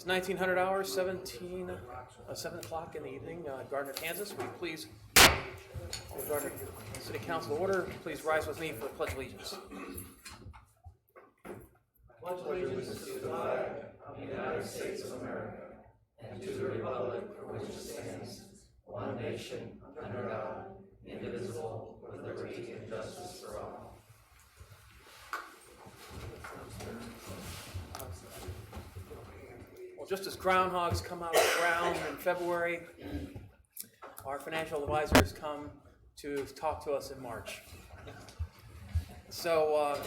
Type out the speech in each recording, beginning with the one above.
It's 1900 hours, 7 o'clock in the evening, Gardner, Kansas. Will you please, Gardner City Council order, please rise with me for the Pledge of Allegiance. Pledge allegiance to the flag of the United States of America and to the republic for which it stands, one nation, under God, indivisible, with liberty and justice for all. Well, just as groundhogs come out of the ground in February, our financial advisors come to talk to us in March. So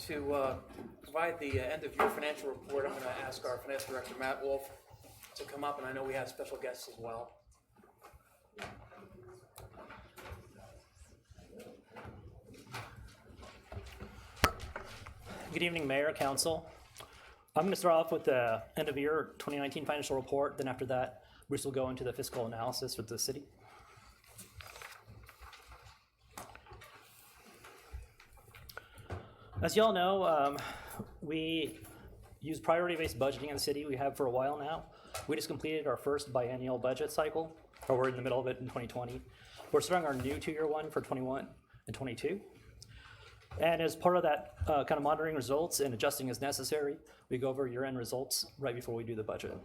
to provide the end-of-year financial report, I'm going to ask our Finance Director, Matt Wolf, to come up, and I know we have special guests as well. Good evening, Mayor, Council. I'm going to start off with the end-of-year 2019 financial report. Then after that, Bruce will go into the fiscal analysis for the city. As you all know, we use priority-based budgeting in the city. We have for a while now. We just completed our first biennial budget cycle, or we're in the middle of it in 2020. We're starting our new two-year one for 21 and 22. And as part of that kind of monitoring results and adjusting as necessary, we go over year-end results right before we do the budget.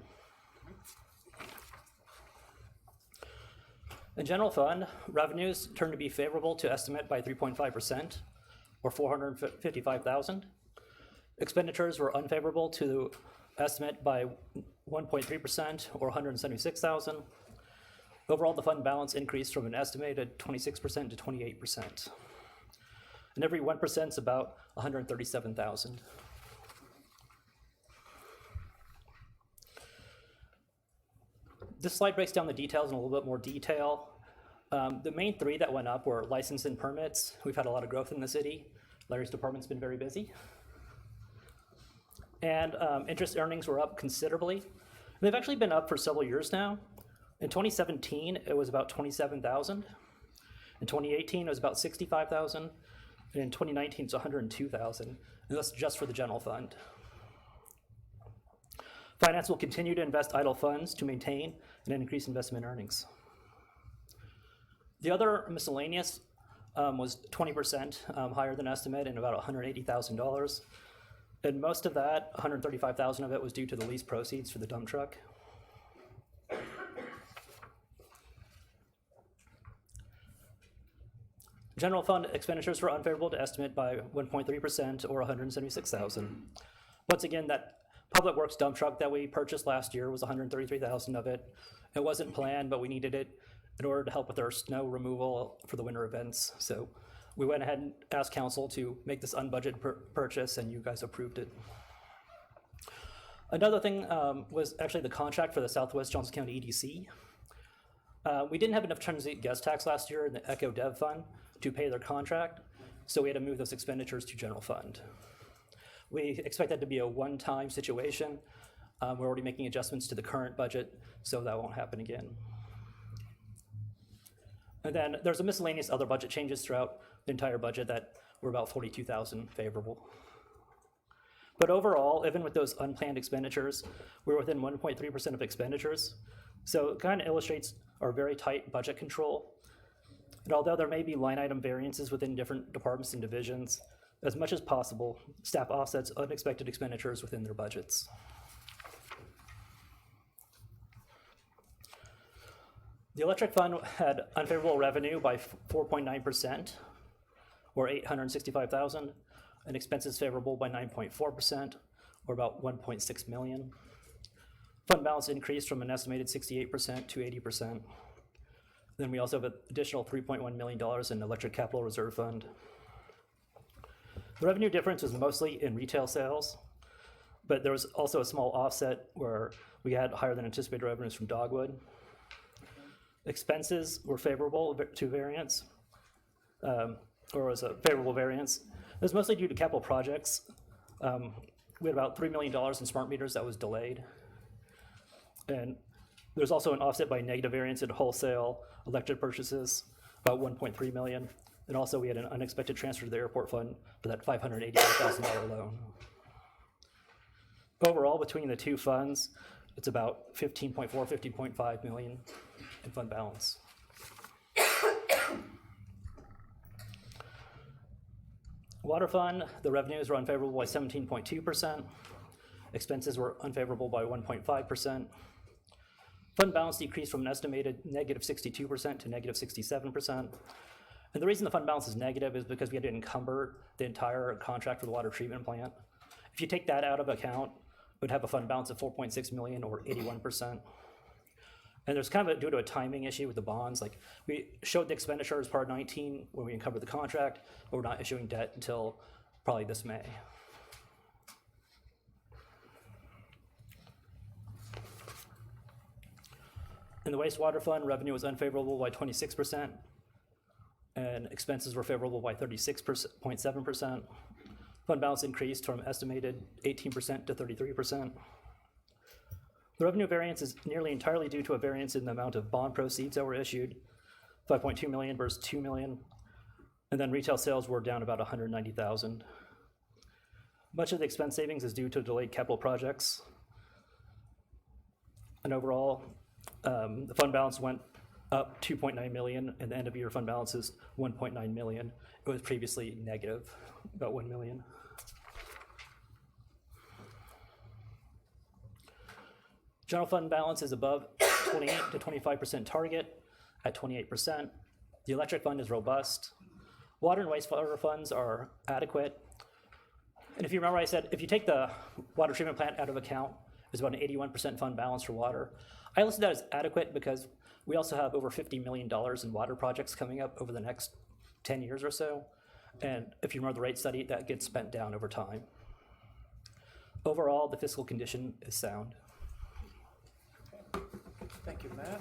In general fund, revenues turned to be favorable to estimate by 3.5%, or $455,000. Expenditures were unfavorable to estimate by 1.3%, or $176,000. Overall, the fund balance increased from an estimated 26% to 28%. And every 1% is about $137,000. This slide breaks down the details in a little bit more detail. The main three that went up were license and permits. We've had a lot of growth in the city. Larry's department's been very busy. And interest earnings were up considerably. They've actually been up for several years now. In 2017, it was about $27,000. In 2018, it was about $65,000. And in 2019, it's $102,000. And that's just for the general fund. Finance will continue to invest idle funds to maintain and increase investment earnings. The other miscellaneous was 20% higher than estimate and about $180,000. And most of that, $135,000 of it, was due to the lease proceeds for the dump truck. General fund expenditures were unfavorable to estimate by 1.3%, or $176,000. Once again, that public works dump truck that we purchased last year was $133,000 of it. It wasn't planned, but we needed it in order to help with our snow removal for the winter events. So we went ahead and asked council to make this unbudgeted purchase, and you guys approved it. Another thing was actually the contract for the Southwest Johnson County EDC. We didn't have enough transient guest tax last year in the Echo Dev Fund to pay their contract, so we had to move those expenditures to general fund. We expect that to be a one-time situation. We're already making adjustments to the current budget, so that won't happen again. And then there's a miscellaneous other budget changes throughout the entire budget that were about $42,000 favorable. But overall, even with those unplanned expenditures, we're within 1.3% of expenditures. So it kind of illustrates our very tight budget control. And although there may be line item variances within different departments and divisions, as much as possible, staff offsets unexpected expenditures within their budgets. The electric fund had unfavorable revenue by 4.9%, or $865,000, and expenses favorable by 9.4%, or about $1.6 million. Fund balance increased from an estimated 68% to 80%. Then we also have an additional $3.1 million in electric capital reserve fund. The revenue difference was mostly in retail sales, but there was also a small offset where we had higher than anticipated revenues from Dogwood. Expenses were favorable to variance, or was a favorable variance. It was mostly due to capital projects. We had about $3 million in smart meters that was delayed. And there's also an offset by negative variance in wholesale electric purchases, about $1.3 million. And also we had an unexpected transfer to the airport fund for that $585,000 loan. Overall, between the two funds, it's about 15.4, 15.5 million in fund balance. Water fund, the revenues were unfavorable by 17.2%. Expenses were unfavorable by 1.5%. Fund balance decreased from an estimated negative 62% to negative 67%. And the reason the fund balance is negative is because we had to encumber the entire contract for the water treatment plant. If you take that out of account, it would have a fund balance of 4.6 million or 81%. And there's kind of due to a timing issue with the bonds. Like we showed the expenditure as part of 19 when we encumbered the contract, but we're not issuing debt until probably this May. In the wastewater fund, revenue was unfavorable by 26%, and expenses were favorable by 36.7%. Fund balance increased from estimated 18% to 33%. The revenue variance is nearly entirely due to a variance in the amount of bond proceeds that were issued, 5.2 million versus 2 million, and then retail sales were down about 190,000. Much of the expense savings is due to delayed capital projects. And overall, the fund balance went up 2.9 million, and the end of year fund balance is 1.9 million. It was previously negative, about 1 million. General fund balance is above 28 to 25% target at 28%. The electric fund is robust. Water and wastewater funds are adequate. And if you remember, I said if you take the water treatment plant out of account, it's about an 81% fund balance for water. I listed that as adequate because we also have over $50 million in water projects coming up over the next 10 years or so. And if you remember the rate study, that gets spent down over time. Overall, the fiscal condition is sound. Thank you, Matt.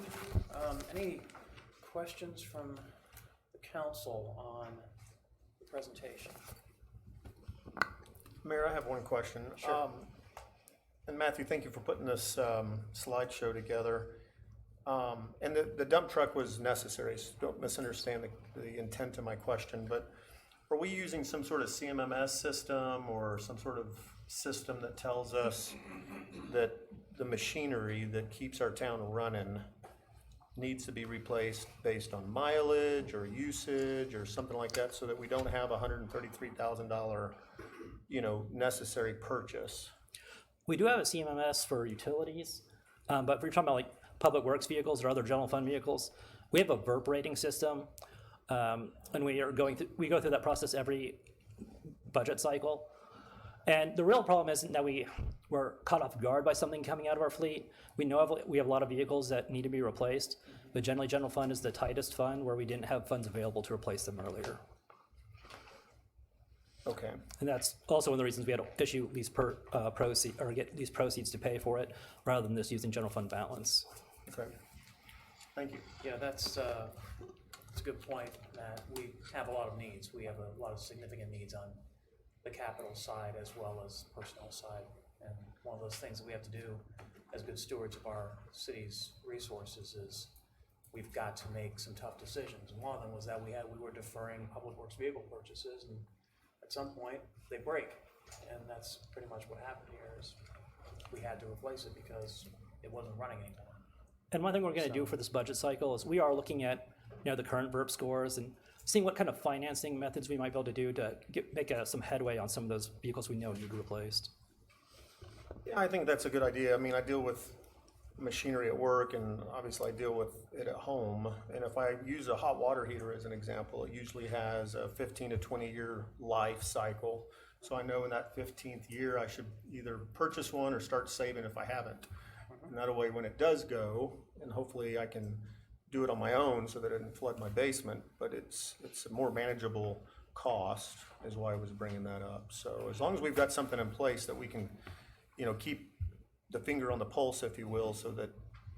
Any questions from the council on the presentation? Mayor, I have one question. Sure. And Matthew, thank you for putting this slideshow together. And the dump truck was necessary, so don't misunderstand the intent of my question, but are we using some sort of CMMS system or some sort of system that tells us that the machinery that keeps our town running needs to be replaced based on mileage or usage or something like that, so that we don't have $133,000, necessary purchase? We do have a CMMS for utilities, but if you're talking about like public works vehicles or other general fund vehicles, we have a VERP rating system, and we go through that process every budget cycle. And the real problem isn't that we were caught off guard by something coming out of our fleet. We have a lot of vehicles that need to be replaced, but generally general fund is the tightest fund where we didn't have funds available to replace them earlier. Okay. And that's also one of the reasons we had to issue these get these proceeds to pay for it, rather than just using general fund balance. Okay. Thank you. Yeah, that's a good point, Matt. We have a lot of needs. We have a lot of significant needs on the capital side as well as personnel side. And one of those things that we have to do as good stewards of our city's resources is we've got to make some tough decisions. And one of them was that we were deferring public works vehicle purchases, and at some point they break. And that's pretty much what happened here is we had to replace it because it wasn't running anymore. And one thing we're going to do for this budget cycle is we are looking at the current VERP scores and seeing what kind of financing methods we might be able to do to make some headway on some of those vehicles we know need replaced. Yeah, I think that's a good idea. I mean, I deal with machinery at work, and obviously I deal with it at home. And if I use a hot water heater as an example, it usually has a 15 to 20 year life cycle. So I know in that 15th year I should either purchase one or start saving if I haven't. And that way when it does go, and hopefully I can do it on my own so that it doesn't flood my basement, but it's a more manageable cost is why I was bringing that up. So as long as we've got something in place that we can, keep the finger on the pulse, if you will, so that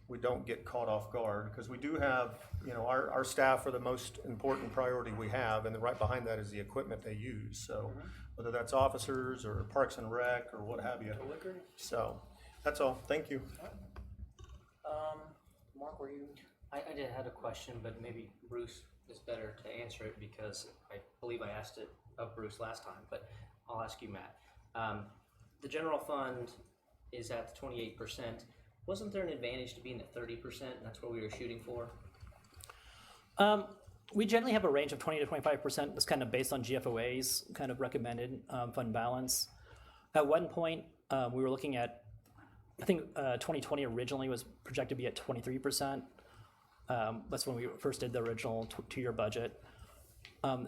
we don't get caught off guard, because we do have, our staff are the most important priority we have, and then right behind that is the equipment they use. So whether that's officers or Parks and Rec or what have you. So that's all. Thank you. Mark, were you? I had a question, but maybe Bruce is better to answer it because I believe I asked it of Bruce last time, but I'll ask you, Matt. The general fund is at the 28%. Wasn't there an advantage to being at 30%? That's what we were shooting for. We generally have a range of 20 to 25%. That's kind of based on GFOA's kind of recommended fund balance. At one point, we were looking at, I think 2020 originally was projected to be at 23%. That's when we first did the original two-year budget.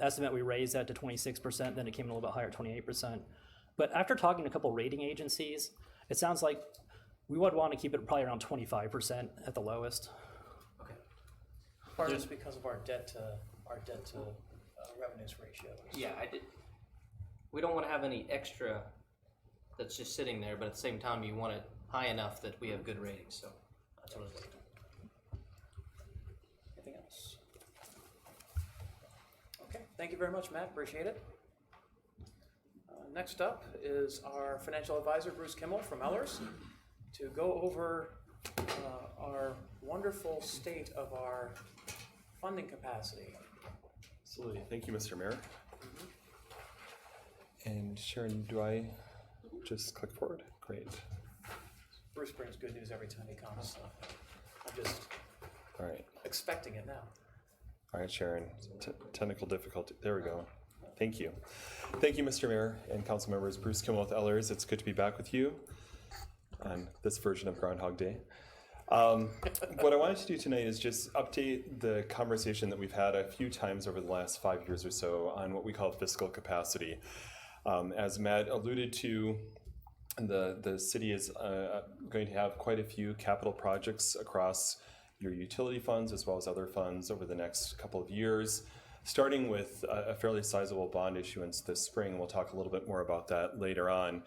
Estimate we raised that to 26%, then it came in a little bit higher, 28%. But after talking to a couple rating agencies, it sounds like we would want to keep it probably around 25% at the lowest. Okay. Part is because of our debt to revenues ratio. Yeah, we don't want to have any extra that's just sitting there, but at the same time, you want it high enough that we have good ratings. So that's what I was looking at. Anything else? Okay, thank you very much, Matt. Appreciate it. Next up is our financial advisor, Bruce Kimmel from Ellers, to go over our wonderful state of our funding capacity. Absolutely. Thank you, Mr. Mayor. And Sharon, do I just click forward? Great. Bruce brings good news every time he comes, so I'm just All right. expecting it now. All right, Sharon. Technical difficulty. There we go. Thank you. Thank you, Mr. Mayor and council members. Bruce Kimmel with Ellers. It's good to be back with you on this version of Groundhog Day. What I wanted to do tonight is just update the conversation that we've had a few times over the last 5 years or so on what we call fiscal capacity. As Matt alluded to, the city is going to have quite a few capital projects across your utility funds as well as other funds over the next couple of years, starting with a fairly sizable bond issuance this spring. We'll talk a little bit more about that later on.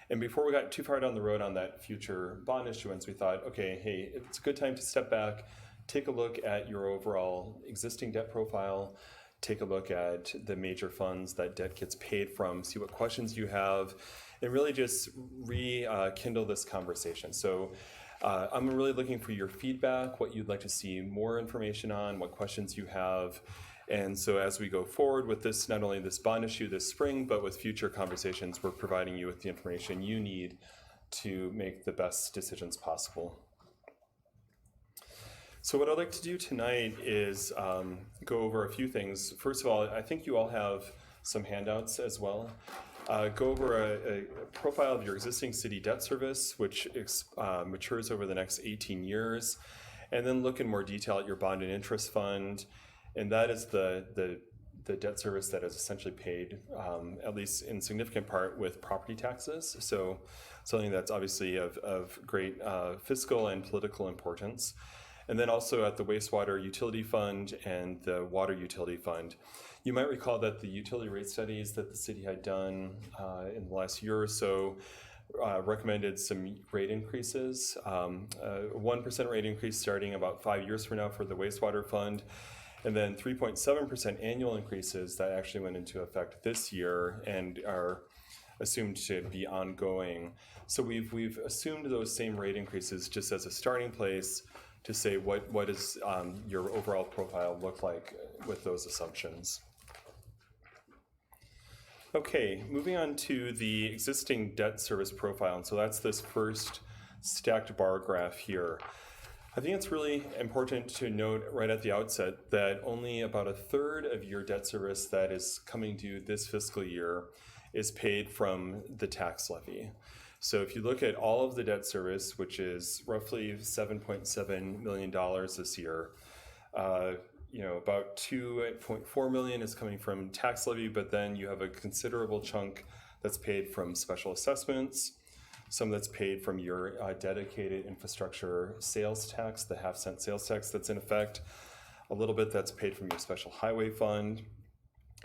And before we got too far down the road on that future bond issuance, we thought, okay, hey, it's a good time to step back, take a look at your overall existing debt profile, take a look at the major funds that debt gets paid from, see what questions you have, and really just rekindle this conversation. So I'm really looking for your feedback, what you'd like to see more information on, what questions you have. And so as we go forward with this, not only this bond issue this spring, but with future conversations, we're providing you with the information you need to make the best decisions possible. So what I'd like to do tonight is go over a few things. First of all, I think you all have some handouts as well. Go over a profile of your existing city debt service, which matures over the next 18 years, and then look in more detail at your bond and interest fund. And that is the debt service that is essentially paid, at least in significant part, with property taxes. So something that's obviously of great fiscal and political importance. And then also at the wastewater utility fund and the water utility fund. You might recall that the utility rate studies that the city had done in the last year or so recommended some rate increases. 1% rate increase starting about 5 years from now for the wastewater fund. And then 3.7% annual increases that actually went into effect this year and are assumed to be ongoing. So we've assumed those same rate increases just as a starting place to say what does your overall profile look like with those assumptions. Okay, moving on to the existing debt service profile. And so that's this first stacked bar graph here. I think it's really important to note right at the outset that only about a third of your debt service that is coming due this fiscal year is paid from the tax levy. So if you look at all of the debt service, which is roughly $7.7 million this year, about $2.4 million is coming from tax levy, but then you have a considerable chunk that's paid from special assessments, some that's paid from your dedicated infrastructure sales tax, the half-cent sales tax that's in effect, a little bit that's paid from your special highway fund,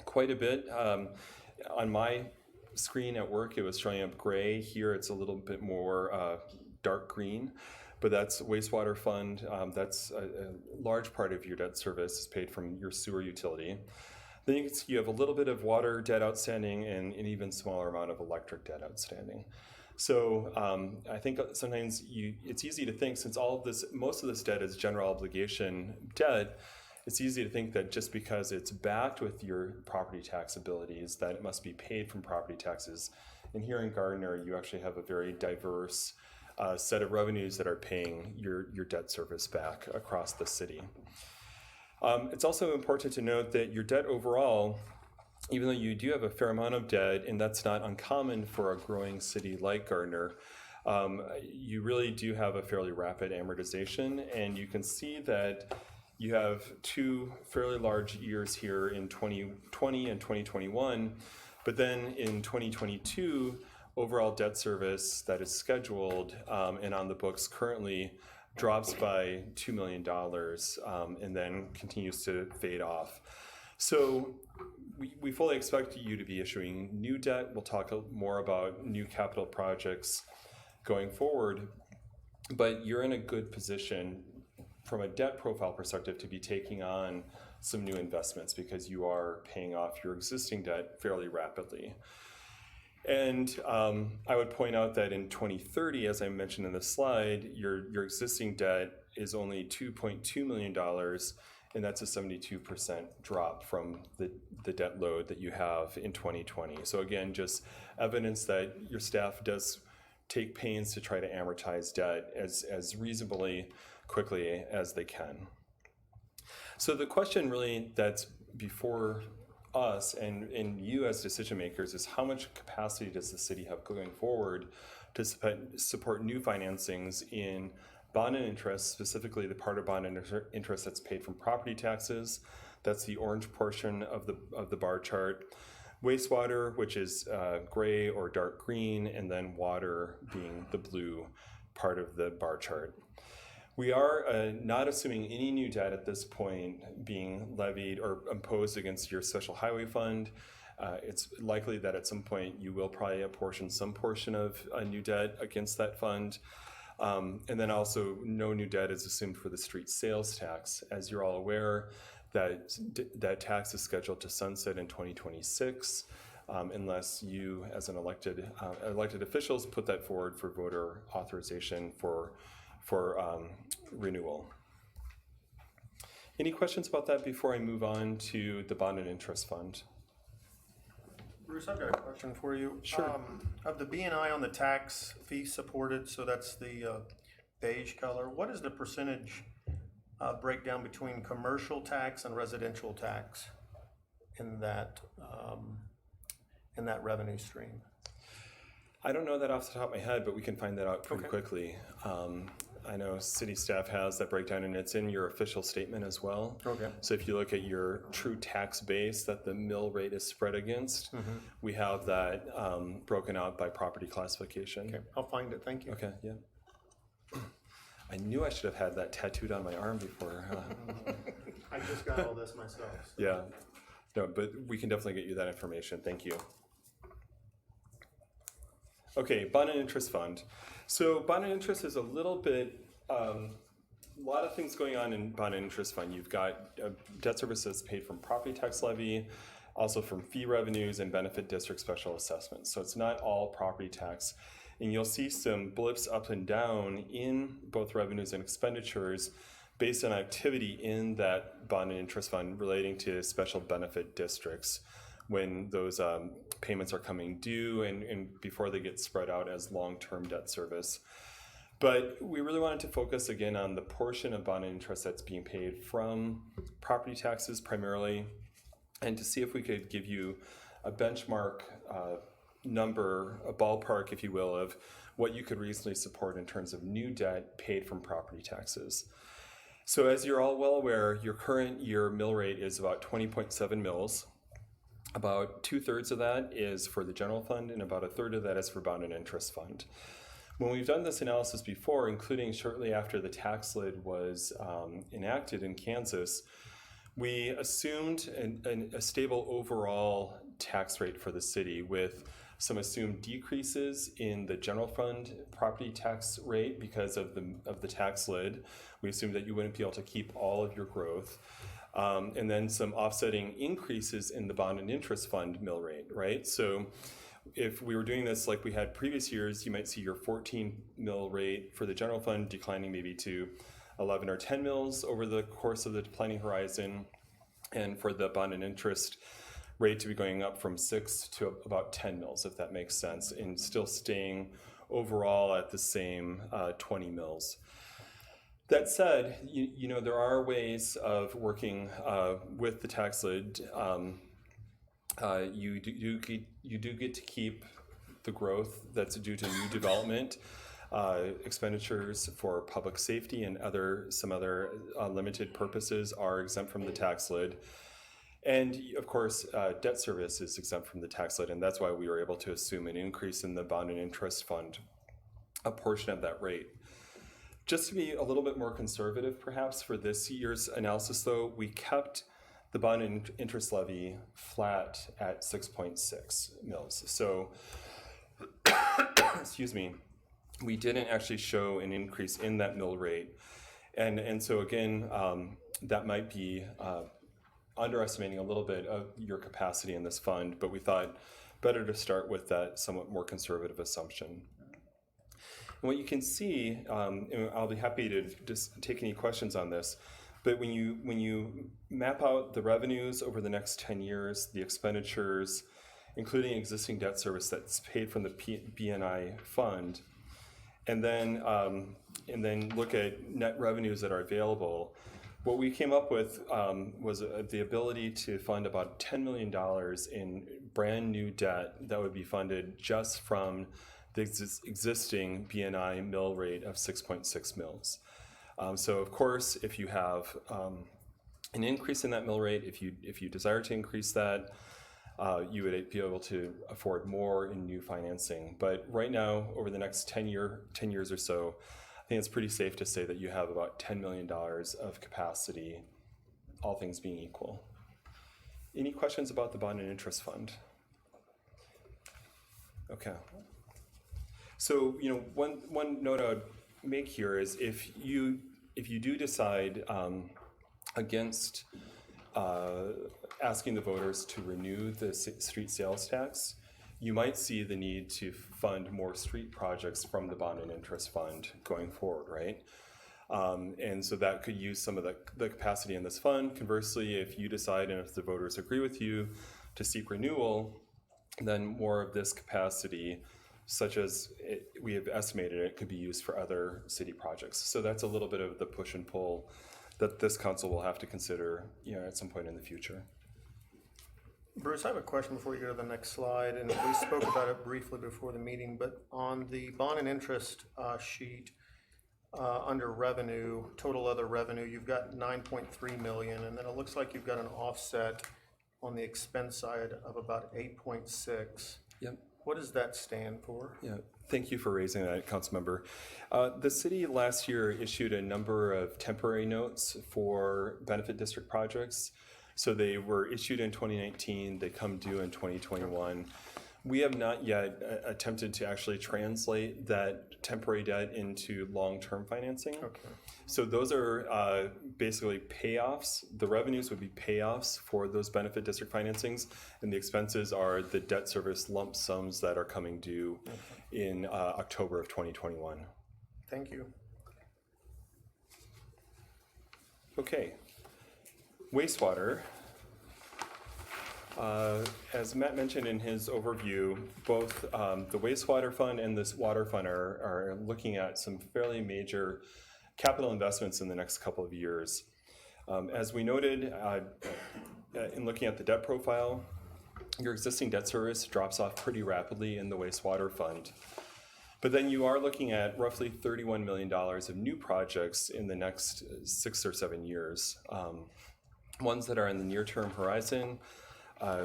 quite a bit. On my screen at work, it was showing up gray. Here it's a little bit more dark green, but that's wastewater fund. That's a large part of your debt service is paid from your sewer utility. Then you can see you have a little bit of water debt outstanding and an even smaller amount of electric debt outstanding. So I think sometimes it's easy to think, since most of this debt is general obligation debt, it's easy to think that just because it's backed with your property tax abilities, that it must be paid from property taxes. And here in Gardner, you actually have a very diverse set of revenues that are paying your debt service back across the city. It's also important to note that your debt overall, even though you do have a fair amount of debt, and that's not uncommon for a growing city like Gardner, you really do have a fairly rapid amortization, and you can see that you have two fairly large years here in 2020 and 2021, but then in 2022, overall debt service that is scheduled and on the books currently drops by $2 million and then continues to fade off. So we fully expect you to be issuing new debt. We'll talk more about new capital projects going forward, but you're in a good position from a debt profile perspective to be taking on some new investments because you are paying off your existing debt fairly rapidly. And I would point out that in 2030, as I mentioned in the slide, your existing debt is only $2.2 million, and that's a 72% drop from the debt load that you have in 2020. So again, just evidence that your staff does take pains to try to amortize debt as reasonably quickly as they can. So the question really that's before us and you as decision makers is how much capacity does the city have going forward to support new financings in bond and interest, specifically the part of bond and interest that's paid from property taxes. That's the orange portion of the bar chart. Wastewater, which is gray or dark green, and then water being the blue part of the bar chart. We are not assuming any new debt at this point being levied or imposed against your special highway fund. It's likely that at some point you will probably apportion some portion of a new debt against that fund. And then also no new debt is assumed for the street sales tax. As you're all aware, that tax is scheduled to sunset in 2026 unless you as an elected officials put that forward for voter authorization for renewal. Any questions about that before I move on to the bond and interest fund? Bruce, I've got a question for you. Sure. Of the B&I on the tax fee supported, so that's the beige color, what is the percentage breakdown between commercial tax and residential tax in that revenue stream? I don't know that off the top of my head, but we can find that out pretty quickly. I know city staff has that breakdown, and it's in your official statement as well. Okay. So if you look at your true tax base that the mill rate is spread against, we have that broken out by property classification. Okay, I'll find it, thank you. Okay, yeah. I knew I should have had that tattooed on my arm before. I just got all this myself. So. Yeah, no, but we can definitely get you that information. Thank you. Okay, bond and interest fund. So bond and interest is a little bit, a lot of things going on in bond and interest fund. You've got debt services paid from property tax levy, also from fee revenues and benefit district special assessments. So it's not all property tax. And you'll see some blips up and down in both revenues and expenditures based on activity in that bond and interest fund relating to special benefit districts when those payments are coming due and before they get spread out as long-term debt service. But we really wanted to focus again on the portion of bond and interest that's being paid from property taxes primarily, and to see if we could give you a benchmark number, a ballpark, if you will, of what you could reasonably support in terms of new debt paid from property taxes. So as you're all well aware, your current year mill rate is about 20.7 mils. About 2/3 of that is for the general fund, and about 1/3 of that is for bond and interest fund. When we've done this analysis before, including shortly after the tax lid was enacted in Kansas, we assumed a stable overall tax rate for the city with some assumed decreases in the general fund property tax rate because of the tax lid. We assumed that you wouldn't be able to keep all of your growth. And then some offsetting increases in the bond and interest fund mill rate, right? So if we were doing this like we had previous years, you might see your 14 mil rate for the general fund declining maybe to 11 or 10 mils over the course of the planning horizon, and for the bond and interest rate to be going up from 6 to about 10 mils, if that makes sense, and still staying overall at the same 20 mills. That said, you know, there are ways of working with the tax lid. You do get to keep the growth that's due to new development, expenditures for public safety and some other limited purposes are exempt from the tax lid. And of course, debt service is exempt from the tax lid, and that's why we were able to assume an increase in the bond and interest fund, a portion of that rate. Just to be a little bit more conservative, perhaps, for this year's analysis, though, we kept the bond and interest levy flat at 6.6 mils. So, excuse me, we didn't actually show an increase in that mill rate. And so again, that might be underestimating a little bit of your capacity in this fund, but we thought better to start with that somewhat more conservative assumption. And what you can see, and I'll be happy to just take any questions on this, but when you map out the revenues over the next 10 years, the expenditures, including existing debt service that's paid from the BNI fund, and then look at net revenues that are available, what we came up with was the ability to fund about $10 million in brand new debt that would be funded just from the existing BNI mill rate of 6.6 mils. So of course, if you have an increase in that mill rate, if you desire to increase that, you would be able to afford more in new financing. But right now, over the next 10 years or so, I think it's pretty safe to say that you have about $10 million of capacity, all things being equal. Any questions about the bond and interest fund? Okay. So, you know, one note I would make here is if you do decide against asking the voters to renew the street sales tax, you might see the need to fund more street projects from the bond and interest fund going forward, right? And so that could use some of the capacity in this fund. Conversely, if you decide and if the voters agree with you to seek renewal, then more of this capacity, such as we have estimated it, could be used for other city projects. So that's a little bit of the push and pull that this council will have to consider, you know, at some point in the future. Bruce, I have a question before you go to the next slide, and we spoke about it briefly before the meeting, but on the bond and interest sheet, under revenue, total other revenue, you've got 9.3 million, and then it looks like you've got an offset on the expense side of about 8.6. Yep. What does that stand for? Yeah, thank you for raising that, Councilmember. The city last year issued a number of temporary notes for benefit district projects. So they were issued in 2019, they come due in 2021. We have not yet attempted to actually translate that temporary debt into long-term financing. Okay. So those are basically payoffs. The revenues would be payoffs for those benefit district financings, and the expenses are the debt service lump sums that are coming due in October of 2021. Thank you. Okay. Wastewater. As Matt mentioned in his overview, both the wastewater fund and this water fund are looking at some fairly major capital investments in the next couple of years. As we noted in looking at the debt profile, your existing debt service drops off pretty rapidly in the wastewater fund. But then you are looking at roughly $31 million of new projects in the next 6 or 7 years. Ones that are in the near-term horizon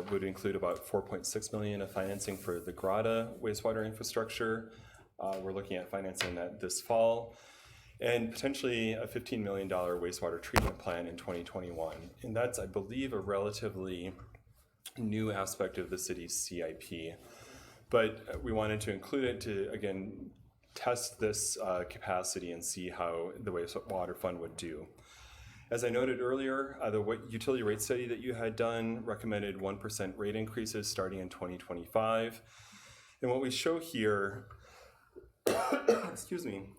would include about $4.6 million of financing for the Grata wastewater infrastructure. We're looking at financing that this fall, and potentially a $15 million wastewater treatment plant in 2021. And that's, I believe, a relatively new aspect of the city's CIP. But we wanted to include it to, again, test this capacity and see how the wastewater fund would do. As I noted earlier, the utility rate study that you had done recommended 1% rate increases starting in 2025. And what we show here, excuse me,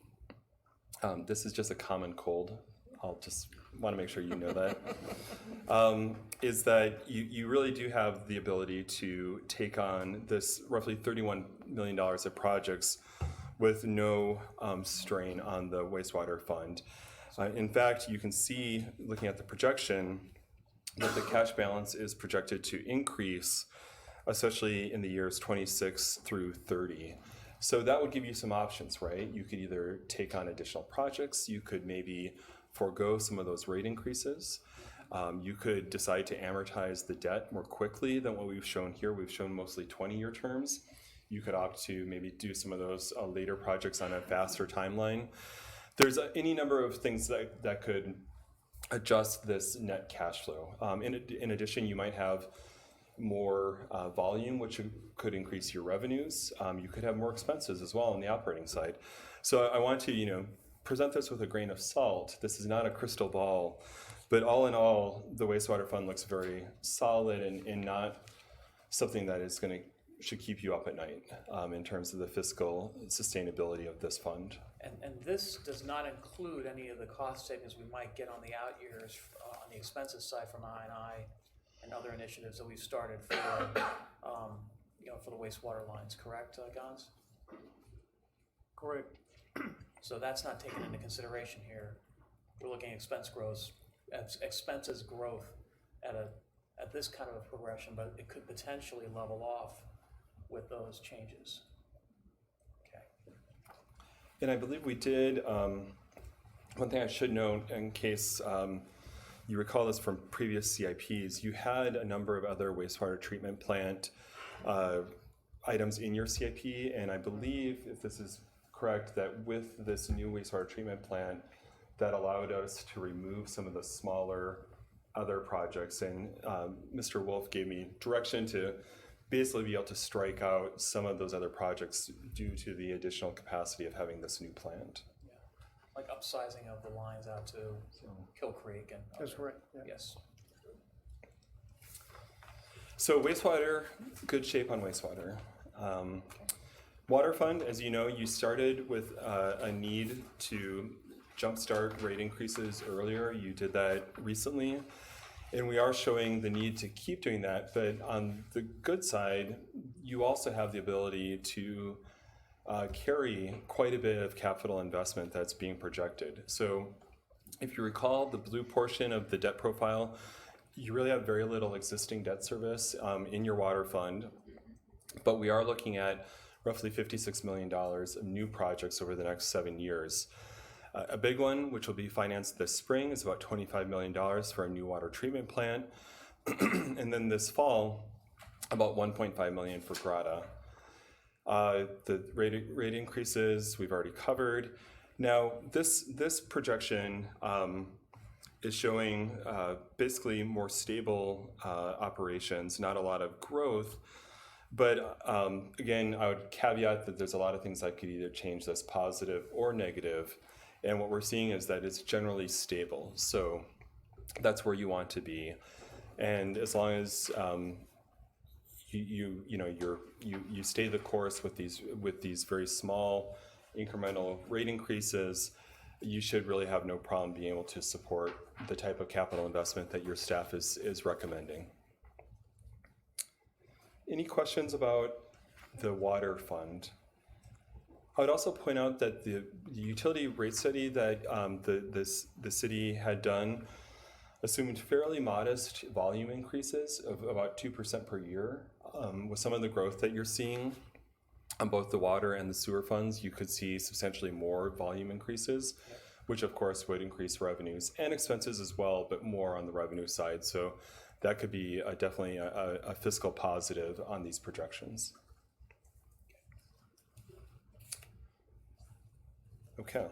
this is just a common cold. I'll just want to make sure you know that, is that you really do have the ability to take on this roughly $31 million of projects with no strain on the wastewater fund. In fact, you can see, looking at the projection, that the cash balance is projected to increase, especially in the years 26 through 30. So that would give you some options, right? You could either take on additional projects, you could maybe forego some of those rate increases. You could decide to amortize the debt more quickly than what we've shown here. We've shown mostly 20-year terms. You could opt to maybe do some of those later projects on a faster timeline. There's any number of things that could adjust this net cash flow. In addition, you might have more volume, which could increase your revenues. You could have more expenses as well on the operating side. So I want to, present this with a grain of salt. This is not a crystal ball, but all in all, the wastewater fund looks very solid and not something that should keep you up at night in terms of the fiscal sustainability of this fund. And this does not include any of the cost savings we might get on the out years on the expenses side from I&I and other initiatives that we've started for, for the wastewater lines, correct, Gons? Correct. So that's not taken into consideration here. We're looking at expenses growth at this kind of a progression, but it could potentially level off with those changes. Okay. And I believe we did, one thing I should note in case you recall this from previous CIPs, you had a number of other wastewater treatment plant items in your CIP, and I believe, if this is correct, that with this new wastewater treatment plant, that allowed us to remove some of the smaller other projects. And Mr. Wolf gave me direction to basically be able to strike out some of those other projects due to the additional capacity of having this new plant. Yeah, like upsizing of the lines out to Kill Creek and That's right. Yeah. Yes. So wastewater, good shape on wastewater. Water fund, as you know, you started with a need to jumpstart rate increases earlier. You did that recently, and we are showing the need to keep doing that. But on the good side, you also have the ability to carry quite a bit of capital investment that's being projected. So if you recall the blue portion of the debt profile, you really have very little existing debt service in your water fund, but we are looking at roughly $56 million of new projects over the next 7 years. A big one, which will be financed this spring, is about $25 million for a new water treatment plant. And then this fall, about $1.5 million for Grata. The rate increases we've already covered. Now, this projection is showing basically more stable operations, not a lot of growth. But again, I would caveat that there's a lot of things that could either change this positive or negative. And what we're seeing is that it's generally stable. So that's where you want to be. And as long as you stay the course with these very small incremental rate increases, you should really have no problem being able to support the type of capital investment that your staff is recommending. Any questions about the water fund? I would also point out that the utility rate study that the city had done assumed fairly modest volume increases of about 2% per year. With some of the growth that you're seeing on both the water and the sewer funds, you could see substantially more volume increases, which of course would increase revenues and expenses as well, but more on the revenue side. So that could be definitely a fiscal positive on these projections. Okay,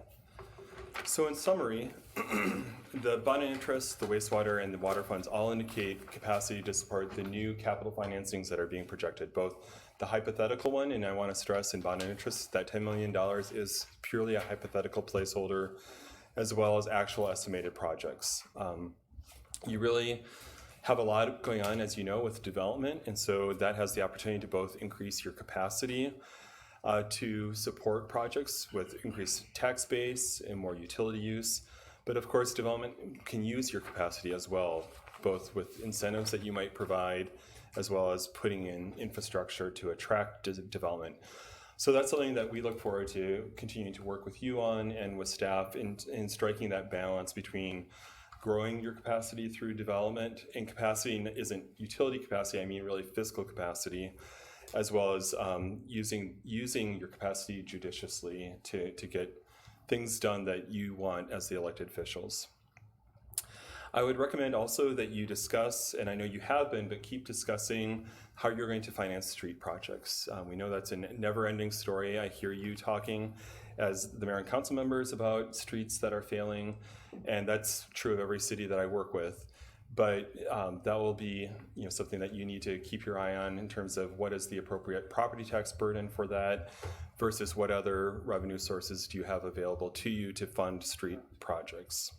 so in summary, the bond and interest, the wastewater, and the water funds all indicate capacity to support the new capital financings that are being projected, both the hypothetical one, and I want to stress in bond and interest that $10 million is purely a hypothetical placeholder, as well as actual estimated projects. You really have a lot going on, as you know, with development, and so that has the opportunity to both increase your capacity to support projects with increased tax base and more utility use. But of course, development can use your capacity as well, both with incentives that you might provide, as well as putting in infrastructure to attract development. So that's something that we look forward to continuing to work with you on and with staff in striking that balance between growing your capacity through development, and capacity isn't utility capacity, I mean really fiscal capacity, as well as using your capacity judiciously to get things done that you want as the elected officials. I would recommend also that you discuss, and I know you have been, but keep discussing how you're going to finance street projects. We know that's a never-ending story. I hear you talking as the mayor and council members about streets that are failing, and that's true of every city that I work with. But that will be something that you need to keep your eye on in terms of what is the appropriate property tax burden for that versus what other revenue sources do you have available to you to fund street projects.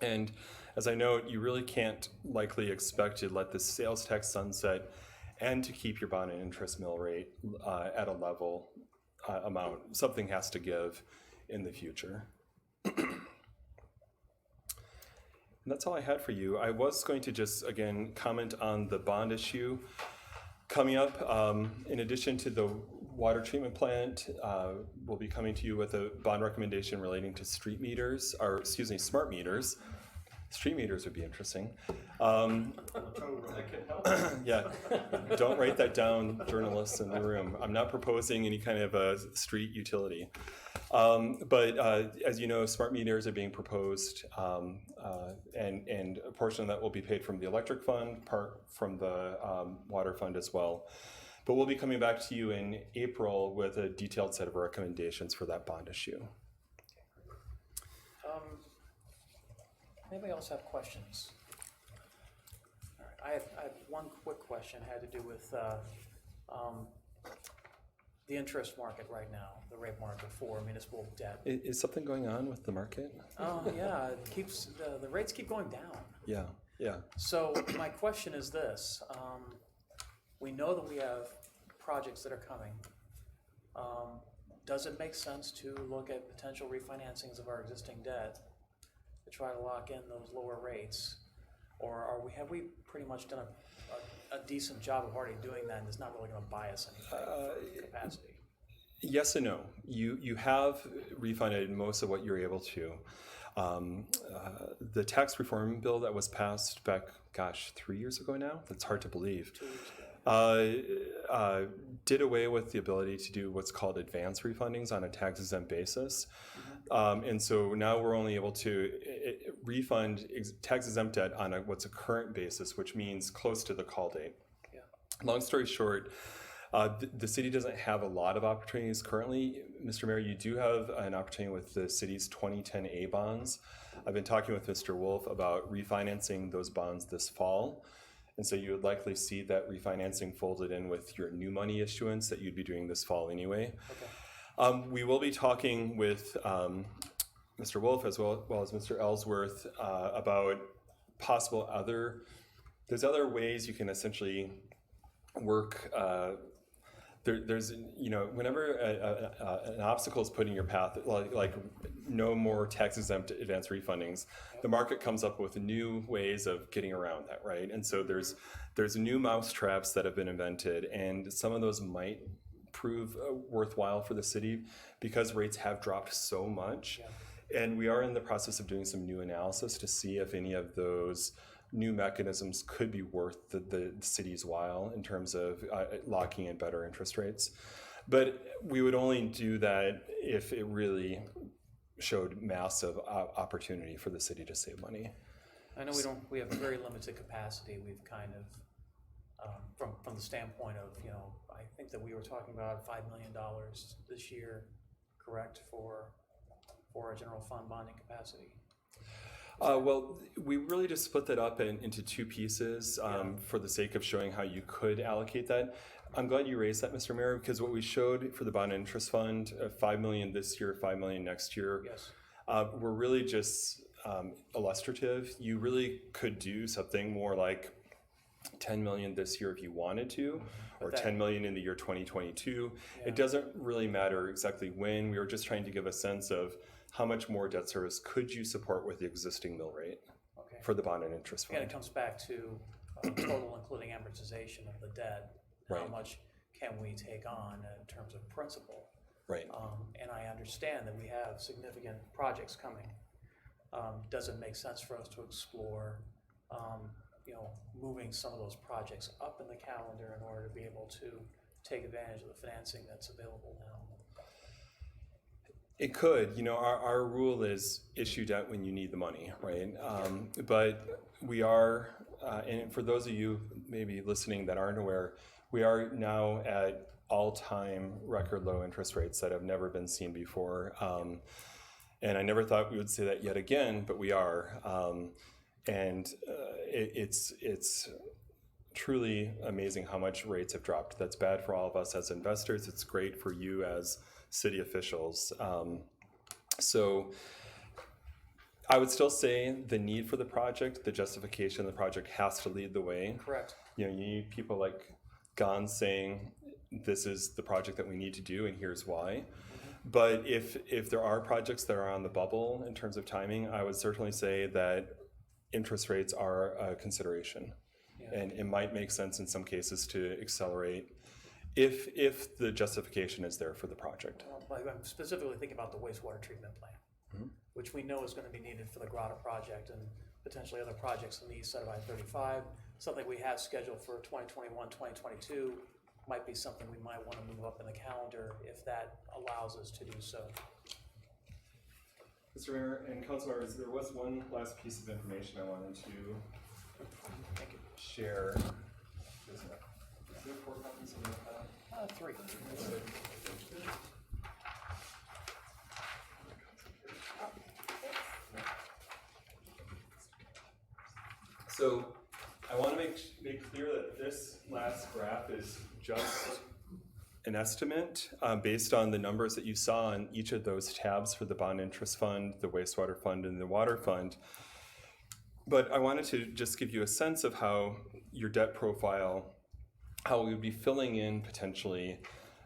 And as I note, you really can't likely expect to let the sales tax sunset and to keep your bond and interest mill rate at a level amount. Something has to give in the future. And that's all I had for you. I was going to just, again, comment on the bond issue coming up. In addition to the water treatment plant, we'll be coming to you with a bond recommendation relating to street meters, or excuse me, smart meters. Street meters would be interesting. Yeah, don't write that down, journalists in the room. I'm not proposing any kind of a street utility. But as you know, smart meters are being proposed, and a portion of that will be paid from the electric fund, part from the water fund as well. But we'll be coming back to you in April with a detailed set of recommendations for that bond issue. Anybody else have questions? All right, I have one quick question, had to do with the interest market right now, the rate market for municipal debt. Is something going on with the market? Yeah, it keeps the rates keep going down. Yeah. So my question is this: we know that we have projects that are coming. Does it make sense to look at potential refinancings of our existing debt to try to lock in those lower rates, or have we pretty much done a decent job of already doing that, and it's not really going to buy us anything capacity? Yes and no. You have refunded most of what you're able to. The tax reform bill that was passed back, 3 years ago now? That's hard to believe. 2 years ago. Did away with the ability to do what's called advance refundings on a tax-exempt basis. And so now we're only able to refund tax-exempt debt on what's a current basis, which means close to the call date. Yeah. Long story short, the city doesn't have a lot of opportunities currently. Mr. Mayor, you do have an opportunity with the city's 2010A bonds. I've been talking with Mr. Wolf about refinancing those bonds this fall. And so you would likely see that refinancing folded in with your new money issuance that you'd be doing this fall anyway. Okay. We will be talking with Mr. Wolf as well as Mr. Ellsworth about possible there's other ways you can essentially work. There's whenever an obstacle is put in your path, like no more tax-exempt advance refundings, the market comes up with new ways of getting around that, right? And so there's new mousetraps that have been invented, and some of those might prove worthwhile for the city because rates have dropped so much. Yeah. And we are in the process of doing some new analysis to see if any of those new mechanisms could be worth the city's while in terms of locking in better interest rates. But we would only do that if it really showed massive opportunity for the city to save money. I know we have very limited capacity. We've kind of, from the standpoint of, I think that we were talking about $5 million this year, correct, for our general fund bonding capacity. Well, we really just split that up into two pieces for the sake of showing how you could allocate that. I'm glad you raised that, Mr. Mayor, because what we showed for the bond and interest fund, $5 million this year, $5 million next year, Yes. were really just illustrative. You really could do something more like $10 million this year if you wanted to, or $10 million in the year 2022. Yeah. It doesn't really matter exactly when. We were just trying to give a sense of how much more debt service could you support with the existing mill rate Okay. for the bond and interest fund. Again, it comes back to total including amortization of the debt. How Right. much can we take on in terms of principal? Right. And I understand that we have significant projects coming. Does it make sense for us to explore, moving some of those projects up in the calendar in order to be able to take advantage of the financing that's available now? It could. Our rule is issue debt when you need the money, right? But we are, and for those of you maybe listening that aren't aware, we are now at all-time record low interest rates that have never been seen before. And I never thought we would say that yet again, but we are. It's truly amazing how much rates have dropped. That's bad for all of us as investors. It's great for you as city officials. So I would still say the need for the project, the justification of the project has to lead the way. Correct. You need people like Gon saying, this is the project that we need to do and here's why. But if there are projects that are on the bubble in terms of timing, I would certainly say that interest rates are a consideration. Yeah. And it might make sense in some cases to accelerate if the justification is there for the project. Well, I'm specifically thinking about the wastewater treatment plant, which we know is going to be needed for the Grotto project and potentially other projects on the east side of I-35. Something we have scheduled for 2021, 2022 might be something we might want to move up in the calendar if that allows us to do so. Mr. Mayor and council members, there was one last piece of information I wanted to share. Is there 4 copies of that? 3. So I want to make clear that this last graph is just an estimate based on the numbers that you saw in each of those tabs for the bond interest fund, the wastewater fund, and the water fund. But I wanted to just give you a sense of how your debt profile, how we would be filling in potentially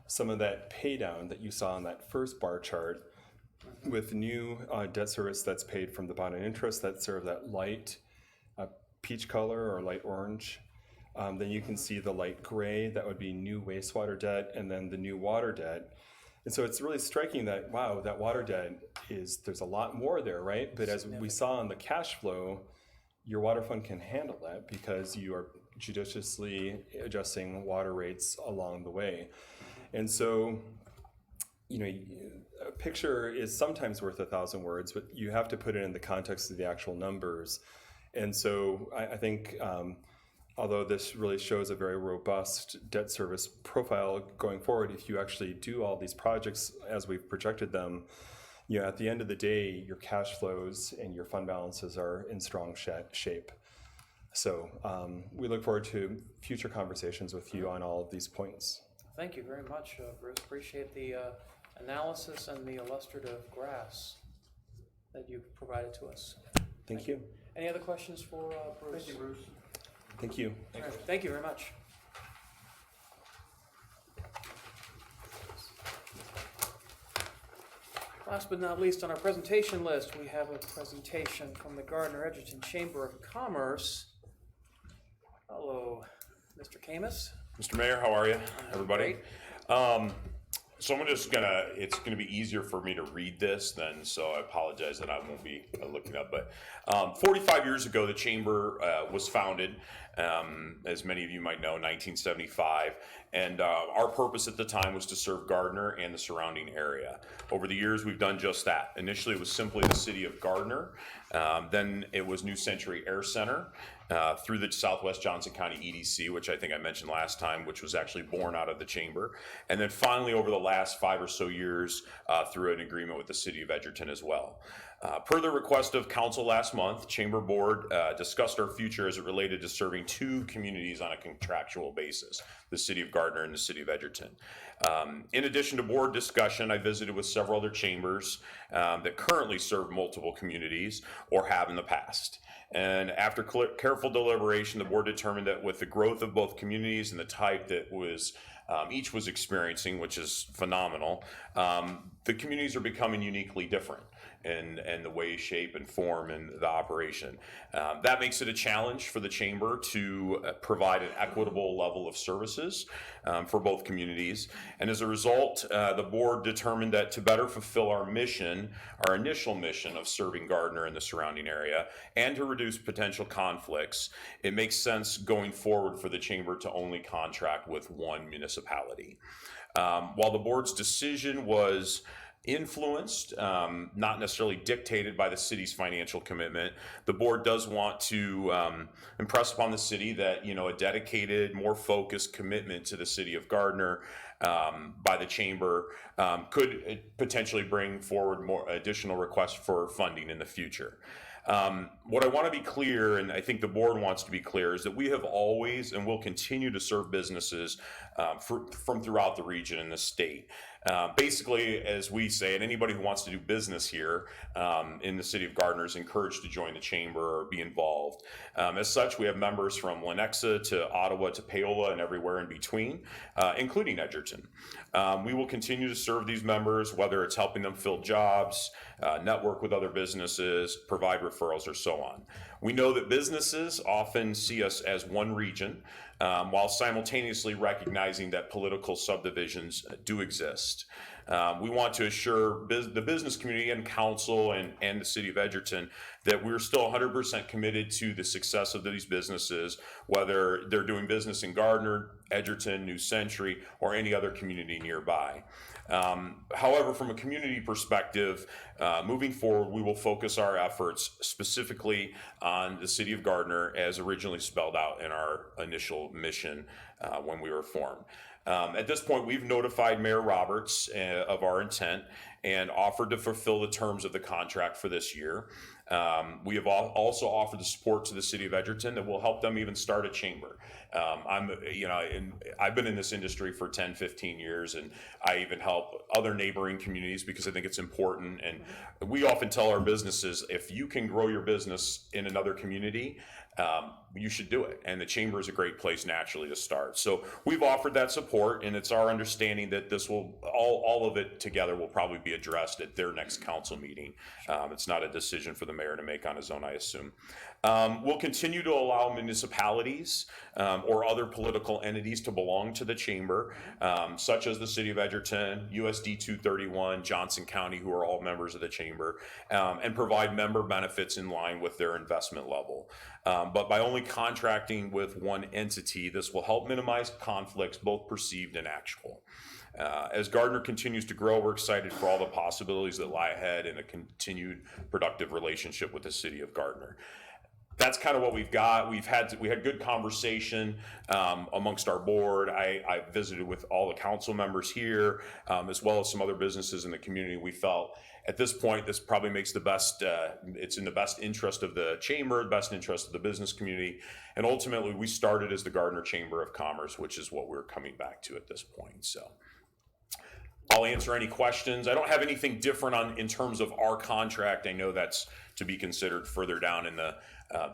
some of that pay down that you saw on that first bar chart with new debt service that's paid from the bond and interest that serve that light peach color or light orange. Then you can see the light gray, that would be new wastewater debt, and then the new water debt. And so it's really striking that, wow, that water debt there's a lot more there, right? But as we saw in the cash flow, your water fund can handle that because you are judiciously adjusting water rates along the way. And so, a picture is sometimes worth 1,000 words, but you have to put it in the context of the actual numbers. And so I think, although this really shows a very robust debt service profile going forward, if you actually do all these projects as we've projected them, at the end of the day, your cash flows and your fund balances are in strong shape. So we look forward to future conversations with you on all of these points. Thank you very much, Bruce. Appreciate the analysis and the illustrative graphs that you've provided to us. Thank you. Any other questions for Bruce? Thank you, Bruce. Thank you. Thank you very much. Last but not least on our presentation list, we have a presentation from the Gardner Edgerton Chamber of Commerce. Hello, Mr. Camus. Mr. Mayor, how are you, everybody? So it's gonna be easier for me to read this then, so I apologize that I won't be looking up, but 45 years ago, the Chamber was founded, as many of you might know, 1975, and our purpose at the time was to serve Gardner and the surrounding area. Over the years, we've done just that. Initially, it was simply the city of Gardner, then it was New Century Air Center, through the Southwest Johnson County EDC, which I think I mentioned last time, which was actually born out of the chamber. And then finally, over the last 5 or so years, through an agreement with the city of Edgerton as well. Per the request of council last month, Chamber Board discussed our future as it related to serving 2 communities on a contractual basis, the city of Gardner and the city of Edgerton. In addition to board discussion, I visited with several other chambers that currently serve multiple communities or have in the past. And after careful deliberation, the board determined that with the growth of both communities and the type that each was experiencing, which is phenomenal, the communities are becoming uniquely different. and the way, shape, and form and the operation. That makes it a challenge for the chamber to provide an equitable level of services for both communities. And as a result, the board determined that to better fulfill our mission, our initial mission of serving Gardner and the surrounding area, and to reduce potential conflicts, it makes sense going forward for the chamber to only contract with one municipality. While the board's decision was influenced, not necessarily dictated by the city's financial commitment, the board does want to impress upon the city that, you know, a dedicated, more focused commitment to the city of Gardner by the chamber could potentially bring forward more additional requests for funding in the future. What I want to be clear, and I think the board wants to be clear, is that we have always and will continue to serve businesses from throughout the region and the state. Basically, as we say, and anybody who wants to do business here in the city of Gardner is encouraged to join the chamber or be involved. As such, we have members from Lenexa to Ottawa to Paola and everywhere in between, including Edgerton. We will continue to serve these members, whether it's helping them fill jobs, network with other businesses, provide referrals, or so on. We know that businesses often see us as one region, while simultaneously recognizing that political subdivisions do exist. We want to assure the business community and council and the city of Edgerton that we're still 100% committed to the success of these businesses, whether they're doing business in Gardner, Edgerton, New Century, or any other community nearby. However, from a community perspective, moving forward, we will focus our efforts specifically on the city of Gardner as originally spelled out in our initial mission when we were formed. At this point, we've notified Mayor Roberts of our intent and offered to fulfill the terms of the contract for this year. We have also offered the support to the city of Edgerton that will help them even start a chamber. I've been in this industry for 10, 15 years, and I even help other neighboring communities because I think it's important. And we often tell our businesses, if you can grow your business in another community, you should do it. And the chamber is a great place naturally to start. So we've offered that support, and it's our understanding that this will, all of it together will probably be addressed at their next council meeting. It's not a decision for the mayor to make on his own, I assume. We'll continue to allow municipalities or other political entities to belong to the chamber, such as the city of Edgerton, USD 231, Johnson County, who are all members of the chamber, and provide member benefits in line with their investment level. But by only contracting with one entity, this will help minimize conflicts, both perceived and actual. As Gardner continues to grow, we're excited for all the possibilities that lie ahead in a continued productive relationship with the city of Gardner. That's kind of what we've got. We had good conversation amongst our board. I visited with all the council members here, as well as some other businesses in the community. We felt at this point, this probably makes the best, it's in the best interest of the chamber, the best interest of the business community. And ultimately, we started as the Gardner Chamber of Commerce, which is what we're coming back to at this point. So I'll answer any questions. I don't have anything different in terms of our contract. I know that's to be considered further down in the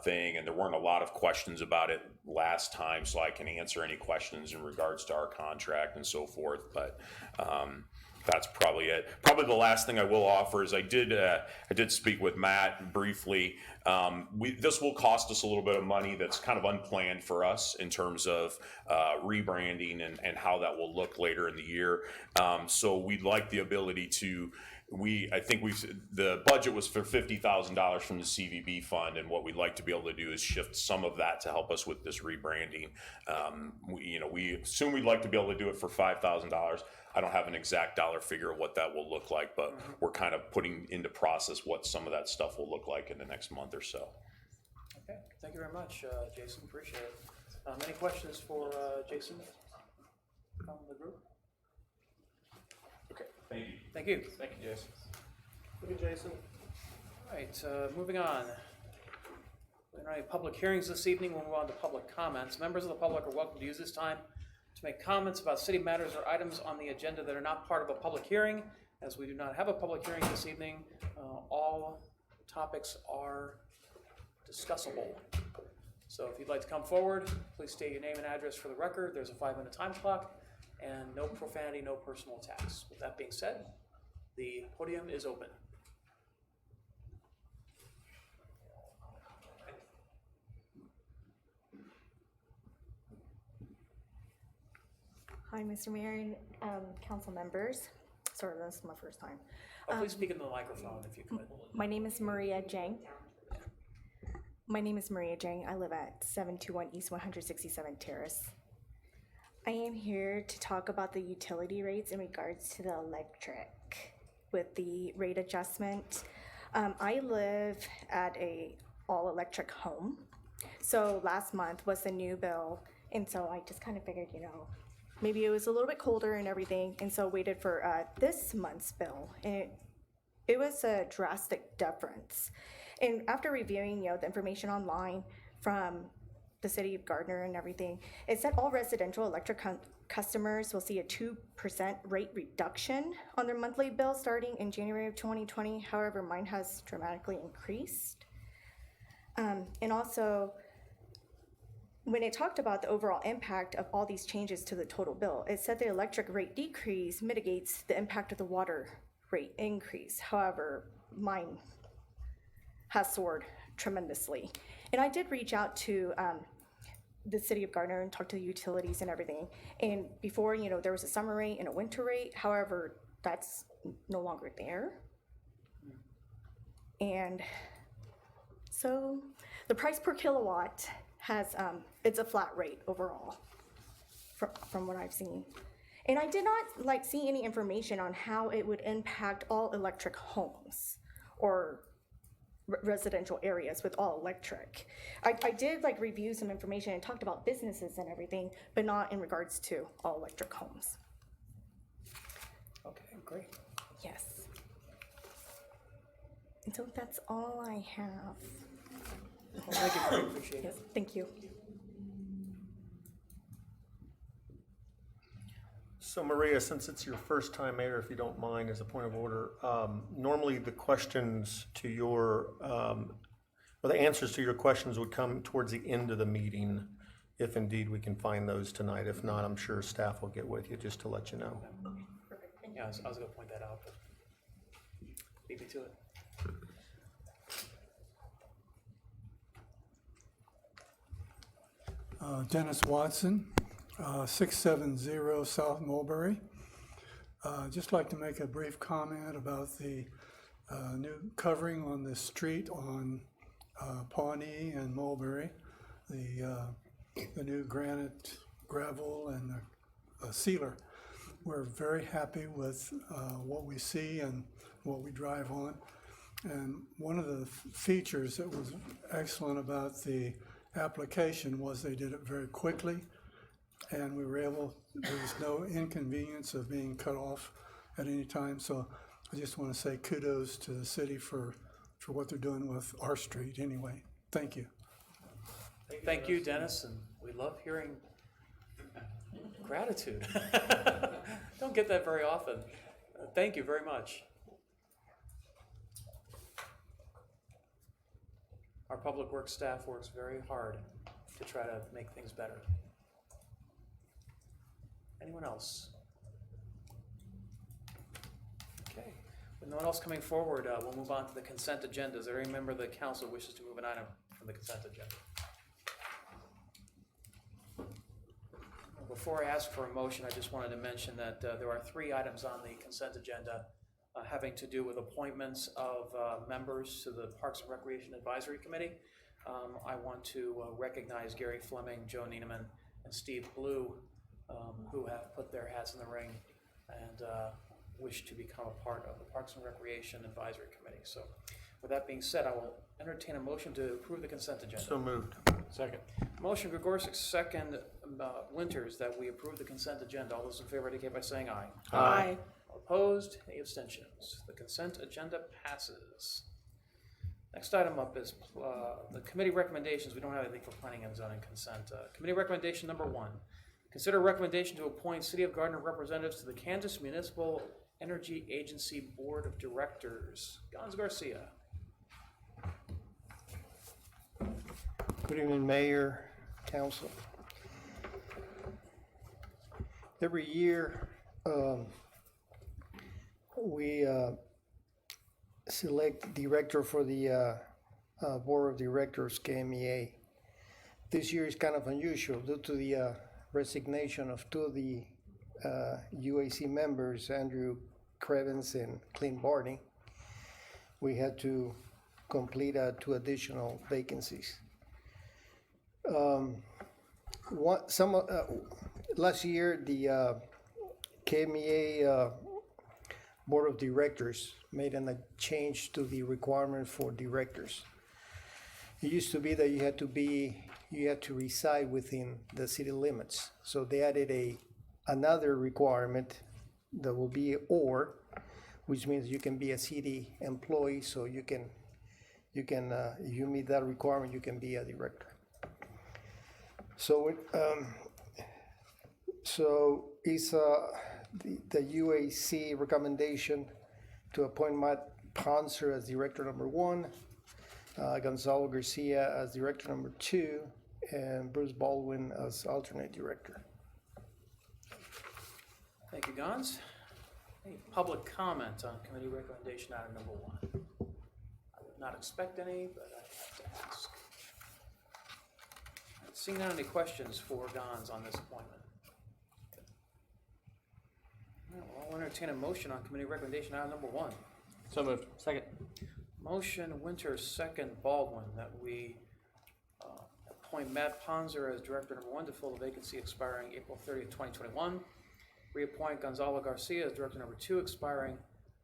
thing, and there weren't a lot of questions about it last time, so I can answer any questions in regards to our contract and so forth. But that's probably it. Probably the last thing I will offer is I did speak with Matt briefly. This will cost us a little bit of money that's kind of unplanned for us in terms of rebranding and how that will look later in the year. So we'd like the ability to, the budget was for $50,000 from the CVB fund, and what we'd like to be able to do is shift some of that to help us with this rebranding. We assume we'd like to be able to do it for $5,000. I don't have an exact dollar figure of what that will look like, but we're kind of putting into process what some of that stuff will look like in the next month or so. Okay, thank you very much, Jason. Appreciate it. Any questions for Jason from the group? Okay, thank you. Thank you. Thank you, Jason. Thank you, Jason. All right, moving on. We don't have any public hearings this evening. We'll move on to public comments. Members of the public are welcome to use this time to make comments about city matters or items on the agenda that are not part of a public hearing. As we do not have a public hearing this evening, all topics are discussable. So if you'd like to come forward, please state your name and address for the record. There's a 5-minute time clock, and no profanity, no personal attacks. With that being said, the podium is open. Hi, Mr. Mayor and council members. Sorry, this is my first time. Oh, please speak in the microphone if you could. My name is Maria Jang. I live at 721 East 167th Terrace. I am here to talk about the utility rates in regards to the electric with the rate adjustment. I live at a all-electric home. So last month was the new bill, and so I just kind of figured, maybe it was a little bit colder and everything, and so waited for this month's bill, and it was a drastic difference. And after reviewing, the information online from the city of Gardner and everything, it said all residential electric customers will see a 2% rate reduction on their monthly bill starting in January of 2020. However, mine has dramatically increased. And also, when it talked about the overall impact of all these changes to the total bill, it said the electric rate decrease mitigates the impact of the water rate increase. However, mine has soared tremendously. And I did reach out to the city of Gardner and talk to the utilities and everything. And before, there was a summer rate and a winter rate. However, that's no longer there. And so the price per kilowatt has, it's a flat rate overall from what I've seen. And I did not see any information on how it would impact all electric homes or residential areas with all electric. I did review some information and talked about businesses and everything, but not in regards to all electric homes. Okay, great. Yes. And so that's all I have. Well, thank you, Mary, appreciate Yes, it. thank you. So Maria, since it's your first time mayor, if you don't mind, as a point of order, normally the questions to your, well, the answers to your questions would come towards the end of the meeting, if indeed we can find those tonight. If not, I'm sure staff will get with you just to let you know. Yeah, I was gonna point that out, but beat me to it. Dennis Watson, 670 South Mulberry. Just like to make a brief comment about the new covering on the street on Pawnee and Mulberry, the new granite, gravel, and the sealer. We're very happy with what we see and what we drive on. And one of the features that was excellent about the application was they did it very quickly, and we were able, there was no inconvenience of being cut off at any time. So I just want to say kudos to the city for what they're doing with our street anyway. Thank you. Thank you, Dennis, and we love hearing gratitude. Don't get that very often. Thank you very much. Our public works staff works very hard to try to make things better. Anyone else? Okay, with no one else coming forward, we'll move on to the consent agenda. Is there any member of the council wishes to move an item from the consent agenda? Before I ask for a motion, I just wanted to mention that there are 3 items on the consent agenda having to do with appointments of members to the Parks and Recreation Advisory Committee. I want to recognize Gary Fleming, Joe Nieneman, and Steve Blue, who have put their hats in the ring and wish to become a part of the Parks and Recreation Advisory Committee. So with that being said, I will entertain a motion to approve the consent agenda. So moved. Second. Motion Gregorczyk, second Winters, that we approve the consent agenda. All those in favor indicate by saying aye. Aye. Opposed? Any abstentions? The consent agenda passes. Next item up is the committee recommendations. We don't have anything for planning and zoning consent. Committee recommendation number 1. Consider recommendation to appoint City of Gardner representatives to the Kansas Municipal Energy Agency Board of Directors. Gons Garcia. Good evening, Mayor, Council. Every year, we select director for the Board of Directors, KMEA. This year is kind of unusual due to the resignation of 2 of the UAC members, Andrew Crevens and Clint Barney, we had to complete 2 additional vacancies. Last year, the KMEA Board of Directors made a change to the requirement for directors. It used to be that you had to reside within the city limits. So they added another requirement that will be or, which means you can be a city employee, so you can if you meet that requirement, you can be a director. So it's the UAC recommendation to appoint Matt Ponser as director number 1, Gonzalo Garcia as director number 2, and Bruce Baldwin as alternate director. Thank you, Gons. Any public comment on committee recommendation item number 1? I would not expect any, but I have to ask. Seeing none, any questions for Gons on this appointment? All right, well, I'll entertain a motion on committee recommendation item number 1. So moved. Second. Motion Winter, second Baldwin, that we appoint Matt Ponser as director number 1 to fill the vacancy expiring April 30th, 2021. Reappoint Gonzalo Garcia as director number 2, expiring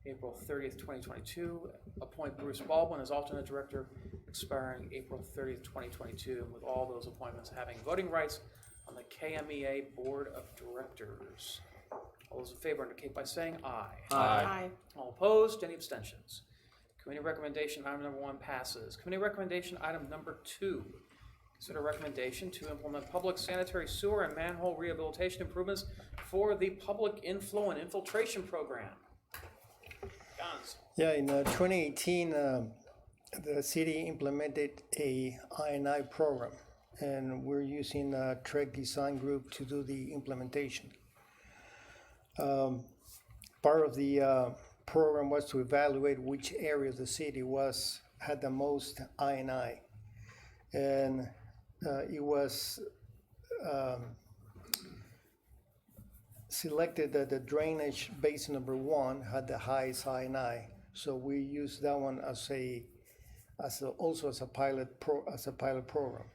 April 30th, 2022. Appoint Bruce Baldwin as alternate director, expiring April 30th, 2022, with all those appointments having voting rights on the KMEA Board of Directors. All those in favor indicate by saying aye. Aye. All opposed, any abstentions? Committee recommendation item number 1 passes. Committee recommendation item number 2. Consider recommendation to implement public sanitary sewer and manhole rehabilitation improvements for the public inflow and infiltration program. Gons. Yeah, in 2018, the city implemented a I&I program, and we're using Trek Design Group to do the implementation. Part of the program was to evaluate which area of the city had the most I&I, and it was selected that the drainage basin number 1 had the highest I&I, so we used that one also as a pilot program.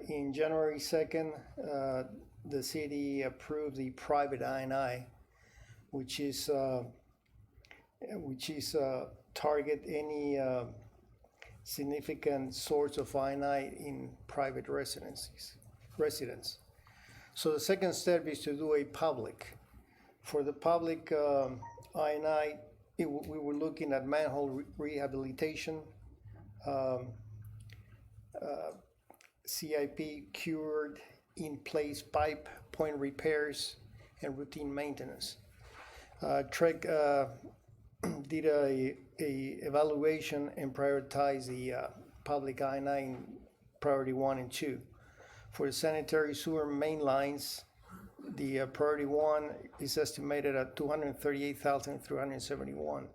In January 2nd, the city approved the private I&I, which is target any significant source of I&I in private residents. So the second step is to do a public. For the public I&I, we were looking at manhole rehabilitation, CIP cured in-place pipe point repairs, and routine maintenance. Trek did a evaluation and prioritized the public I&I in priority 1 and 2. For the sanitary sewer main lines, the priority 1 is estimated at $238,371.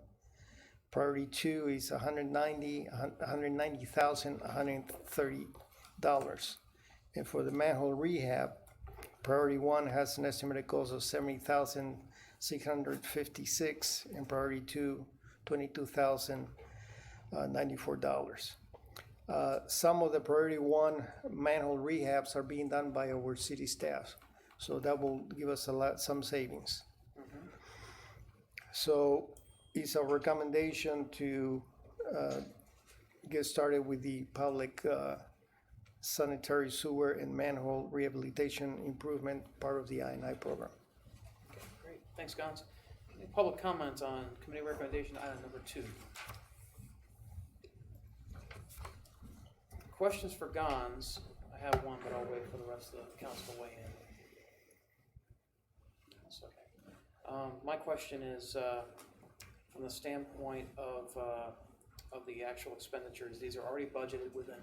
Priority 2 is $190,130. And for the manhole rehab, priority 1 has an estimated cost of $70,656, and priority 2, $22,094. Some of the priority 1 manhole rehabs are being done by our city staff, so that will give us some savings. So it's a recommendation to get started with the public sanitary sewer and manhole rehabilitation improvement, part of the I&I program. Okay, great. Thanks, Gons. Any public comment on committee recommendation item number 2? Questions for Gons? I have one, but I'll wait for the rest of the council to weigh in. That's okay. My question is, from the standpoint of the actual expenditures, these are already budgeted within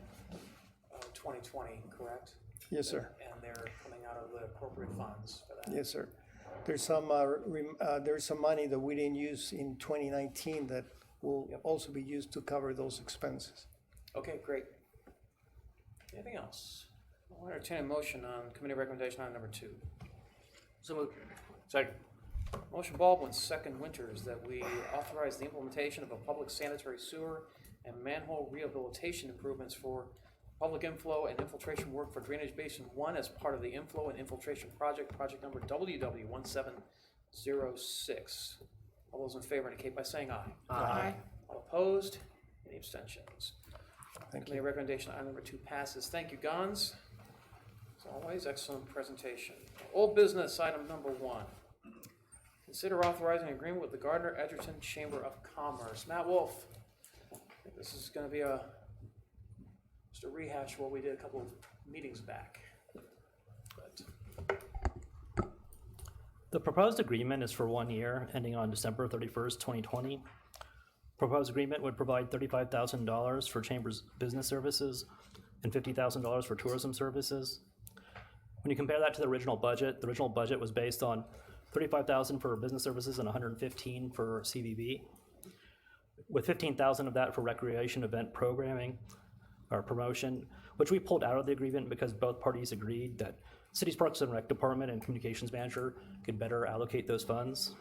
2020, correct? Yes, sir. And they're coming out of the appropriate funds for that? Yes, sir. There's some money that we didn't use in 2019 that will also be used to cover those expenses. Okay, great. Anything else? I'll entertain a motion on committee recommendation item number 2. So moved. Second. Motion Baldwin, second Winters, that we authorize the implementation of a public sanitary sewer and manhole rehabilitation improvements for public inflow and infiltration work for Drainage Basin 1 as part of the inflow and infiltration project, project number WW1706. All those in favor indicate by saying aye. Aye. All opposed? Any abstentions? Thank Committee recommendation, item number 2 passes. Thank you, Gons. As always, excellent presentation. Old business, item number 1. Consider authorizing an agreement with the Gardner Edgerton Chamber of Commerce. Matt Wolf, I think this is gonna be just a rehash of what we did a couple of meetings back. But The proposed agreement is for 1 year, ending on December 31st, 2020. Proposed agreement would provide $35,000 for Chamber's business services and $50,000 for tourism services. When you compare that to the original budget was based on $35,000 for business services and $115,000 for CVB, with $15,000 of that for recreation event programming or promotion, which we pulled out of the agreement because both parties agreed that City's Parks and Rec Department and Communications Manager could better allocate those funds.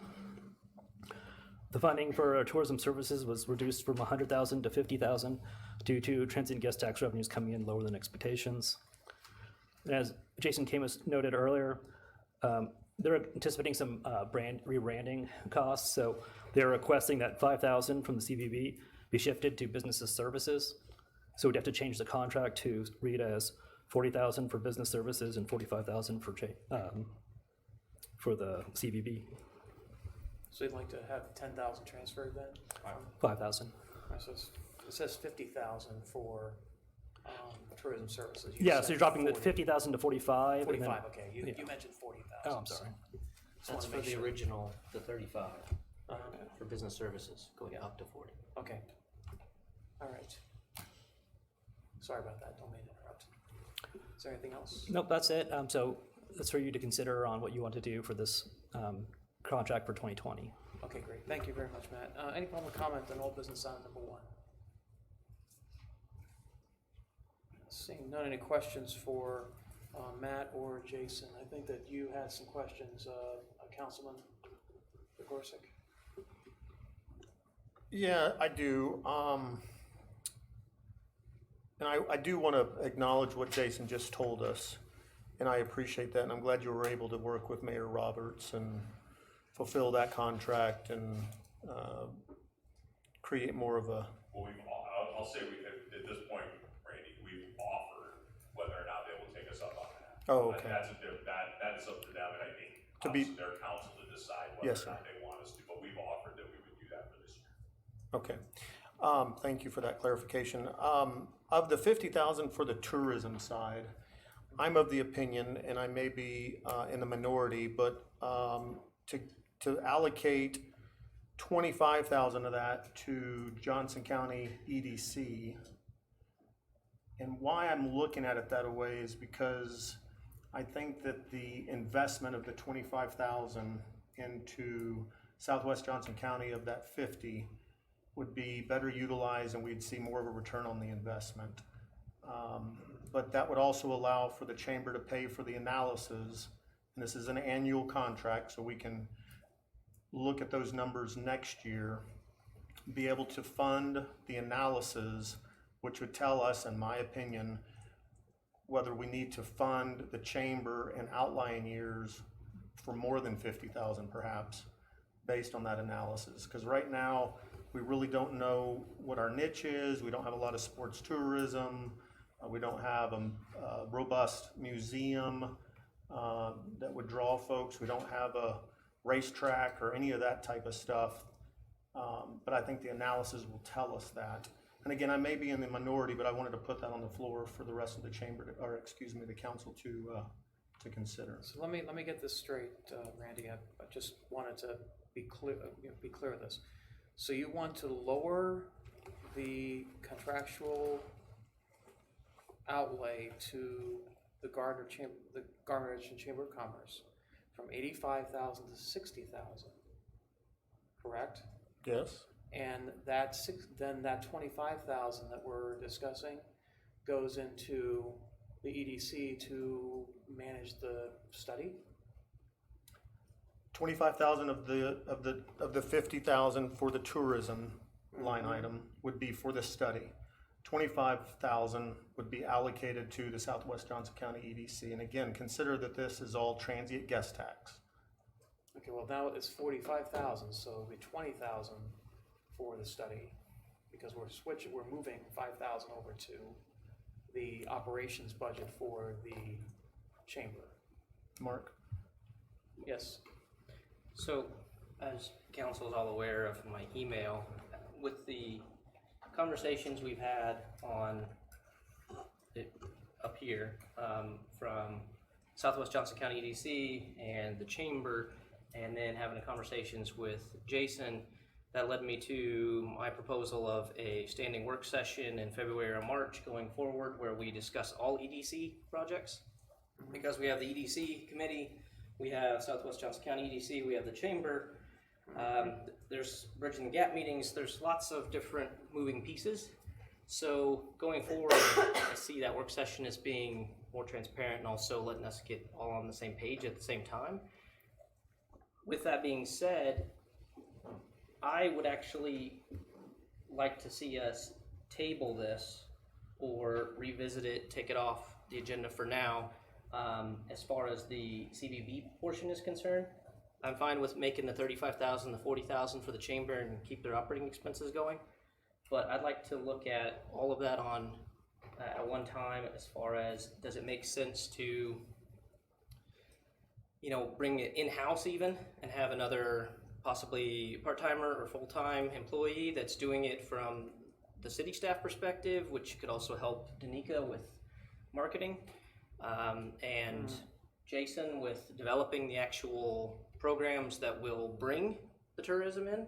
The funding for tourism services was reduced from $100,000 to $50,000 due to transient guest tax revenues coming in lower than expectations. And as Jason Camus noted earlier, they're anticipating some rebranding costs, so they're requesting that $5,000 from the CVB be shifted to business services. So we'd have to change the contract to read as $40,000 for business services and $45,000 for the CVB. so you'd like to have 10,000 transferred then? $5,000. So it says 50,000 for tourism services. You Yeah, said so you're dropping the 40. 50,000 to 45. and then- 45, okay, you yeah. mentioned 40,000. Oh, I'm sorry. That's for the original, the 35, for business services, going up to 40. Okay. All right. Sorry about that, don't mean to interrupt. Is there anything else? Nope, that's it. So that's for you to consider on what you want to do for this contract for 2020. Okay, great, thank you very much, Matt. Any public comment on old business item number 1? Seeing none, any questions for Matt or Jason? I think that you had some questions, Councilman Gorsick. Yeah, I do. And I do want to acknowledge what Jason just told us, and I appreciate that, and I'm glad you were able to work with Mayor Roberts and fulfill that contract and create more of a. Well, I'll say at this point, Randy, we've offered whether or not they will take us up on that. Oh, okay. That is up to them, and I think To be- obviously their council to decide whether Yes, or sir. not they want us to, but we've offered that we would do that for this year. Okay. Thank you for that clarification. Of the 50,000 for the tourism side, I'm of the opinion, and I may be in the minority, but to allocate 25,000 of that to Johnson County EDC. And why I'm looking at it that way is because I think that the investment of the 25,000 into Southwest Johnson County of that 50 would be better utilized and we'd see more of a return on the investment. But that would also allow for the chamber to pay for the analysis. And this is an annual contract, so we can look at those numbers next year, be able to fund the analysis, which would tell us, in my opinion, whether we need to fund the chamber in outlying years for more than 50,000 perhaps, based on that analysis. Because right now, we really don't know what our niche is. We don't have a lot of sports tourism. We don't have a robust museum that would draw folks. We don't have a racetrack or any of that type of stuff. But I think the analysis will tell us that. And again, I may be in the minority, but I wanted to put that on the floor for the rest of the chamber, the council to consider. So let me get this straight, Randy. I just wanted to be clear with this. So you want to lower the contractual outlay to the Gardner Edgerton Chamber of Commerce from 85,000 to 60,000, correct? Yes. And then that 25,000 that we're discussing goes into the EDC to manage the study? 25,000 of the 50,000 for the tourism line item would be for the study. 25,000 would be allocated to the Southwest Johnson County EDC. And again, consider that this is all transient guest tax. Okay, well, now it's 45,000, so it'll be 20,000 for the study, because we're moving 5,000 over to the operations budget for the chamber. Mark? Yes, So, as council is all aware of my email, with the conversations we've had on it up here from Southwest Johnson County EDC and the chamber, and then having the conversations with Jason, that led me to my proposal of a standing work session in February or March going forward, where we discuss all EDC projects. Because we have the EDC committee, we have Southwest Johnson County EDC, we have the chamber, there's bridging the gap meetings, there's lots of different moving pieces. So going forward, I see that work session as being more transparent and also letting us get all on the same page at the same time. With that being said, I would actually like to see us table this or revisit it, take it off the agenda for now. As far as the CVB portion is concerned, I'm fine with making the 35,000, the 40,000 for the chamber and keep their operating expenses going. But I'd like to look at all of that on at one time, as far as, does it make sense to, bring it in-house even and have another possibly part-timer or full-time employee that's doing it from the city staff perspective, which could also help Danica with marketing. And Jason with developing the actual programs that will bring the tourism in.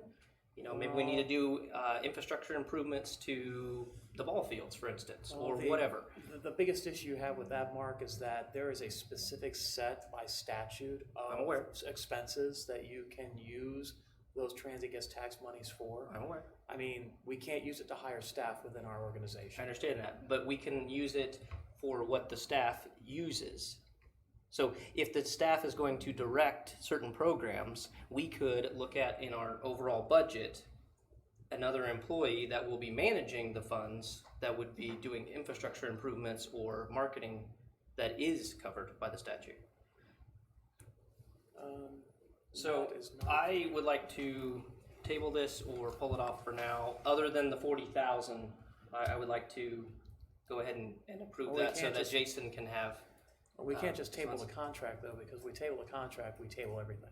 Maybe we need to do infrastructure improvements to the ball fields, for instance, or whatever. The biggest issue you have with that, Mark, is that there is a specific set by statute of expenses that you can use those transient guest tax monies for. I'm aware. I mean, we can't use it to hire staff within our organization. I understand that, but we can use it for what the staff uses. So if the staff is going to direct certain programs, we could look at in our overall budget another employee that will be managing the funds that would be doing infrastructure improvements or marketing that is covered by the statute. So I would like to table this or pull it off for now. Other than the 40,000, I would like to go ahead and approve that so that Jason can have. We can't just table the contract though, because we table the contract, we table everything,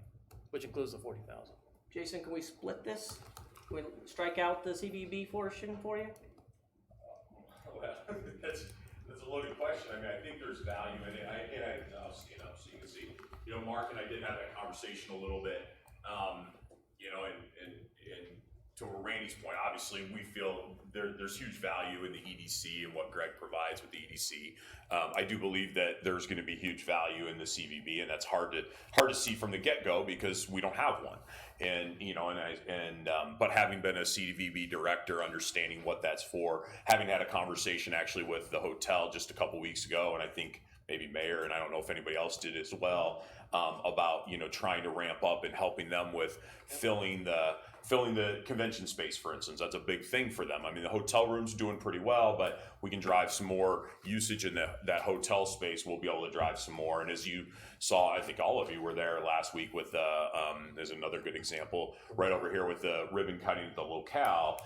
which includes the 40,000. Jason, can we split this? Can we strike out the CVB portion for you? Well, that's a loaded question. I mean, I think there's value in it. I'll stand up so you can see. Mark and I did have that conversation a little bit. And to Randy's point, obviously we feel there's huge value in the EDC and what Greg provides with the EDC. I do believe that there's going to be huge value in the CVB, and that's hard to see from the get-go because we don't have one. But having been a CVB director, understanding what that's for, having had a conversation actually with the hotel just a couple weeks ago, and I think maybe Mayor, and I don't know if anybody else did as well, about trying to ramp up and helping them with filling the convention space, for instance. That's a big thing for them. I mean, the hotel room's doing pretty well, but we can drive some more usage in that hotel space. We'll be able to drive some more. And as you saw, I think all of you were there last week with there's another good example right over here with the ribbon cutting at the locale.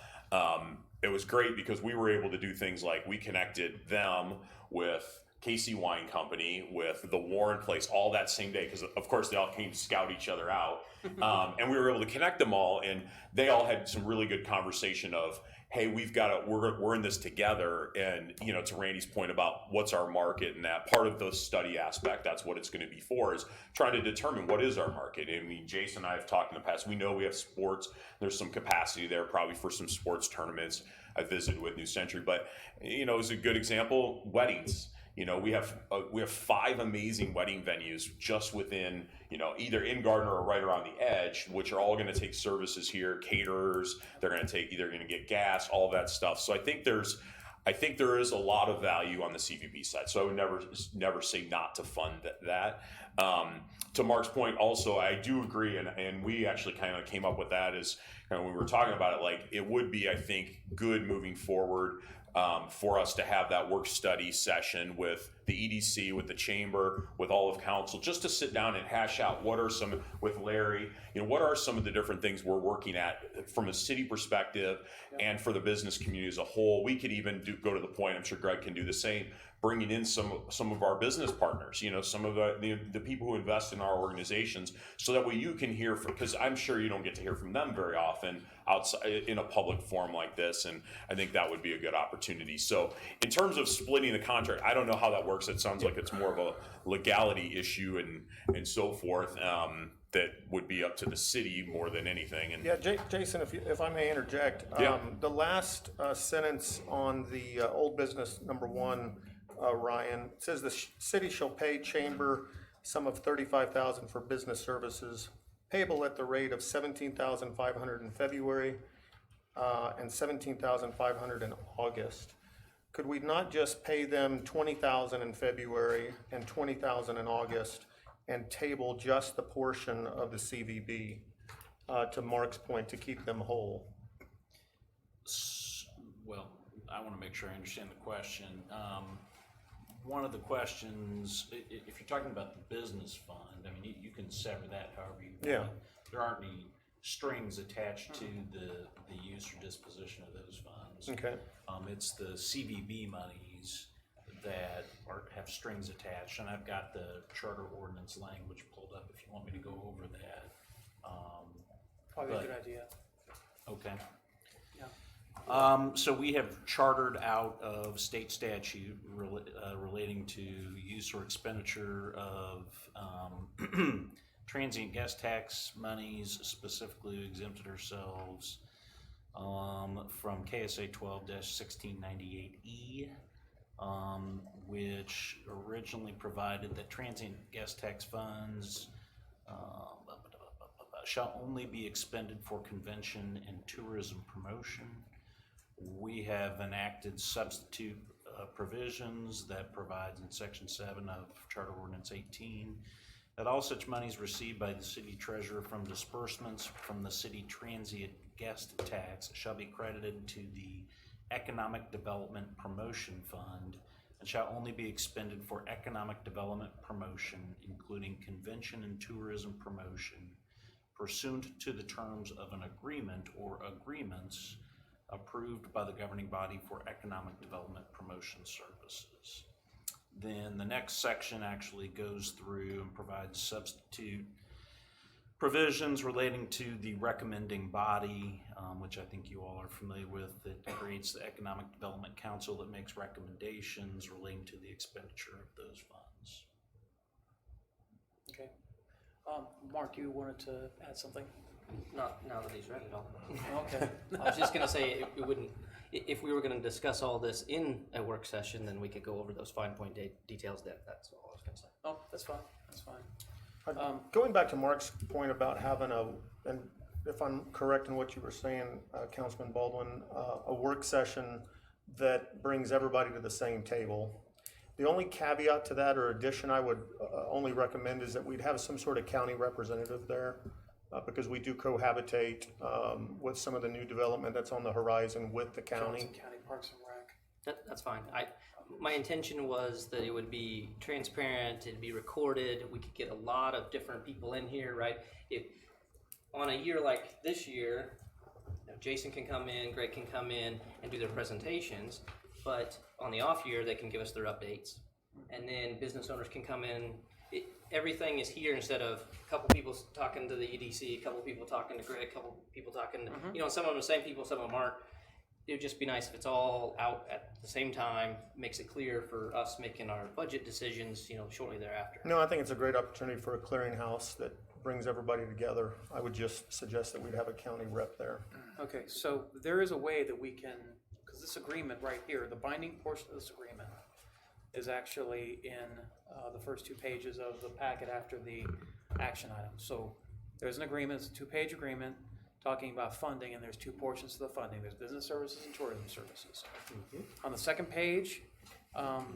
It was great because we were able to do things like we connected them with Casey Wine Company, with the Warren Place, all that same day, because of course they all came to scout each other out, and we were able to connect them all, and they all had some really good conversation of, hey, we're in this together, and to Randy's point about what's our market, and that part of the study aspect, that's what it's going to be for, is trying to determine what is our market. I mean, Jason and I have talked in the past. We know we have sports. There's some capacity there probably for some sports tournaments. I visited with New Century, but as a good example, weddings. We have 5 amazing wedding venues just within, either in Gardner or right around the edge, which are all going to take services here, caterers. They're going to either going to get gas, all that stuff. So I think there is a lot of value on the CVB side. So I would never say not to fund that. To Mark's point, also, I do agree, and we actually kind of came up with that as when we were talking about it, like it would be, I think, good moving forward for us to have that work study session with the EDC, with the chamber, with all of council, just to sit down and hash out what are some, with Larry, what are some of the different things we're working at from a city perspective and for the business community as a whole. We could even go to the point, I'm sure Greg can do the same, bringing in some of our business partners, some of the people who invest in our organizations, so that way you can hear from, because I'm sure you don't get to hear from them very often outside in a public forum like this, and I think that would be a good opportunity. So in terms of splitting the contract, I don't know how that works. It sounds like it's more of a legality issue and so forth. That would be up to the city more than anything. And Yeah, Jason, if I may interject, the last sentence on the old business number 1, Ryan, says the city shall pay chamber sum of $35,000 for business services payable at the rate of $17,500 in February and $17,500 in August. Could we not just pay them $20,000 in February and $20,000 in August and table just the portion of the CVB, to Mark's point, to keep them whole? Well, I want to make sure I understand the question. One of the questions, if you're talking about the business fund, I mean, you can sever that however you want. Yeah. There aren't any strings attached to the use or disposition of those funds. Okay. It's the CVB monies that have strings attached, and I've got the charter ordinance language pulled up if you want me to go over that. Probably a good idea. Okay. Yeah. So we have chartered out of state statute relating to use or expenditure of transient guest tax monies, specifically exempted ourselves from KSA 12-1698E, which originally provided that transient guest tax funds shall only be expended for convention and tourism promotion. We have enacted substitute provisions that provides in Section 7 of Charter Ordinance 18 that all such monies received by the city treasurer from disbursements from the city transient guest tax shall be credited to the Economic Development Promotion Fund and shall only be expended for economic development promotion, including convention and tourism promotion, pursuant to the terms of an agreement or agreements approved by the governing body for economic development promotion services. Then the next section actually goes through and provides substitute provisions relating to the recommending body, which I think you all are familiar with, that creates the Economic Development Council that makes recommendations relating to the expenditure of those funds. Okay. Mark, you wanted to add something? Not now that he's read it all. Okay. I was just gonna say, it wouldn't, if we were gonna discuss all this in a work session, then we could go over those fine point details. That's all I was gonna say. Oh, that's fine. That's fine. Going back to Mark's point about having and if I'm correct in what you were saying, Councilman Baldwin, a work session that brings everybody to the same table. The only caveat to that or addition I would only recommend is that we'd have some sort of county representative there, because we do cohabitate with some of the new development that's on the horizon with the county. Johnson County Parks and Rec. That's fine. My intention was that it would be transparent, it'd be recorded, we could get a lot of different people in here, right? If on a year like this year, Jason can come in, Greg can come in and do their presentations, but on the off year, they can give us their updates. And then business owners can come in. Everything is here instead of a couple people talking to the EDC, a couple people talking to Greg, a couple people talking to, some of them are the same people, some of them aren't. It would just be nice if it's all out at the same time, makes it clear for us making our budget decisions, shortly thereafter. No, I think it's a great opportunity for a clearinghouse that brings everybody together. I would just suggest that we'd have a county rep there. Okay, so there is a way that we can, because this agreement right here, the binding portion of this agreement is actually in the first 2 pages of the packet after the action item. So there's an agreement, it's a 2-page agreement talking about funding, and there's 2 portions to the funding. There's business services and tourism services. On the second page,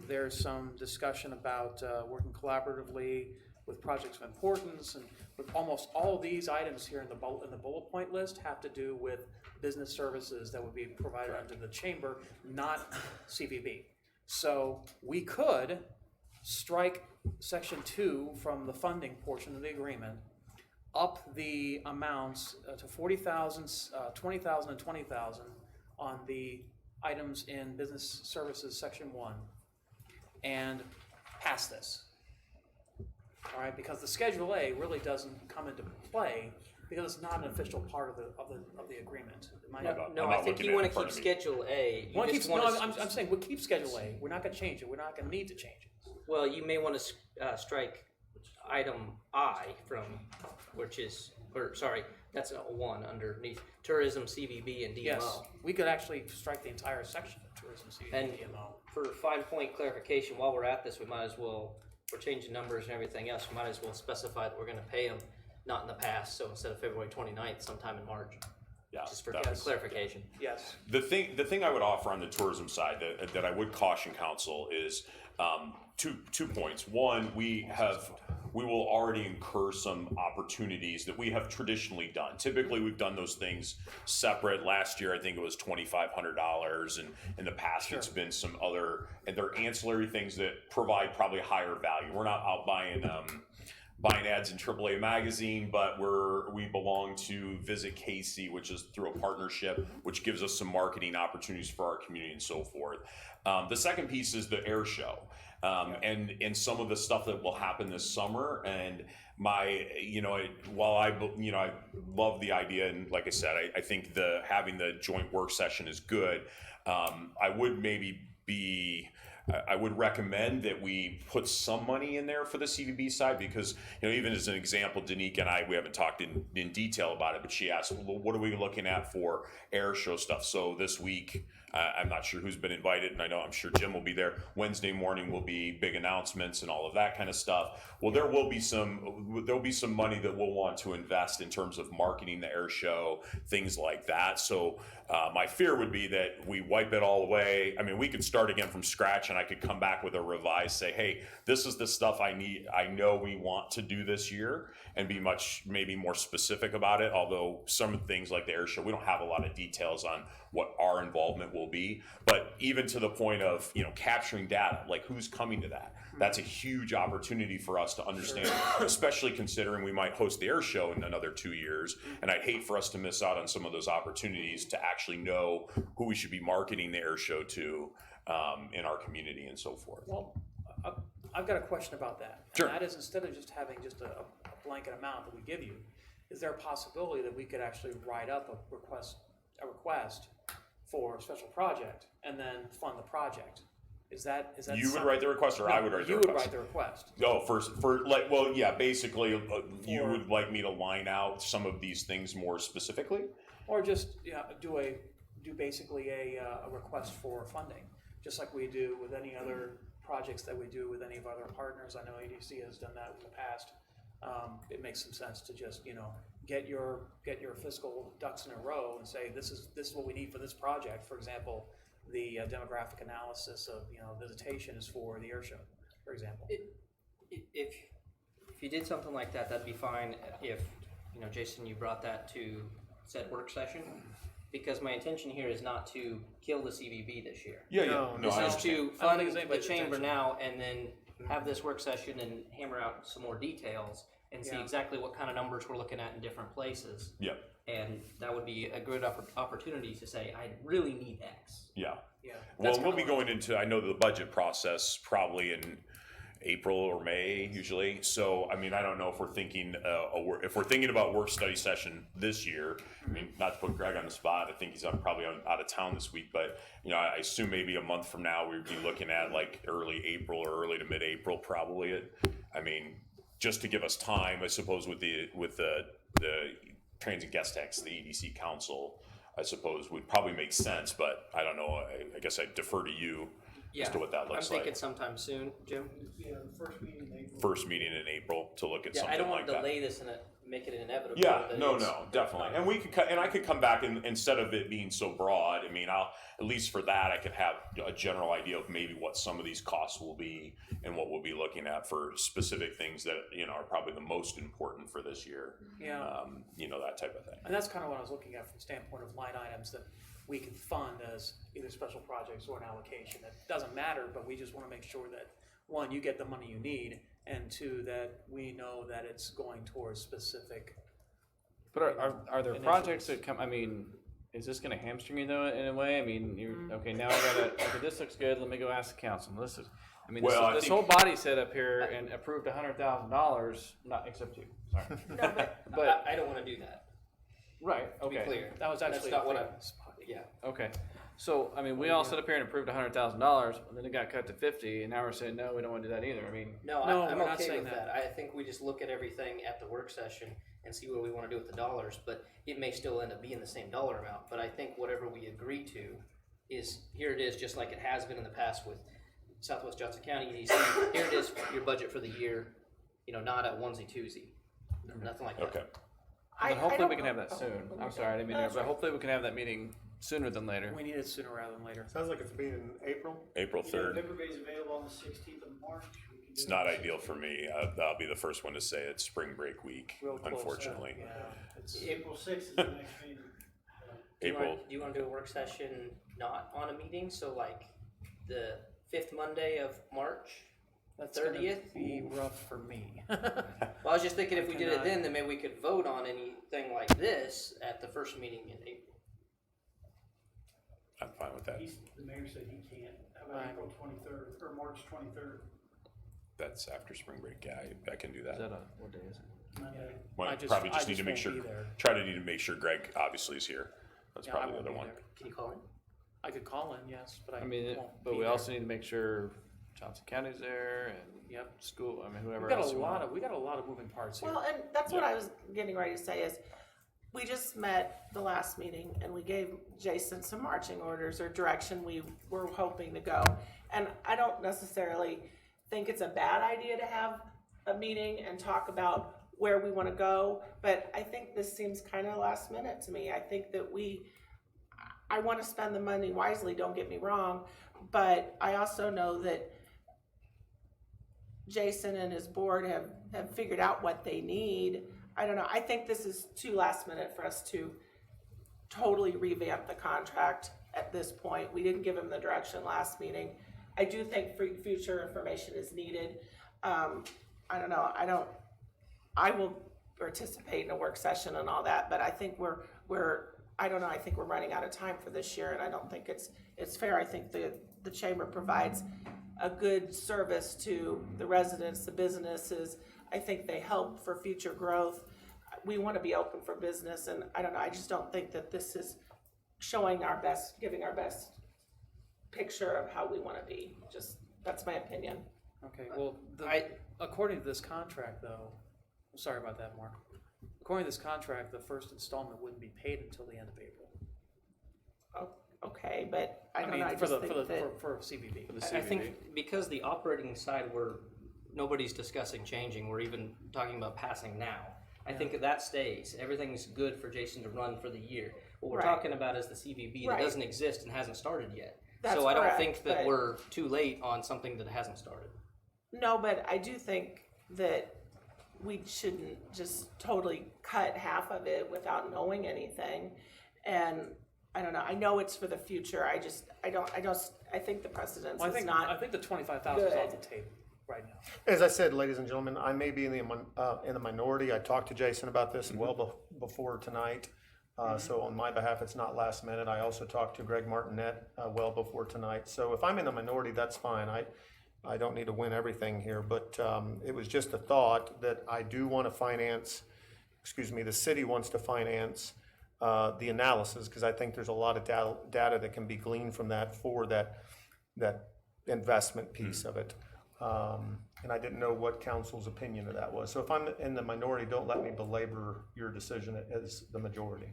there's some discussion about working collaboratively with projects of importance, and with almost all of these items here in the bullet point list have to do with business services that would be provided under the chamber, not CVB. So we could strike section 2 from the funding portion of the agreement, up the amounts to 40,000, 20,000, and 20,000 on the items in business services section 1, and pass this. All right, because the Schedule A really doesn't come into play because it's not an official part of the agreement. Am I- No, I'm I not think looking you at it want in to front keep of me. Schedule A. You Well, just no, want I'm saying we'll keep Schedule A. We're not going to change it. We're not going to need to change it. Well, you may want to strike item I from, that's a 1 underneath tourism, CVB, and DMO. Yes, we could actually strike the entire section of tourism, CVB, And DMO. for fine-point clarification, while we're at this, we might as well, we're changing numbers and everything else, we might as well specify that we're gonna pay them, not in the past, so instead of February 29th, sometime in March, Yeah, just for that was- clarification. Yes. The thing I would offer on the tourism side that I would caution council is two points. One, we will already incur some opportunities that we have traditionally done. Typically, we've done those things separate. Last year, I think it was $2,500, and in the past, it's been some other, and they're ancillary things that provide probably higher value. We're not out buying ads in AAA magazine, but we belong to Visit Casey, which is through a partnership, which gives us some marketing opportunities for our community and so forth. The second piece is the air show. And some of the stuff that will happen this summer, and while I love the idea, and like I said, I think having the joint work session is good. I would recommend that we put some money in there for the CVB side, because even as an example, Danique and we haven't talked in detail about it, but she asked, well, what are we looking at for air show stuff? So this week, I'm not sure who's been invited, and I'm sure Jim will be there. Wednesday morning will be big announcements and all of that kind of stuff. Well, there'll be some money that we'll want to invest in terms of marketing the air show, things like that. So my fear would be that we wipe it all away. I mean, we could start again from scratch, and I could come back with a revised, say, hey, this is the stuff I know we want to do this year, and be maybe more specific about it. Although some things like the air show, we don't have a lot of details on what our involvement will be. But even to the point of capturing data, like who's coming to that, that's a huge opportunity for us to understand, especially considering we might host the air show in another 2 years. And I'd hate for us to miss out on some of those opportunities to actually know who we should be marketing the air show to in our community and so forth. Well, I've got a question about that. Sure. And that is, instead of just having just a blanket amount that we give you, is there a possibility that we could actually write up a request for a special project and then fund the project? Is that You would write the request, or I would write the request? You would write the request. Oh, basically, you would like me to line out some of these things more specifically? Or just do basically a request for funding, just like we do with any other projects that we do with any of our other partners. I know ADC has done that in the past. It makes some sense to just get your fiscal ducks in a row and say this is what we need for this project. For example, the demographic analysis of visitation is for the air show, for example. If you did something like that, that'd be fine. If Jason, you brought that to said work session, because my intention here is not to kill the CVB this year. No, This I is understand. to I don't fund think it's the anybody's chamber intention. now, and then have this work session and hammer out some more details and see Yeah. exactly what kind of numbers we're looking at in different places. Yeah, And that would be a good opportunity to say, I really need X. yeah. Yeah. Well, That's we'll be kinda what going into, I know the budget process probably in April or May usually. So, I mean, I don't know if we're thinking, if we're thinking about work study session this year. I mean, not to put Greg on the spot, I think he's probably out of town this week, but I assume maybe a month from now we'd be looking at like early April or early to mid-April probably. I mean, just to give us time, I suppose, with the Transit Guest Tax, the EDC Council, I suppose would probably make sense, but I don't know. I guess I'd defer to you as to what that looks I'm thinking like. sometime soon, Jim. Yeah, the first meeting in April. First meeting in April to look at Yeah, something I don't like want to that. delay this in a make it inevitable. Yeah, that no, it's- definitely. And we could, and I could come back and instead of it being so broad, I mean, I'll, at least for that, I could have a general idea of maybe what some of these costs will be and what we'll be looking at for specific things that, you know, are probably the most important for this year. Yeah. You know, that type of thing. And that's kind of what I was looking at from the standpoint of line items that we can fund as either special projects or an allocation. It doesn't matter, but we just want to make sure that, one, you get the money you need, and two, that we know that it's going towards specific. But are there initiatives. projects that come, I mean, is this gonna hamstring you though in a way? I mean, okay, now I gotta, okay, this looks good, let me go ask the council. This is, I mean, Well, I this think- whole body set up here and approved $100,000, not, except you, sorry. No, but But- I don't want to do that. Right, To be okay, clear, That was That's actually not what a I- previous project. yeah. okay. So, I mean, we all set up here and approved $100,000, and then it got cut to 50, and now we're saying, no, we don't wanna do that either. I mean, No, No, I'm we're not okay saying with that. I think we just look at everything at the work session and see what we want to do with the dollars, but it may still end up being the same dollar amount. But I think whatever we agree to is, here it is, just like it has been in the past with Southwest Johnson County EDC. Here it is, your budget for the year, you know, not a onesie twosie, nothing like that. Okay. but hopefully we can have that soon. I'm sorry, I didn't mean to, but hopefully we can have that meeting sooner than later. We need it sooner rather than later. Sounds like it's being in April. April 3rd. everybody's available on the 16th of March. We can do It's it not on the ideal for me. I'll be the first one to say it's spring break week, Real close, unfortunately. Yeah, it's, 16th. April 6th is the next meeting. April. Do you want to do a work session not on a meeting? So like the 5th Monday of March? that's gonna 30th? be rough for me. Well, I was just thinking if we did it then maybe we could vote on anything like this at the first meeting in April. I'm fine with that. The mayor said he can't. How about Right. April 23rd or March 23rd? That's after spring break. Yeah, I can do Is that. that what day is it? Monday. Well, I just- probably I just need to just make won't sure. be there. Need to make sure Greg obviously is here. That's Yeah, I probably the won't other be one. there. Can you call in? I could call in, yes, but I I mean, won't but be we there. also need to make sure Johnson County's there and Yep. school, I mean, whoever We got else. a you lot want. of, we got a lot of moving parts here. Well, and that's what I was getting ready to say is, we just met the last meeting and we gave Jason some marching orders or direction we were hoping to go. And I don't necessarily think it's a bad idea to have a meeting and talk about where we wanna go, but I think this seems kinda last minute to me. I think that I wanna spend the money wisely, don't get me wrong, but I also know that Jason and his board have figured out what they need. I don't know, I think this is too last minute for us to totally revamp the contract at this point. We didn't give him the direction last meeting. I do think future information is needed. I don't know, I will participate in a work session and all that, but I think I don't know, I think we're running out of time for this year, and I don't think it's fair. I think the chamber provides a good service to the residents, the businesses. I think they help for future growth. We want to be open for business, and I don't know, I just don't think that this is showing our best, giving our best picture of how we want to be. Just, that's my opinion. Okay, well, according to this contract though, sorry about that, Mark. According to this contract, the first installment wouldn't be paid until the end of April. Okay, but I don't mean, know, I for just the, think that. for CVB. I think because the operating side nobody's discussing changing, we're even talking about passing now. I think that stays. Everything's good for Jason to run for the year. What we're Right. talking about is the CVB that Right. doesn't exist and hasn't started yet. That's So I don't correct, think that but- we're too late on something that hasn't started. No, but I do think that we shouldn't just totally cut half of it without knowing anything. And I don't know, I know it's for the future, I think the precedence Well, is I not, think the 25,000 is off good. the table right now. As I said, ladies and gentlemen, I may be in the minority. I talked to Jason about this before tonight. So on my behalf, it's not last minute. I also talked to Greg Martinet well before tonight. So if I'm in the minority, that's fine. I don't need to win everything here, but it was just a thought that I do want to finance, the city wants to finance the analysis, because I think there's a lot of data that can be gleaned from that for that investment piece of it. And I didn't know what council's opinion of that was. So if I'm in the minority, don't let me belabor your decision as the majority.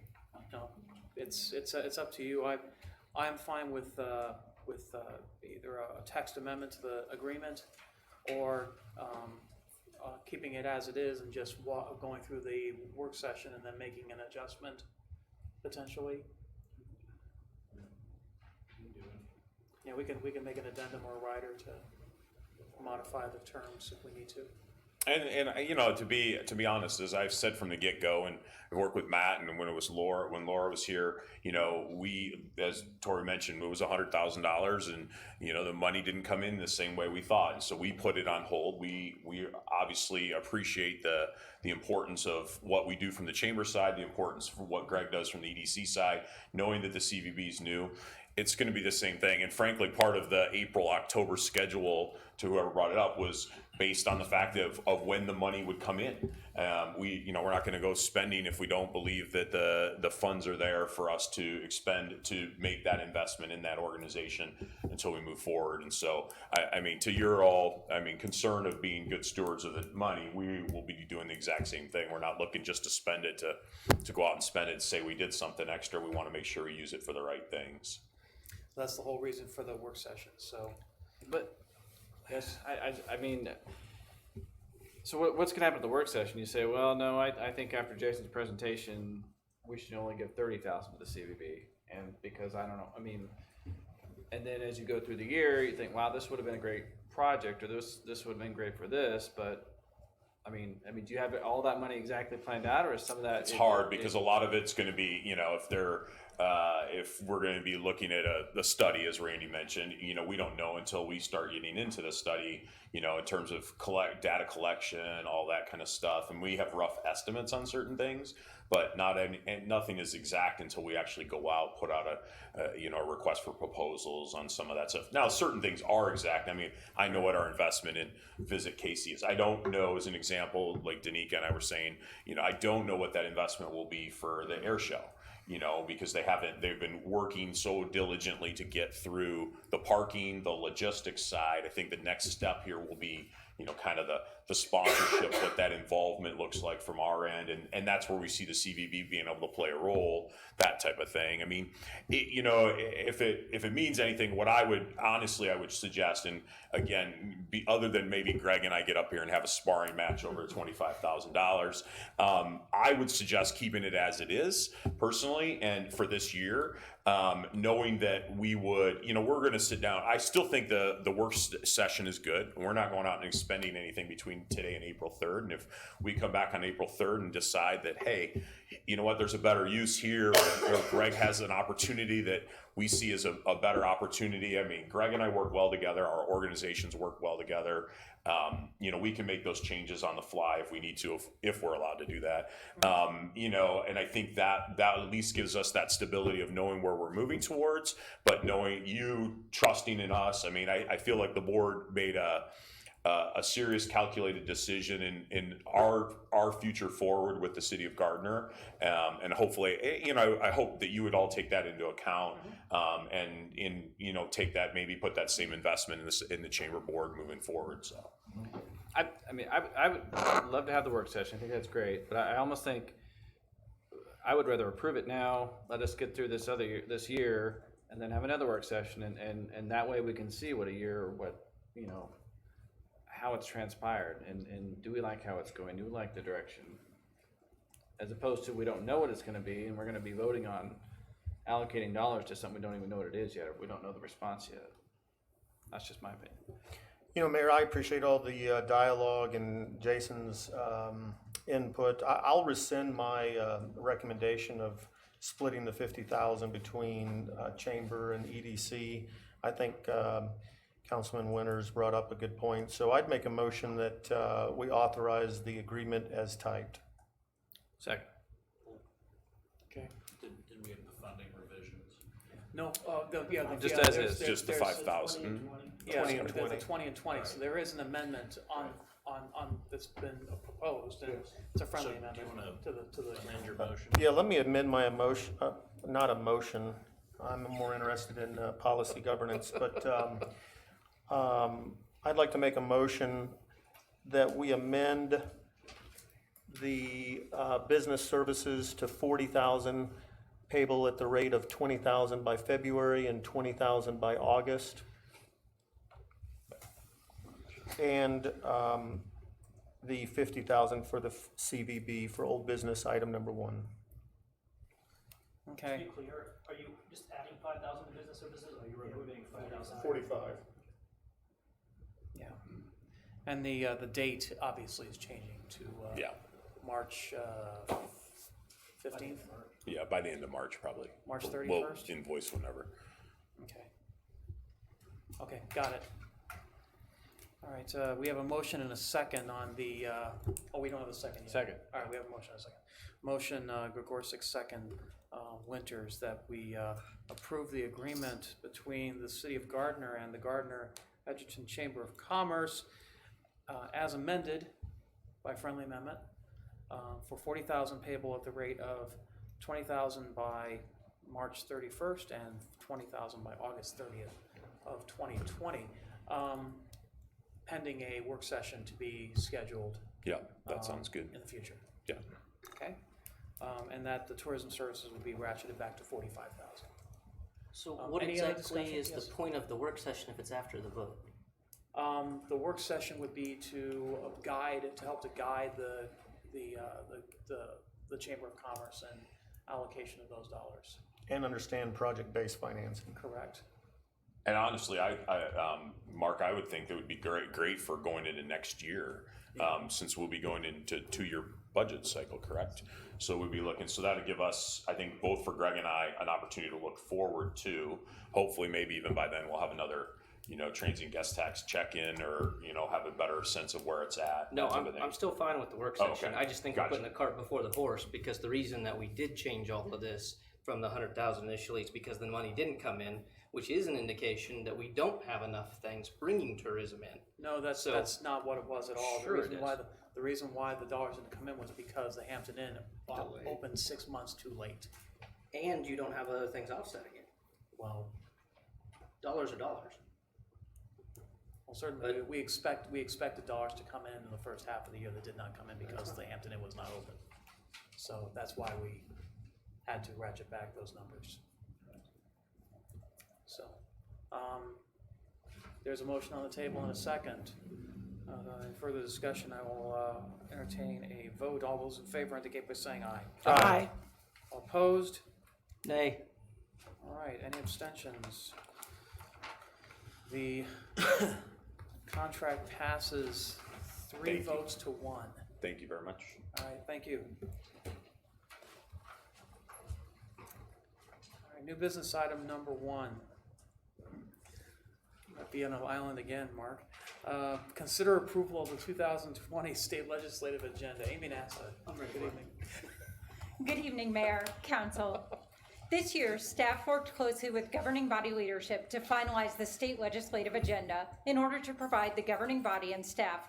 No, it's up to you. I'm fine with either a text amendment to the agreement or keeping it as it is and just going through the work session and then making an adjustment potentially. Yeah, we can make an addendum or a rider to modify the terms if we need to. And you know, to be honest, as I've said from the get go, and I've worked with Matt, and when Laura was here, you know, we, as Tori mentioned, it was $100,000, and you know, the money didn't come in the same way we thought, and so we put it on hold. We obviously appreciate the importance of what we do from the chamber side, the importance for what Greg does from the EDC side, knowing that the CVB is new. It's going to be the same thing. And frankly, part of the April-October schedule, to whoever brought it up, was based on the fact of when the money would come in. We're not going to go spending if we don't believe that the funds are there for us to expend to make that investment in that organization until we move forward. And so, I mean, to your concern of being good stewards of the money, we will be doing the exact same thing. We're not looking just to spend it to go out and spend it and say we did something extra. We want to make sure we use it for the right things. That's the whole reason for the work session, so. But, yes, I mean, so what's gonna happen at the work session? You say, well, no, I think after Jason's presentation, we should only give 30,000 to the CVB, and because I don't know, I mean, and then as you go through the year, you think, wow, this would have been a great project, or this would have been great for this, but I mean, do you have all that money exactly planned out, or is some of that? It's hard because a lot of it's going to be, you know, if we're going to be looking at the study, as Randy mentioned, you know, we don't know until we start getting into the study, you know, in terms of data collection, all that kind of stuff, and we have rough estimates on certain things, but nothing is exact until we actually go out, put out a request for proposals on some of that stuff. Now, certain things are exact. I mean, I know what our investment in Visit Casey is. I don't know, as an example, like Danica and I were saying, you know, I don't know what that investment will be for the air show. You know, because they've been working so diligently to get through the parking, the logistics side. I think the next step here will be, you know, kind of the sponsorship, what that involvement looks like from our end. And that's where we see the CVB being able to play a role, that type of thing. I mean, you know, if it means anything, what I would suggest, and again, other than maybe Greg and I get up here and have a sparring match over $25,000, I would suggest keeping it as it is personally. And for this year, knowing that we would, you know, we're going to sit down. I still think the work session is good. We're not going out and spending anything between today and April 3rd. And if we come back on April 3rd and decide that, hey, you know what, there's a better use here, or Greg has an opportunity that we see as a better opportunity. I mean, Greg and I work well together. Our organizations work well together. You know, we can make those changes on the fly if we need to, if we're allowed to do that. You know, and I think that at least gives us that stability of knowing where we're moving towards, but knowing you trusting in us. I mean, I feel like the board made a serious calculated decision in our future forward with the city of Gardner, and hopefully, you know, I hope that you would all take that into account, and you know, maybe put that same investment in the chamber board moving forward. So, I would love to have the work session. I think that's great, but I almost think I would rather approve it now. Let us get through this year, and then have another work session, and that way we can see what you know, how it's transpired, and do we like how it's going? Do we like the direction? As opposed to we don't know what it's going to be, and we're going to be voting on allocating dollars to something we don't even know what it is yet, or we don't know the response yet. That's just my opinion. You know, Mayor, I appreciate all the dialogue and Jason's input. I'll rescind my recommendation of splitting the 50,000 between Chamber and EDC. I think Councilman Winters brought up a good point. So I'd make a motion that we authorize the agreement as typed. Second. Okay. Didn't we have the funding revisions? No, Just as is, just the 5,000. Yeah, 20 and there's 20. a 20 and 20, so there is an amendment on that's been proposed, and it's a friendly So do you amendment wanna to the. amend your motion? Yeah, let me amend my emotion, not a motion. I'm more interested in policy governance, but I'd like to make a motion that we amend the business services to 40,000, payable at the rate of 20,000 by February and 20,000 by August. And the 50,000 for the CVB for old business item number 1. To Okay, be clear, are you just adding 5,000 to business services, or are you removing 5,000? 45. yeah. And the date obviously is changing to Yeah, March 15th, yeah, by the end of March, probably. March We'll 31st? invoice whenever. Okay. Okay, got it. All right, we have a motion and a second on the, oh, we don't have a second yet. Second. All right, we have a motion and a second. Motion, Gregorczyk, second, Winters, that we approve the agreement between the City of Gardner and the Gardner Edgerton Chamber of Commerce as amended by friendly amendment for 40,000 payable at the rate of 20,000 by March 31st and 20,000 by August 30th of 2020, pending a work session to be scheduled Yeah, that sounds good. in the future. Yeah. Okay? And that the tourism services would be ratcheted back to 45,000. So what any other exactly discussion? is Yes. the point of the work session if it's after the vote? The work session would be to help to guide the Chamber of Commerce and allocation of those dollars. And understand project-based financing. Correct. And honestly, Mark, I would think that would be great for going into next year, since we'll be going into 2-year budget cycle, correct? So we'll be looking, so that'll give us, I think, both for Greg and I, an opportunity to look forward to. Hopefully, maybe even by then, we'll have another, transient guest tax check-in, or, have a better sense of where it's at. No, that type of thing. I'm still fine with the work Oh, session. okay. I just think Gotcha. we're putting the cart before the horse, because the reason that we did change all of this from the 100,000 initially is because the money didn't come in, which is an indication that we don't have enough things bringing tourism in. No, that's So- that's not what it was at all. Sure The it reason is. why the reason why the dollars didn't come in was because the Hampton Inn Delayed. opened 6 months too late. And you don't have other things offsetting it. Well, Dollars are dollars. certainly we expected dollars to come in the first half of the year that did not come in because the Hampton Inn was not open. So that's why we had to ratchet back those numbers. So, there's a motion on the table and a second. In further discussion, I will entertain a vote. All those in favor indicate by saying aye. Aye. All opposed? Nay. All right, any abstentions? The contract passes 3 Thank you. votes to 1. Thank you very much. All right, thank you. All right, new business item number 1. Might be on an island again, Mark. Consider approval of the 2020 state legislative agenda. Amy Nassa. Good evening. Good evening, Mayor, Council. This year, staff worked closely with governing body leadership to finalize the state legislative agenda in order to provide the governing body and staff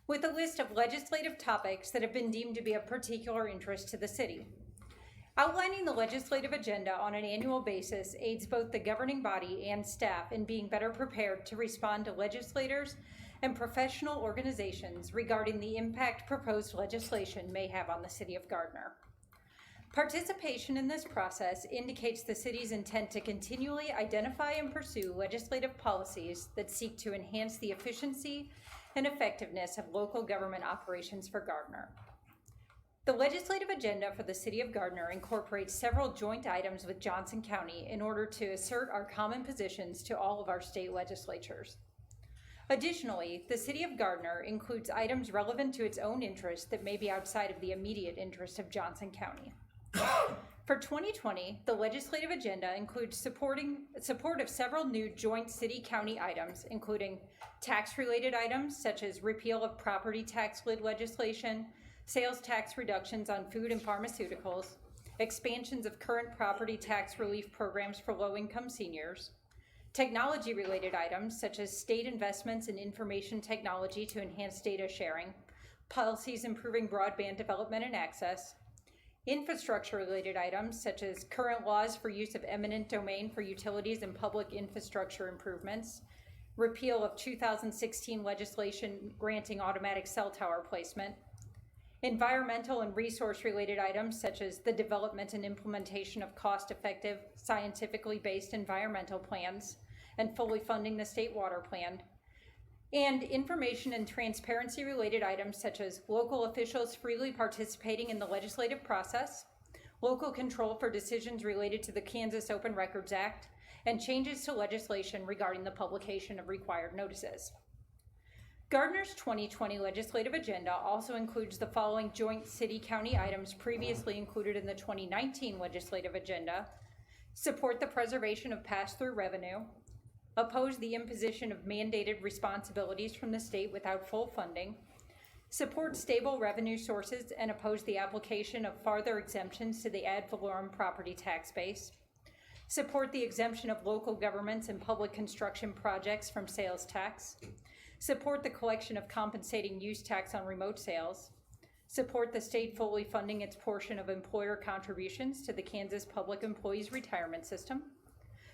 with a list of legislative topics that have been deemed to be of particular interest to the city. Outlining the legislative agenda on an annual basis aids both the governing body and staff in being better prepared to respond to legislators and professional organizations regarding the impact proposed legislation may have on the city of Gardner. Participation in this process indicates the city's intent to continually identify and pursue legislative policies that seek to enhance the efficiency and effectiveness of local government operations for Gardner. The legislative agenda for the City of Gardner incorporates several joint items with Johnson County in order to assert our common positions to all of our state legislatures. Additionally, the City of Gardner includes items relevant to its own interests that may be outside of the immediate interest of Johnson County. For 2020, the legislative agenda includes support of several new joint city-county items, including tax-related items such as repeal of property tax lid legislation, sales tax reductions on food and pharmaceuticals, expansions of current property tax relief programs for low-income seniors, technology-related items such as state investments in information technology to enhance data sharing, policies improving broadband development and access, infrastructure-related items such as current laws for use of eminent domain for utilities and public infrastructure improvements, repeal of 2016 legislation granting automatic cell tower placement, environmental and resource-related items such as the development and implementation of cost-effective, scientifically based environmental plans and fully funding the state water plan, and information and transparency related items such as local officials freely participating in the legislative process, local control for decisions related to the Kansas Open Records Act, and changes to legislation regarding the publication of required notices. Gardner's 2020 legislative agenda also includes the following joint city-county items previously included in the 2019 legislative agenda: support the preservation of pass-through revenue, oppose the imposition of mandated responsibilities from the state without full funding, support stable revenue sources and oppose the application of farther exemptions to the ad valorem property tax base, support the exemption of local governments and public construction projects from sales tax, support the collection of compensating use tax on remote sales, support the state fully funding its portion of employer contributions to the Kansas Public Employees Retirement System,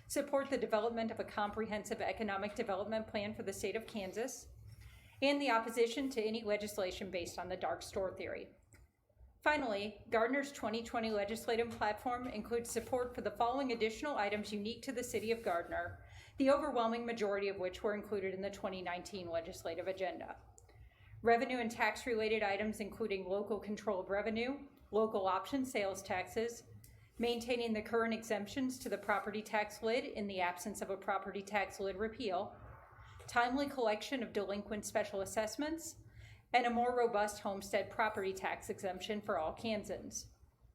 support the development of a comprehensive economic development plan for the state of Kansas, and the opposition to any legislation based on the dark store theory. Finally, Gardner's 2020 legislative platform includes support for the following additional items unique to the city of Gardner, the overwhelming majority of which were included in the 2019 legislative agenda. Revenue and tax-related items including local control of revenue, local option sales taxes, maintaining the current exemptions to the property tax lid in the absence of a property tax lid repeal, timely collection of delinquent special assessments, and a more robust homestead property tax exemption for all Kansans.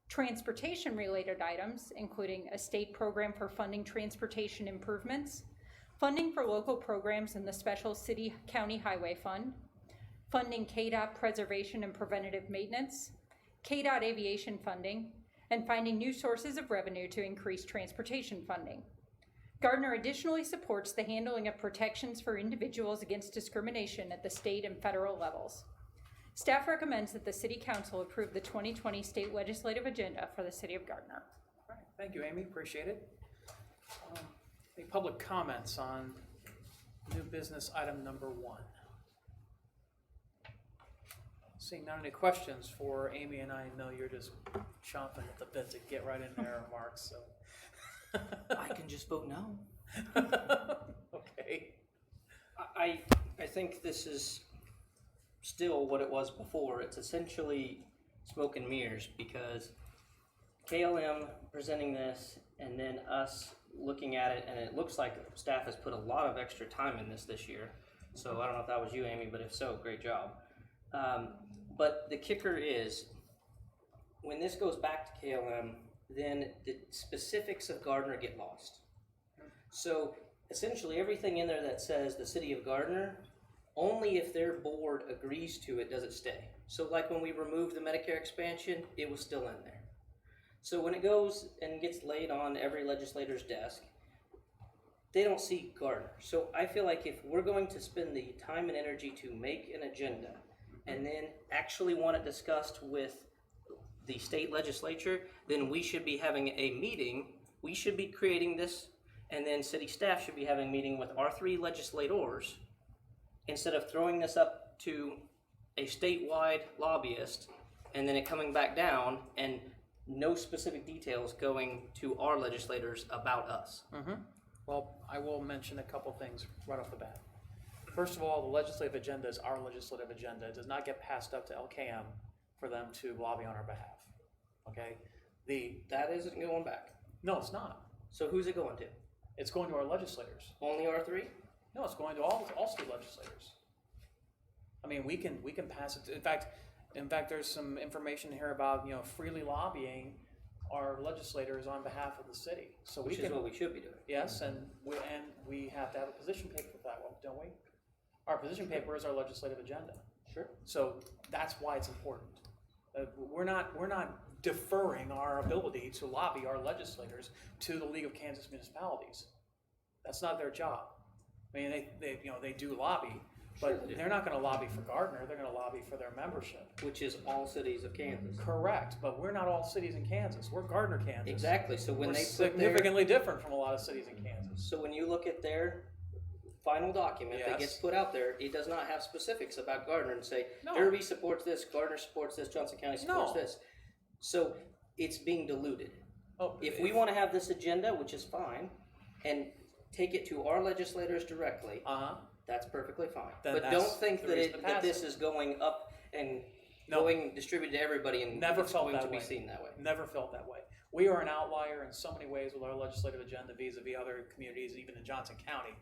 Transportation-related items, including a state program for funding transportation improvements, funding for local programs in the Special City-County Highway Fund, funding KDOT preservation and preventative maintenance, KDOT aviation funding, and finding new sources of revenue to increase transportation funding. Gardner additionally supports the handling of protections for individuals against discrimination at the state and federal levels. Staff recommends that the City Council approve the 2020 state legislative agenda for the City of Gardner. All right, thank you, Amy, appreciate it. Any public comments on new business item number 1? Seeing none, any questions for Amy? And I know you're just chomping at the bit to get right in there, Mark, so. I can just vote no. Okay. I think this is still what it was before. It's essentially smoke and mirrors, because KLM presenting this and then us looking at it, and it looks like staff has put a lot of extra time in this year. So I don't know if that was you, Amy, but if so, great job. But the kicker is, when this goes back to KLM, then the specifics of Gardner get lost. So essentially everything in there that says the City of Gardner, only if their board agrees to it does it stay. So like when we removed the Medicare expansion, it was still in there. So when it goes and gets laid on every legislator's desk, they don't see Gardner. So I feel like if we're going to spend the time and energy to make an agenda and then actually want it discussed with the state legislature, then we should be having a meeting. We should be creating this, and then city staff should be having a meeting with our 3 legislators instead of throwing this up to a statewide lobbyist and then it coming back down and no specific details going to our legislators about us. Well, I will mention a couple things right off the bat. First of all, the legislative agenda is our legislative agenda. It does not get passed up to LKM for them to lobby on our behalf, okay? That isn't going back. No, it's not. So who's it going to? It's going to our legislators. Only our 3? No, it's going to all state legislators. I mean, we can pass it. In fact, there's some information here about, freely lobbying our legislators on behalf of the city. So Which is what we should be doing. Yes, and we have to have a position paper for that one, don't we? Our position paper is our legislative agenda. Sure. So that's why it's important. We're not deferring our ability to lobby our legislators to the League of Kansas Municipalities. That's not their job. I mean, they do lobby, but they're not going to lobby for Gardner. They're going to lobby for their membership, which is all cities of Kansas. Correct, but we're not all cities in Kansas. We're Gardner, Kansas. Exactly. So when we're they significantly different from a lot of cities in Kansas. So when you look at their final document that gets put out there, it does not have specifics about Gardner and say, Derby supports this, Gardner supports this, Johnson County supports this. So it's being diluted. If we want to have this agenda, which is fine, and take it to our legislators directly, that's perfectly fine. Then But that's don't think the that reason to that pass this it. is going up and No. going distributed to everybody and Never it's felt going that to be way. seen that way. Never felt that way. We are an outlier in so many ways with our legislative agenda vis-a-vis other communities, even in Johnson County,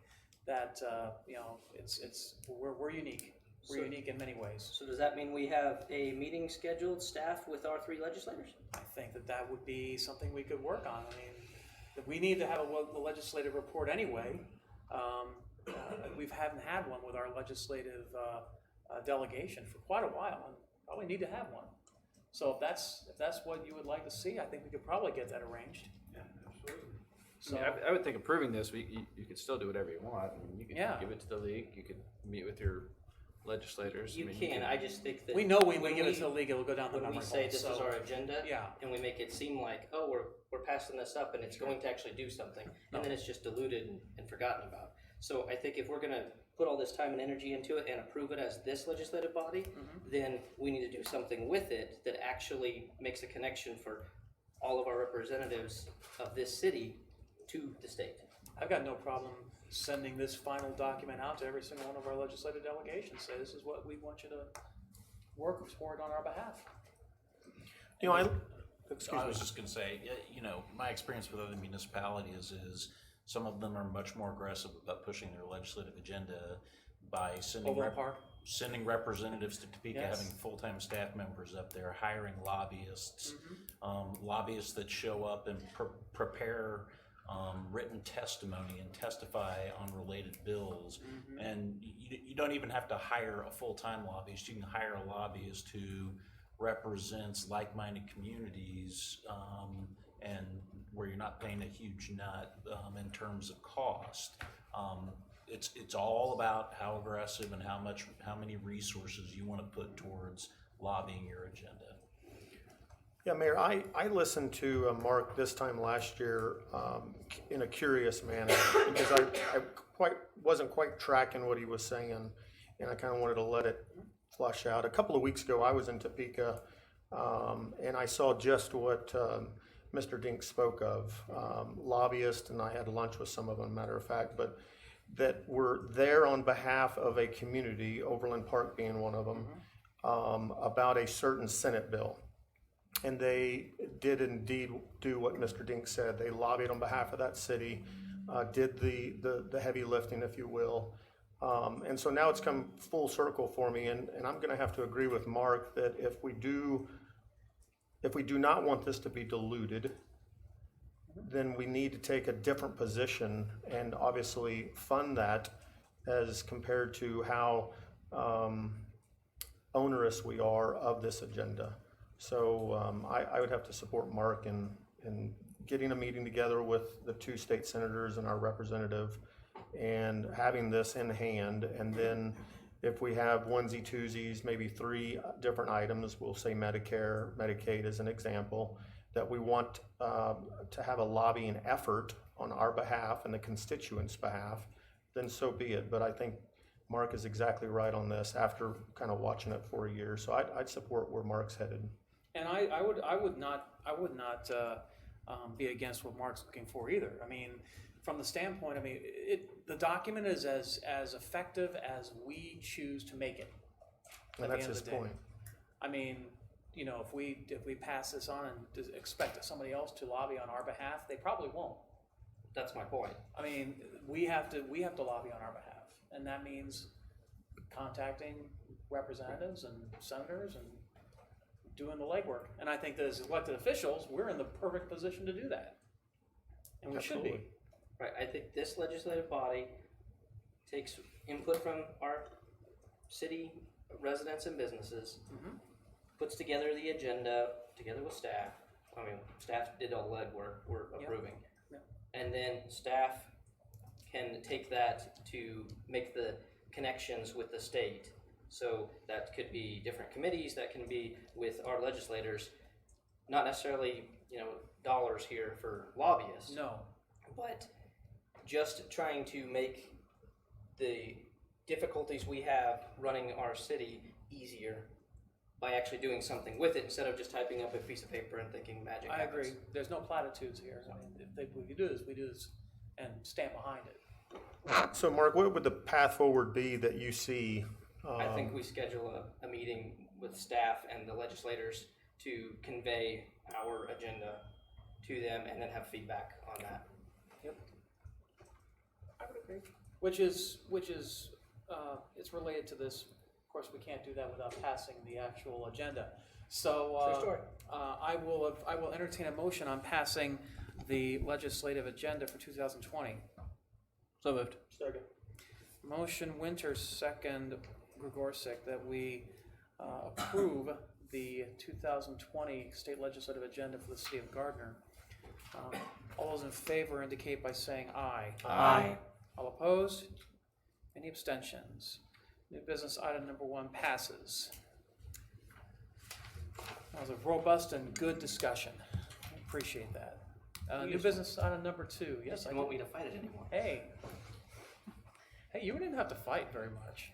that, we're unique. We're So- unique in many ways. So does that mean we have a meeting scheduled, staff, with our 3 legislators? I think that would be something we could work on. I mean, we need to have a legislative report anyway. We haven't had one with our legislative delegation for quite a while, and probably need to have one. So if that's what you would like to see, I think we could probably get that arranged. So, I would think approving this, you could still do whatever you want. I mean, you could Yeah. give it to the league, you could meet with your legislators. You I mean, can, I just think that. we know when we when give it to the league, it'll go down the When memory we say hole, this so- is our agenda. Yeah. And we make it seem like, oh, we're passing this up and it's going to actually do something. And then it's just diluted and forgotten about. So I think if we're gonna put all this time and energy into it and approve it as this legislative body, then we need to do something with it that actually makes a connection for all of our representatives of this city to the state. I've got no problem sending this final document out to every single one of our legislative delegations. Say, this is what we want you to work toward on our behalf. You know, I excuse was me. just gonna say, my experience with other municipalities is some of them are much more aggressive about pushing their legislative agenda by Overland Park? sending representatives to Topeka, Yes. having full-time staff members up there, hiring lobbyists, lobbyists that show up and prepare written testimony and testify on related bills. And you don't even have to hire a full-time lobbyist. You can hire a lobbyist who represents like-minded communities, and where you're not paying a huge nut in terms of cost. It's all about how aggressive and how many resources you want to put towards lobbying your agenda. Yeah, Mayor, I listened to Mark this time last year in a curious manner because I wasn't quite tracking what he was saying, and I kind of wanted to let it flush out. A couple of weeks ago, I was in Topeka, and I saw just what Mr. Dink spoke of, lobbyists, and I had lunch with some of them, matter of fact, but that were there on behalf of a community, Overland Park being one of them, about a certain Senate bill. And they did indeed do what Mr. Dink said. They lobbied on behalf of that city, did the heavy lifting, if you will. And so now it's come full circle for me, and I'm gonna have to agree with Mark that if we do not want this to be diluted, then we need to take a different position and obviously fund that as compared to how onerous we are of this agenda. So I would have to support Mark in getting a meeting together with the 2 state senators and our representative and having this in hand. And then if we have onesie twosies, maybe 3 different items, we'll say Medicare, Medicaid as an example, that we want to have a lobbying effort on our behalf and the constituents' behalf, then so be it. But I think Mark is exactly right on this after kind of watching it for a year. So I'd support where Mark's headed. And I would not be against what Mark's looking for either. I mean, from the standpoint, I mean, the document is as effective as we choose to make it. And that's his point. I mean, if we pass this on and expect somebody else to lobby on our behalf, they probably won't. That's my point. I mean, we have to lobby on our behalf, and that means contacting representatives and senators and doing the legwork. And I think that as elected officials, we're in the perfect position to do that, and we should be. Right, I think this legislative body takes input from our city residents and businesses, puts together the agenda together with staff. I mean, staff did all the legwork, we're approving. And then staff can take that to make the connections with the state. So that could be different committees, that can be with our legislators, not necessarily, dollars here for lobbyists. No. But just trying to make the difficulties we have running our city easier by actually doing something with it instead of just typing up a piece of paper and thinking magic happens. I agree. There's no platitudes here. I mean, if we do this, and stand behind it. So Mark, what would the path forward be that you see? I think we schedule a meeting with staff and the legislators to convey our agenda to them and then have feedback on that. Yep. I would agree. Which is, it's related to this. Of course, we can't do that without passing the actual agenda. So, True story. I will entertain a motion on passing the legislative agenda for 2020. So moved. Second. Motion Winter, second Gregorczyk, that we approve the 2020 state legislative agenda for the city of Gardner. All those in favor indicate by saying aye. Aye. All opposed? Any abstentions? New business item number 1 passes. That was a robust and good discussion. I appreciate that. New business item number 2. Yes, I don't want me to fight it anymore. Hey, you didn't have to fight very much.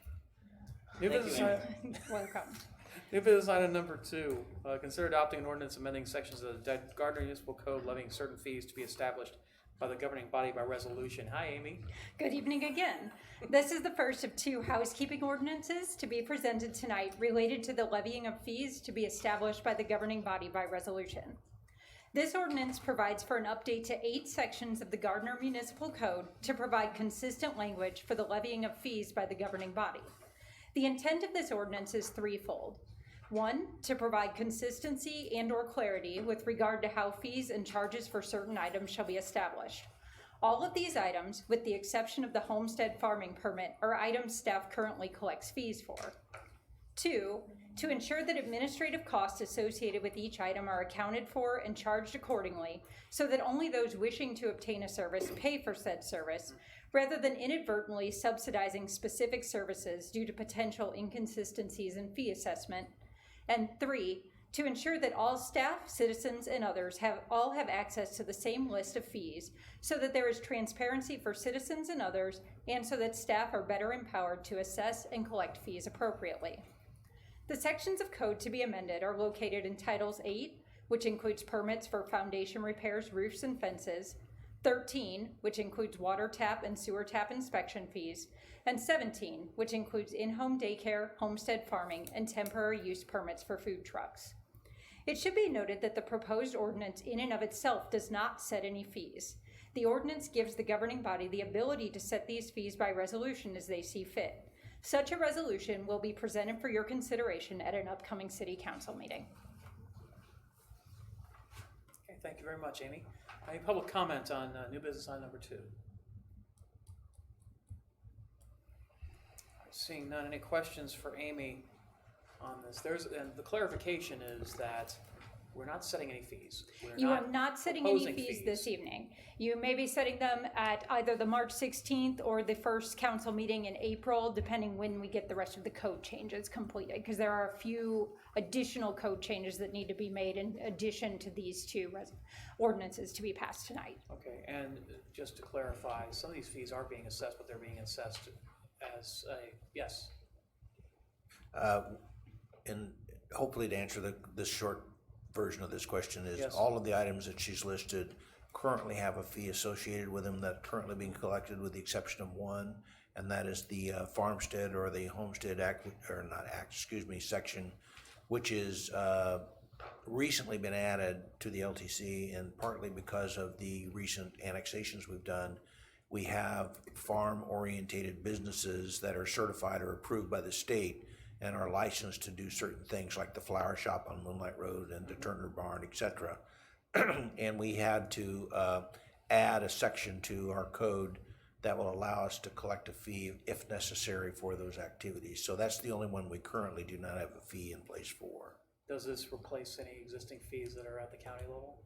New Thank business you, item. Welcome. New business item number 2, consider adopting an ordinance amending sections of the Gardner Municipal Code levying certain fees to be established by the governing body by resolution. Hi, Amy. Good evening again. This is the first of 2 housekeeping ordinances to be presented tonight related to the levying of fees to be established by the governing body by resolution. This ordinance provides for an update to 8 sections of the Gardner Municipal Code to provide consistent language for the levying of fees by the governing body. The intent of this ordinance is threefold. 1, to provide consistency and/or clarity with regard to how fees and charges for certain items shall be established. All of these items, with the exception of the homestead farming permit, are items staff currently collects fees for. 2, to ensure that administrative costs associated with each item are accounted for and charged accordingly, so that only those wishing to obtain a service pay for said service, rather than inadvertently subsidizing specific services due to potential inconsistencies in fee assessment. And 3, to ensure that all staff, citizens, and others have access to the same list of fees, so that there is transparency for citizens and others, and so that staff are better empowered to assess and collect fees appropriately. The sections of code to be amended are located in Titles 8, which includes permits for foundation repairs, roofs, and fences, 13, which includes water tap and sewer tap inspection fees, and 17, which includes in-home daycare, homestead farming, and temporary use permits for food trucks. It should be noted that the proposed ordinance in and of itself does not set any fees. The ordinance gives the governing body the ability to set these fees by resolution as they see fit. Such a resolution will be presented for your consideration at an upcoming city council meeting. Okay, thank you very much, Amy. Any public comment on new business item number 2? Seeing none, any questions for Amy on this? And the clarification is that we're not setting any fees. You are not setting any fees this evening. You may be setting them at either the March 16th or the first council meeting in April, depending when we get the rest of the code changes completed, because there are a few additional code changes that need to be made in addition to these 2 ordinances to be passed tonight. Okay, and just to clarify, some of these fees are being assessed, but they're being assessed as a, yes? And hopefully to answer the short version of this question is, Yes. all of the items that she's listed currently have a fee associated with them that's currently being collected, with the exception of 1, and that is the farmstead or the homestead section, which is recently been added to the LTC, and partly because of the recent annexations we've done. We have farm-orientated businesses that are certified or approved by the state and are licensed to do certain things like the flower shop on Moonlight Road and the Turner Barn, etc. And we had to add a section to our code that will allow us to collect a fee if necessary for those activities. So that's the only one we currently do not have a fee in place for. Does this replace any existing fees that are at the county level?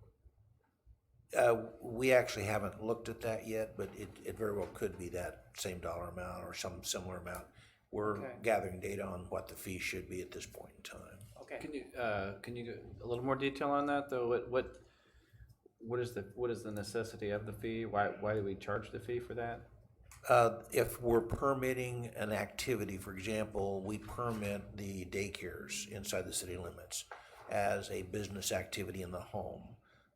We actually haven't looked at that yet, but it very well could be that same dollar amount or some similar amount. We're gathering data on what the fee should be at this point in time. Okay. Can you go a little more detail on that though? What is the necessity of the fee? Why do we charge the fee for that? If we're permitting an activity, for example, we permit the daycares inside the city limits as a business activity in the home.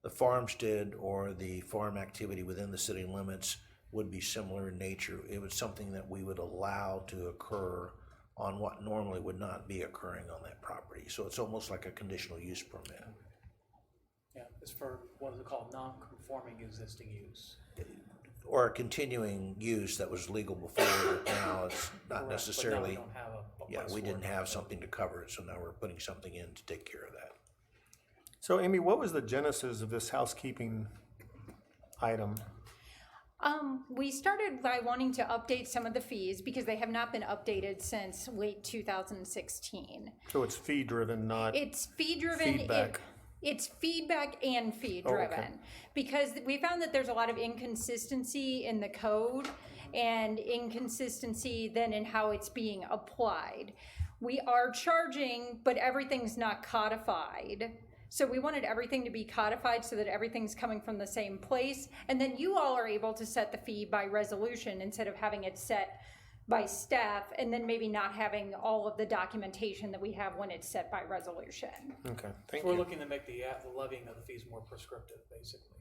The farmstead or the farm activity within the city limits would be similar in nature. It was something that we would allow to occur on what normally would not be occurring on that property. So it's almost like a conditional use permit. Yeah, it's for what is it called, non-conforming existing use. Or a continuing use that was legal before, but now it's not Correct, necessarily. But now we don't have a Yeah, place we for didn't it. have something to cover it, so now we're putting something in to take care of that. So Amy, what was the genesis of this housekeeping item? We started by wanting to update some of the fees because they have not been updated since late 2016. So it's fee driven, not It's fee driven. feedback. It's feedback and fee Oh, driven okay. because we found that there's a lot of inconsistency in the code and inconsistency then in how it's being applied. We are charging, but everything's not codified. So we wanted everything to be codified so that everything's coming from the same place. And then you all are able to set the fee by resolution instead of having it set by staff and then maybe not having all of the documentation that we have when it's set by resolution. Okay, thank So we're you. looking to make the levying of the fees more prescriptive, basically.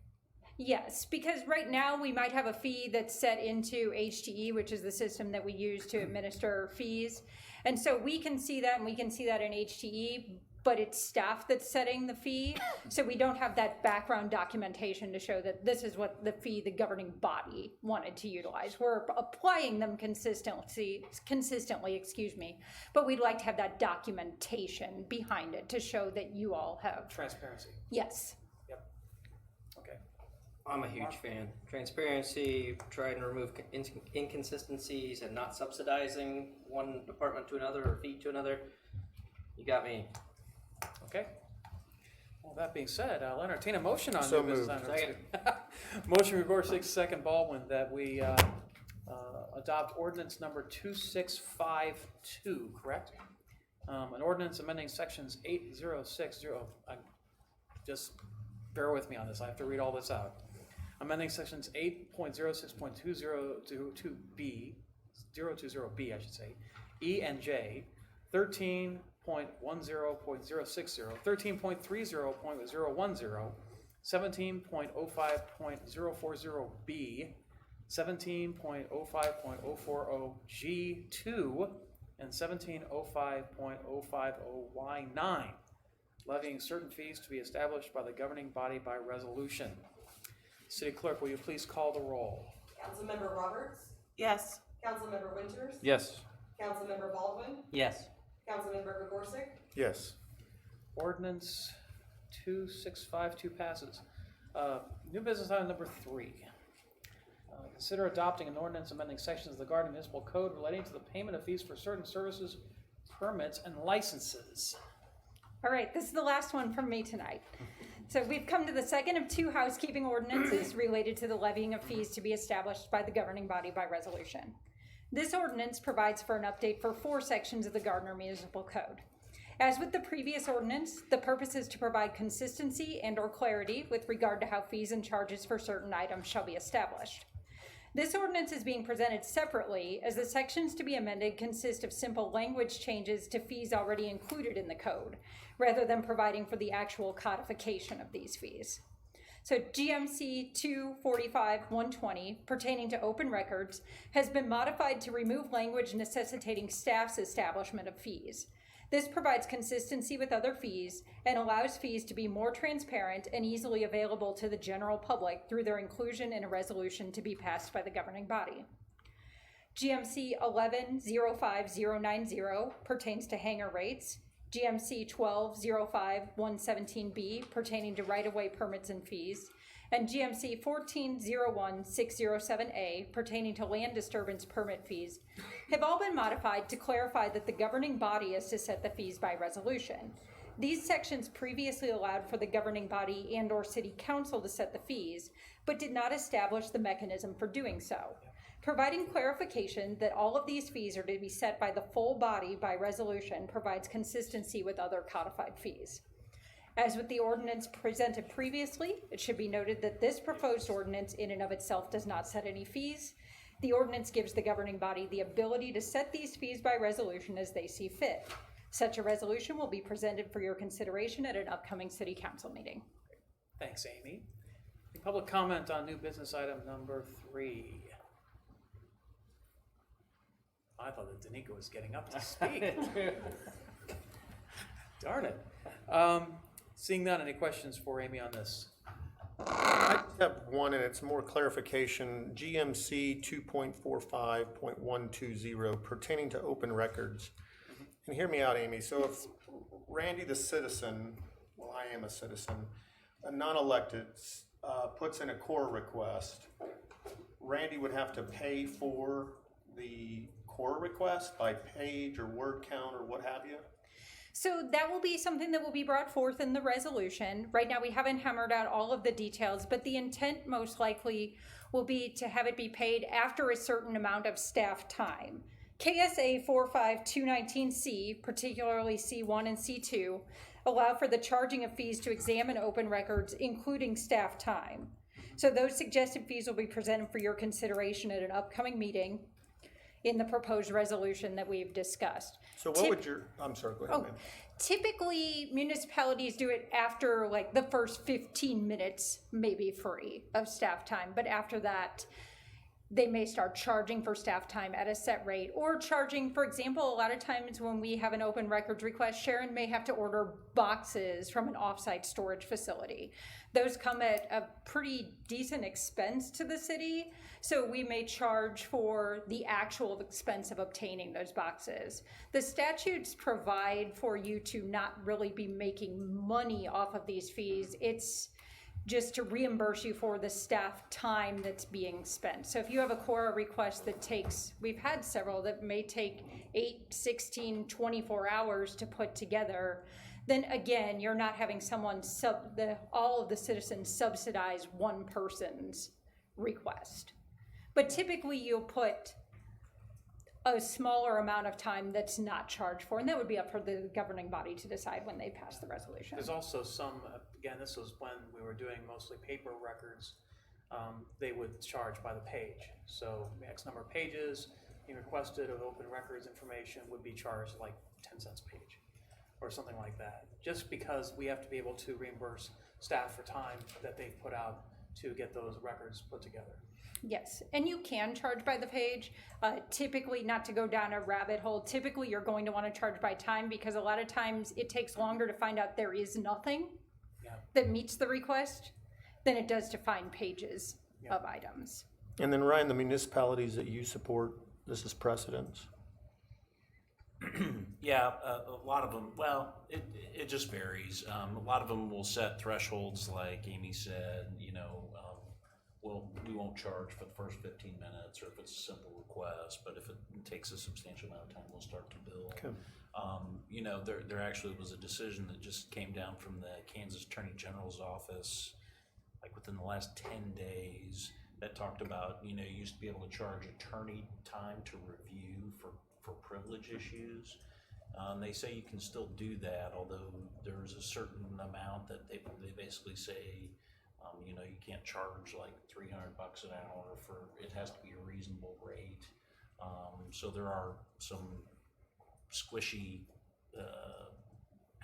Yes, because right now we might have a fee that's set into HTE, which is the system that we use to administer fees. And so we can see that and we can see that in HTE, but it's staff that's setting the fee. So we don't have that background documentation to show that this is what the fee the governing body wanted to utilize. We're applying them consistently, but we'd like to have that documentation behind it to show that you all have. Transparency. Yes. Yep. Okay. I'm a huge fan. Transparency, trying to remove inconsistencies and not subsidizing one department to another or fee to another. You got me. Okay. Well, that being said, I'll entertain a motion on So new business moved. item two. Motion Gregor, second Baldwin, that we adopt ordinance number 2652, correct? An ordinance amending sections 8060. Just bear with me on this. I have to read all this out. Amending sections 8.06.2022B, 020B, I should say, E and J, 13.10.060, 13.30.010, 17.05.040B, 17.05.040G2, and 17.05.050Y9, levying certain fees to be established by the governing body by resolution. City Clerk, will you please call the roll? Councilmember Roberts? Yes. Councilmember Winters? Yes. Councilmember Baldwin? Yes. Councilmember Gregorczyk? Yes. Ordinance 2652 passes. New business item number 3. Consider adopting an ordinance amending sections of the Gardner Municipal Code relating to the payment of fees for certain services, permits, and licenses. All right, this is the last one from me tonight. So we've come to the second of 2 housekeeping ordinances related to the levying of fees to be established by the governing body by resolution. This ordinance provides for an update for 4 sections of the Gardner Municipal Code. As with the previous ordinance, the purpose is to provide consistency and/or clarity with regard to how fees and charges for certain items shall be established. This ordinance is being presented separately as the sections to be amended consist of simple language changes to fees already included in the code, rather than providing for the actual codification of these fees. So GMC 245-120 pertaining to open records has been modified to remove language necessitating staff's establishment of fees. This provides consistency with other fees and allows fees to be more transparent and easily available to the general public through their inclusion in a resolution to be passed by the governing body. GMC 11-05090 pertains to hangar rates. GMC 12-05117B pertaining to right-of-way permits and fees, and GMC 14-01607A pertaining to land disturbance permit fees have all been modified to clarify that the governing body is to set the fees by resolution. These sections previously allowed for the governing body and/or city council to set the fees, but did not establish the mechanism for doing so. Providing clarification that all of these fees are to be set by the full body by resolution provides consistency with other codified fees. As with the ordinance presented previously, it should be noted that this proposed ordinance in and of itself does not set any fees. The ordinance gives the governing body the ability to set these fees by resolution as they see fit. Such a resolution will be presented for your consideration at an upcoming city council meeting. Thanks, Amy. Any public comment on new business item number 3? I thought that Danica was getting up to speak. Darn it. Seeing none, any questions for Amy on this? I have one, and it's more clarification. GMC 2.45.120 pertaining to open records. And hear me out, Amy. So if Randy the citizen, well, I am a citizen, a non-elected, puts in a core request, Randy would have to pay for the core request by page or word count or what have you? So that will be something that will be brought forth in the resolution. Right now, we haven't hammered out all of the details, but the intent most likely will be to have it be paid after a certain amount of staff time. KSA 45219C, particularly C1 and C2, allow for the charging of fees to examine open records, including staff time. So those suggested fees will be presented for your consideration at an upcoming meeting in the proposed resolution that we've discussed. So what would your, I'm sorry, go ahead, ma'am. Typically, municipalities do it after like the first 15 minutes, maybe free of staff time. But after that, they may start charging for staff time at a set rate, or charging, for example, a lot of times when we have an open records request, Sharon may have to order boxes from an offsite storage facility. Those come at a pretty decent expense to the city, so we may charge for the actual expense of obtaining those boxes. The statutes provide for you to not really be making money off of these fees. It's just to reimburse you for the staff time that's being spent. So if you have a core request that takes, we've had several that may take 8, 16, 24 hours to put together, then again, you're not having someone, all of the citizens subsidize one person's request. But typically you'll put a smaller amount of time that's not charged for, and that would be up for the governing body to decide when they pass the resolution. There's also some, again, this was when we were doing mostly paper records, they would charge by the page. So X number of pages you requested of open records information would be charged like 10 cents a page or something like that. Just because we have to be able to reimburse staff for time that they've put out to get those records put together. Yes, and you can charge by the page. Typically, not to go down a rabbit hole, typically you're going to want to charge by time because a lot of times it takes longer to find out there is nothing that meets the request than it does to find pages of items. And then Ryan, the municipalities that you support, this is precedence. Yeah, a lot of them, well, it just varies. A lot of them will set thresholds like Amy said, you know, we won't charge for the first 15 minutes or if it's a simple request, but if it takes a substantial amount of time, we'll start to bill. Okay. You know, there actually was a decision that just came down from the Kansas Attorney General's office, like within the last 10 days, that talked about, you know, you used to be able to charge attorney time to review for privilege issues. They say you can still do that, although there's a certain amount that they basically say, you know, you can't charge like $300 an hour for, it has to be a reasonable rate. So there are some squishy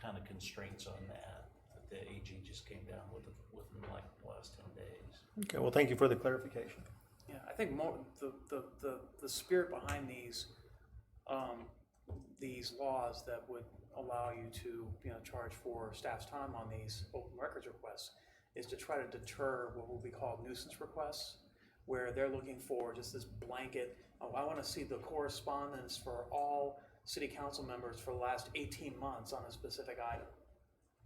kind of constraints on that the AG just came down with within like the last 10 days. Okay, well, thank you for the clarification. Yeah, I think more the spirit behind these laws that would allow you to, you know, charge for staff's time on these open records requests is to try to deter what will be called nuisance requests, where they're looking for just this blanket, oh, I want to see the correspondence for all city council members for the last 18 months on a specific item.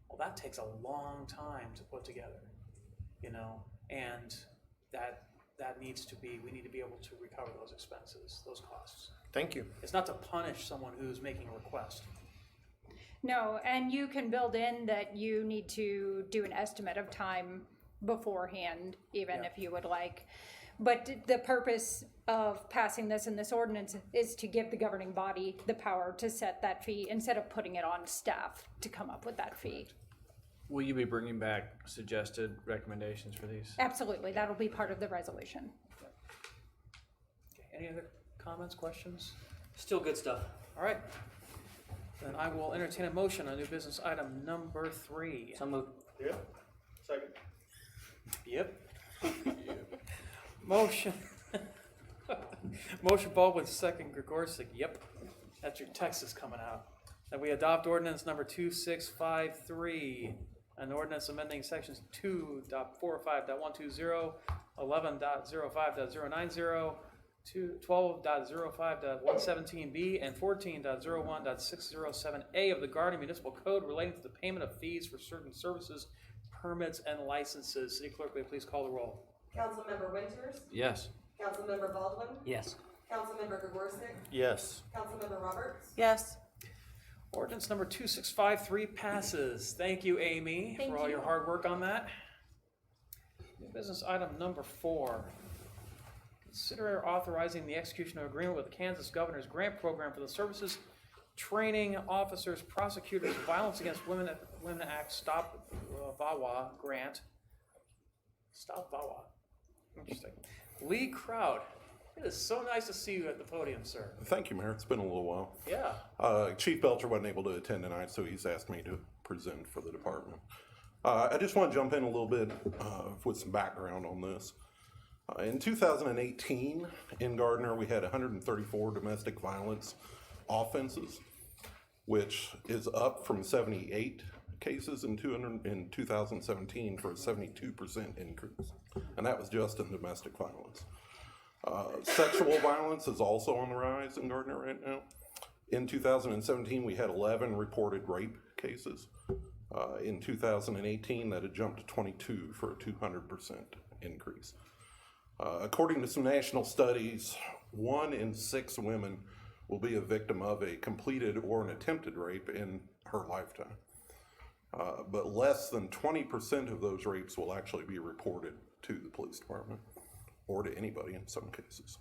Well, that takes a long time to put together, you know, and that needs to be, we need to be able to recover those expenses, those costs. Thank you. It's not to punish someone who's making a request. No, and you can build in that you need to do an estimate of time beforehand, even if you would like. But the purpose of passing this in this ordinance is to give the governing body the power to set that fee instead of putting it on staff to come up with that fee. Will you be bringing back suggested recommendations for these? Absolutely, that'll be part of the resolution. Okay, any other comments, questions? Still good stuff. All right. Then I will entertain a motion on new business item number 3. So moved. Yep. Second. Yep. Motion. Motion Baldwin, second Gregorczyk. Yep, that's your Texas coming out. That we adopt ordinance number 2653, an ordinance amending sections 2.45.120, 11.05.090, 12.05.117B, and 14.01.607A of the Gardner Municipal Code relating to the payment of fees for certain services, permits, and licenses. City Clerk, will you please call the roll? Councilmember Winters, Yes. Councilmember Baldwin, Yes. Councilmember Gregorczyk, Yes. Councilmember Roberts, Yes. Ordinance number 2653 passes. Thank you, Amy, Thank for all your you. hard work on that. New business item number 4. Consider authorizing the execution of agreement with the Kansas Governor's Grant Program for the Services, Training Officers, Prosecutors, Violence Against Women Act Stop VAWA Grant. Stop VAWA. Interesting. Lee Crowd. It is so nice to see you at the podium, sir. Thank you, Mayor. It's been a little while. Yeah. Chief Belcher wasn't able to attend tonight, so he's asked me to present for the department. I just want to jump in a little bit with some background on this. In 2018, in Gardner, we had 134 domestic violence offenses, which is up from 78 cases in 2017 for a 72% increase. And that was just in domestic violence. Sexual violence is also on the rise in Gardner right now. In 2017, we had 11 reported rape cases. In 2018, that had jumped to 22 for a 200% increase. According to some national studies, 1 in 6 women will be a victim of a completed or an attempted rape in her lifetime. But less than 20% of those rapes will actually be reported to the police department, or to anybody in some cases.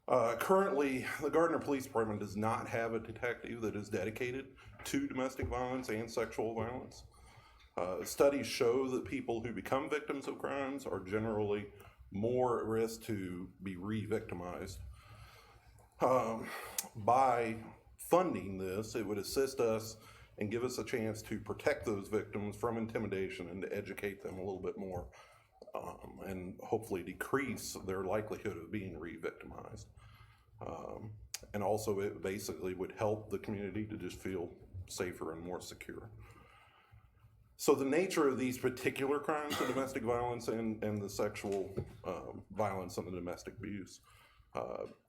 Currently, the Gardner Police Department does not have a detective that is dedicated to domestic violence and sexual violence. Studies show that people who become victims of crimes are generally more at risk to be re-victimized. By funding this, it would assist us and give us a chance to protect those victims from intimidation and to educate them a little bit more, and hopefully decrease their likelihood of being re-victimized. And also it basically would help the community to just feel safer and more secure. So the nature of these particular crimes, the domestic violence and the sexual violence and the domestic abuse,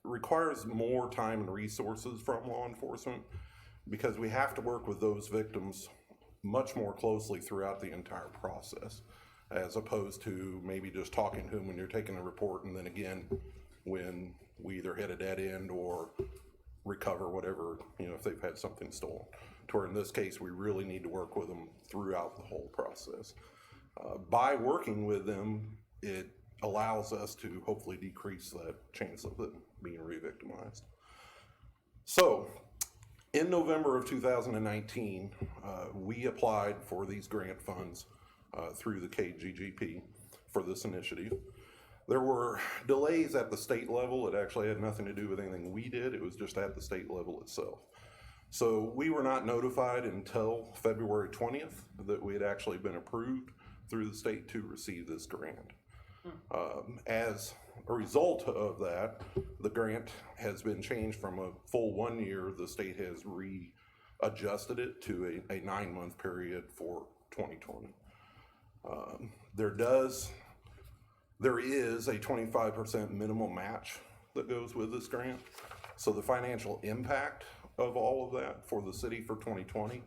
requires more time and resources from law enforcement, because we have to work with those victims much more closely throughout the entire process, as opposed to maybe just talking to them when you're taking a report, and then again when we either hit a dead end or recover whatever, if they've had something stolen. To where in this case, we really need to work with them throughout the whole process. By working with them, it allows us to hopefully decrease that chance of them being re-victimized. So, in November of 2019, we applied for these grant funds through the KGGP for this initiative. There were delays at the state level. It actually had nothing to do with anything we did. It was just at the state level itself. So we were not notified until February 20th that we had actually been approved through the state to receive this grant. As a result of that, the grant has been changed from a full 1 year. The state has readjusted it to a 9-month period for 2020. There is a 25% minimum match that goes with this grant. So the financial impact of all of that for the city for 2020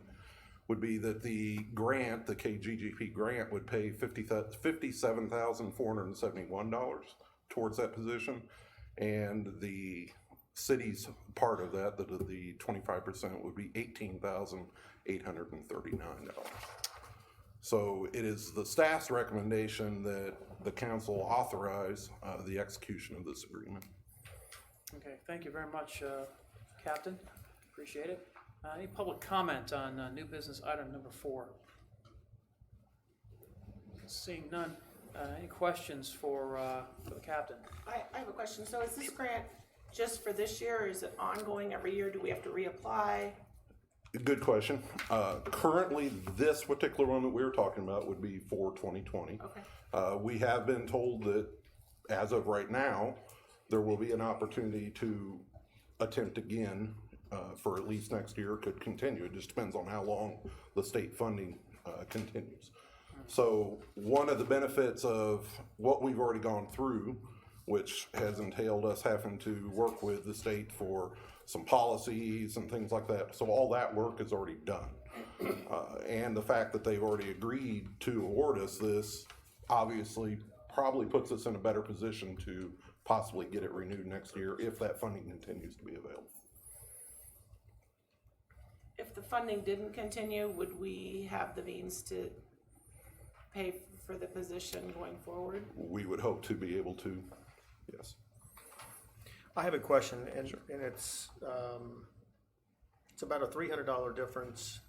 would be that the grant, the KGGP grant, would pay $57,471 towards that position, and the city's part of that, the 25%, would be $18,839. So it is the staff's recommendation that the council authorize the execution of this agreement. Okay, thank you very much, Captain. Appreciate it. Any public comment on new business item number 4? Seeing none. Any questions for the captain? I have a question. So is this grant just for this year, or is it ongoing every year? Do we have to reapply? Good question. Currently, this particular one that we were talking about would be for 2020. Okay. We have been told that as of right now, there will be an opportunity to attempt again for at least next year. Could continue. It just depends on how long the state funding continues. So one of the benefits of what we've already gone through, which has entailed us having to work with the state for some policies and things like that. So all that work is already done. And the fact that they've already agreed to award us this obviously probably puts us in a better position to possibly get it renewed next year if that funding continues to be available. If the funding didn't continue, would we have the means to pay for the position going forward? We would hope to be able to, yes. I have a question, and it's about a $300 difference.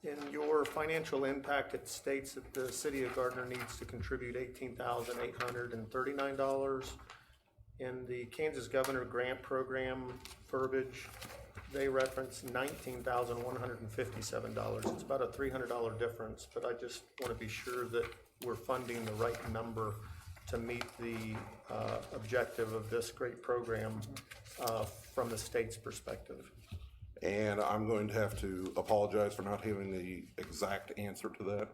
In your financial impact, it states that the city of Gardner needs to contribute $18,839. In the Kansas Governor Grant Program verbiage, they reference $19,157. It's about a $300 difference, but I just want to be sure that we're funding the right number to meet the objective of this great program from the state's perspective. And I'm going to have to apologize for not having the exact answer to that.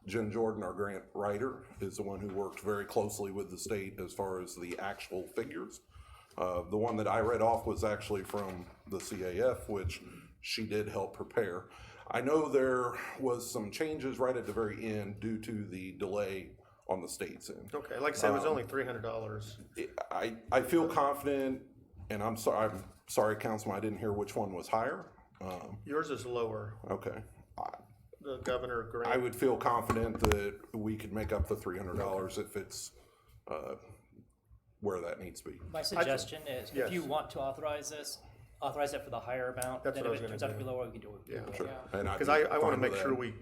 Jen Jordan, our grant writer, is the one who worked very closely with the state as far as the actual figures. The one that I read off was actually from the CAF, which she did help prepare. I know there was some changes right at the very end due to the delay on the state's end. Okay, like I said, it was only $300. I feel confident, and I'm sorry, Councilman, I didn't hear which one was higher. Yours is lower. Okay. The Governor Grant. I would feel confident that we could make up the $300 if it's where that needs to be. My suggestion is, yes. if you want to authorize this, authorize it for the higher amount. That's then what I if was it turns gonna out to be do. lower, we can do it. Yeah, Sure. Because I want to make sure we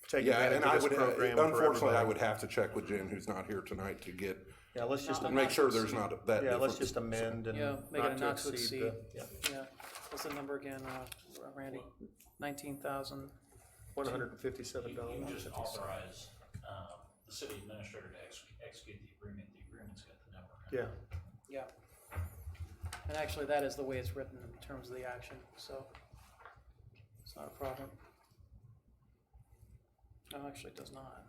take advantage of this program for unfortunately, I everybody. would have to check with Jen, who's not here tonight, to get, Yeah, let's just make sure there's not that Yeah, let's difference. just amend and Yeah, make it a not to exceed exceed. the Yeah, what's the number again, Randy? 19,000. $157. You can just authorize the city administrator to execute the agreement. The agreement's got the number. Yeah. Yeah. And actually, that is the way it's written in terms of the action, so it's not a problem. No, actually, it does not.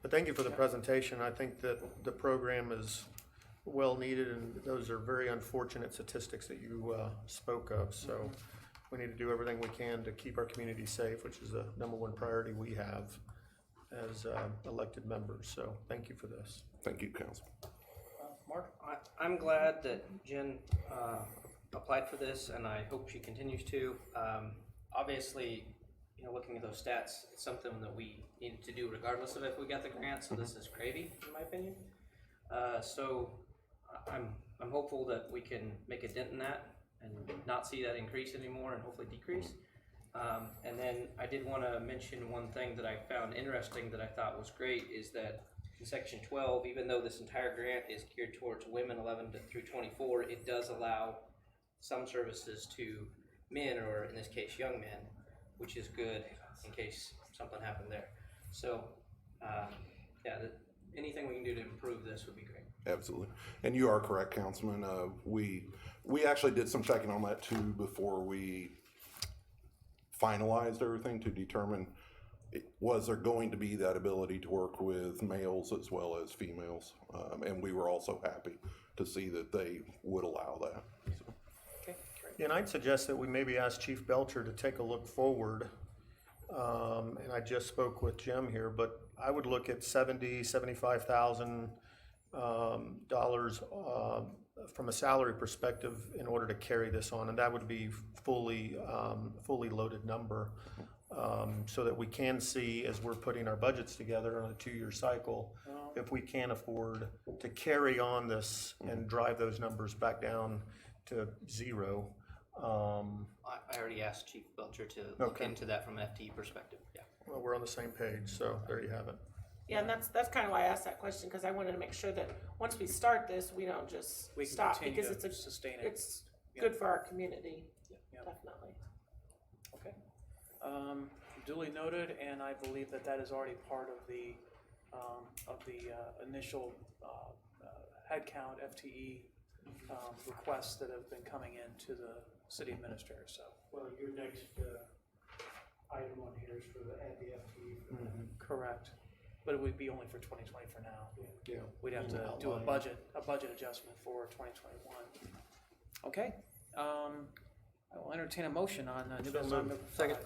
But thank you for the presentation. I think that the program is well needed, and those are very unfortunate statistics that you spoke of. So we need to do everything we can to keep our community safe, which is the #1 priority we have as elected members. So thank you for this. Thank you, Council. Mark? I'm glad that Jen applied for this, and I hope she continues to. Obviously, you know, looking at those stats, it's something that we needed to do regardless of if we got the grant, so this is gravy, in my opinion. So I'm hopeful that we can make a dent in that and not see that increase anymore and hopefully decrease. And then I did want to mention one thing that I found interesting that I thought was great is that in section 12, even though this entire grant is geared towards women 11 through 24, it does allow some services to men, or in this case, young men, which is good in case something happened there. So, yeah, anything we can do to improve this would be great. Absolutely. And you are correct, Councilman. We actually did some checking on that too before we finalized everything to determine was there going to be that ability to work with males as well as females. And we were also happy to see that they would allow that. So. Okay, great. Yeah, and I'd suggest that we maybe ask Chief Belcher to take a look forward. And I just spoke with Jim here, but I would look at $75,000 from a salary perspective in order to carry this on, and that would be fully loaded number, so that we can see as we're putting our budgets together on a 2-year cycle, if we can afford to carry on this and drive those numbers back down to zero. I already asked Chief Belcher to look into that from an FTE perspective. Yeah. Well, we're on the same page, so there you have it. Yeah, and that's kind of why I asked that question, because I wanted to make sure that once we start this, we don't just We can stop, continue because to it's sustain it. it's good for our community, definitely. Okay. Duly noted, and I believe that is already part of the initial headcount FTE requests that have been coming in to the city administrator, so. Well, your next item on here is for add the FTE for that. Correct, but it would be only for 2020 for now. Yeah. We'd have to do a budget adjustment for 2021. Okay, I will entertain a motion on new business item number 5.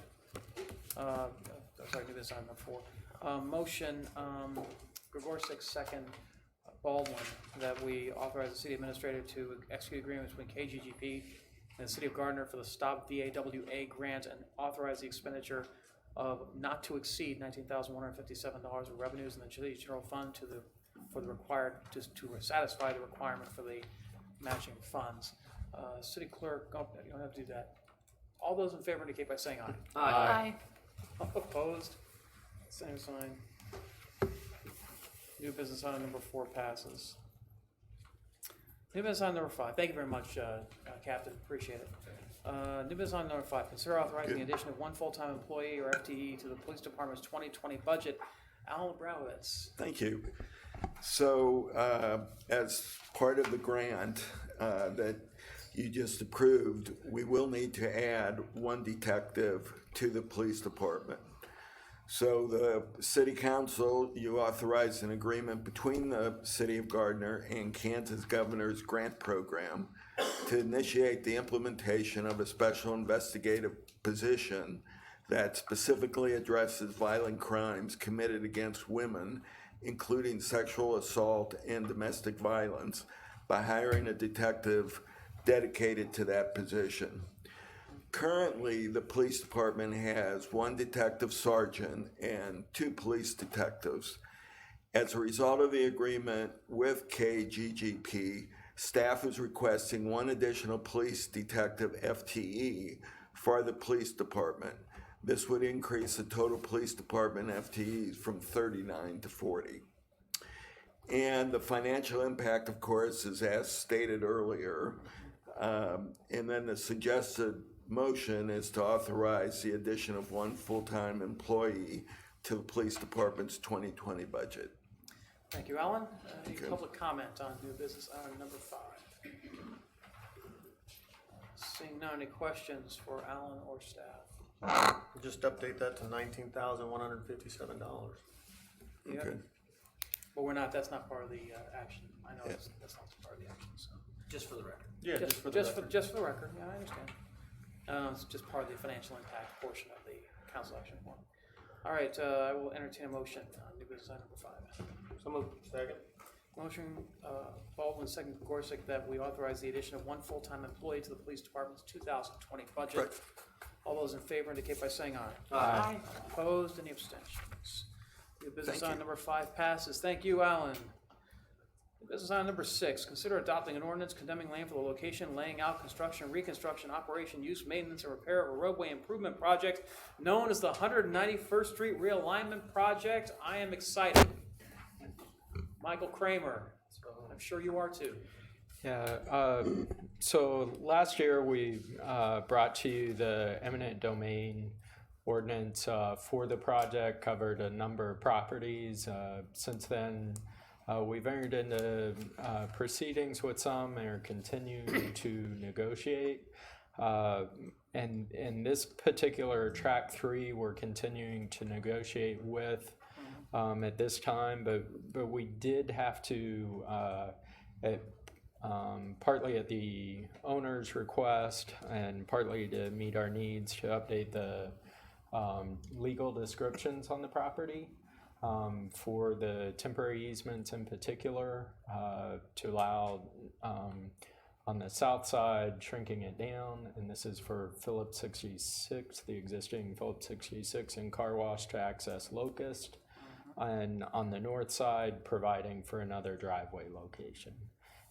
Sorry, new business item number 4. Motion, Gregorsek, second, Baldwin, that we authorize the city administrator to execute agreements between KGGP and the city of Gardner for the Stop VAWA grant and authorize the expenditure of not to exceed $19,157 of revenues in the city general fund to satisfy the requirement for the matching funds. City clerk, you don't have to do that. All those in favor indicate by saying aye. Aye. Opposed? Same sign. New business item number 4 passes. New business item number 5. Thank you very much, Captain. Appreciate it. New business item number 5. Consider authorizing the addition of 1 full-time employee or FTE to the police department's 2020 budget. Alan Browitz. Thank you. So, as part of the grant that you just approved, we will need to add 1 detective to the police department. So the city council, you authorized an agreement between the city of Gardner and Kansas Governor's grant program to initiate the implementation of a special investigative position that specifically addresses violent crimes committed against women, including sexual assault and domestic violence, by hiring a detective dedicated to that position. Currently, the police department has 1 detective sergeant and 2 police detectives. As a result of the agreement with KGGP, staff is requesting 1 additional police detective FTE for the police department. This would increase the total police department FTEs from 39 to 40. And the financial impact, of course, is as stated earlier. And then the suggested motion is to authorize the addition of 1 full-time employee to the police department's 2020 budget. Thank you, Alan. Any public comment on new business item number 5? Seeing none, any questions for Alan or staff? Just update that to $19,157. Yeah. Okay. But we're not, that's not part of the action. I know that's not part of the action, so. Just for the record. Yeah, just for the record. Just for the record, yeah, I understand. It's just part of the financial impact portion of the council action form. All right, I will entertain a motion on new business item number 5. So moved. Second. Motion, Baldwin, second, Gorsick, that we authorize the addition of 1 full-time employee to the police department's 2020 budget. Right. All those in favor indicate by saying aye. Aye. Opposed, any abstentions? New business Thank item you. number 5 passes. Thank you, Alan. New business item number 6, consider adopting an ordinance condemning land for the location, laying out, construction, reconstruction, operation, use, maintenance, and repair of a roadway improvement project known as the 191st Street Realignment Project. I am excited. Michael Kramer, I'm sure you are too. Yeah, so last year we brought to you the eminent domain ordinance for the project, covered a number of properties. Since then, we've entered into proceedings with some and are continuing to negotiate. And in this particular track 3, we're continuing to negotiate with at this time, but we did have to, partly at the owner's request and partly to meet our needs, to update the legal descriptions on the property for the temporary easements in particular, to allow on the south side shrinking it down, and this is for Phillips 66, the existing Phillips 66 and car wash to access Locust, and on the north side providing for another driveway location.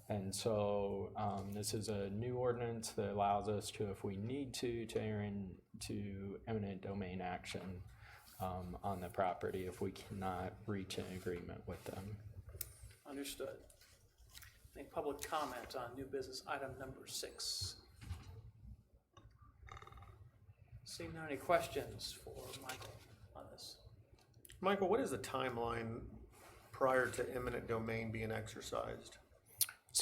And so this is a new ordinance that allows us to, if we need to enter into eminent domain action on the property if we cannot reach an agreement with them. Understood. Any public comment on new business item number 6? Seeing none, any questions for Michael on this? Michael, what is the timeline prior to eminent domain being exercised?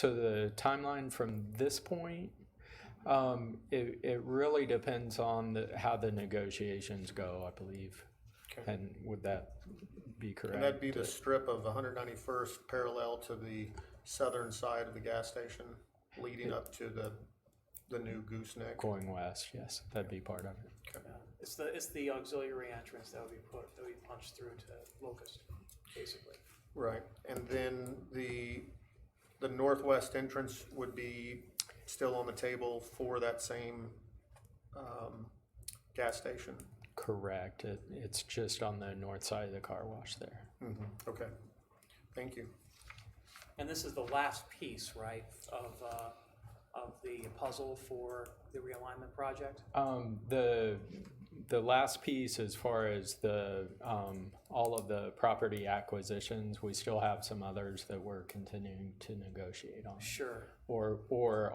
So the timeline from this point, it really depends on how the negotiations go, I believe. Okay. And would that be correct? And that'd be the strip of 191st parallel to the southern side of the gas station, leading up to the new gooseneck. Going west, yes, that'd be part of it. Okay. It's the auxiliary entrance that would be punched through to Locust, basically. Right, and then the northwest entrance would be still on the table for that same gas station. Correct. It's just on the north side of the car wash there. Mm-hmm. Okay, thank you. And this is the last piece, right, of the puzzle for the realignment project? The last piece, as far as the all of the property acquisitions, we still have some others that we're continuing to negotiate on. Sure. Or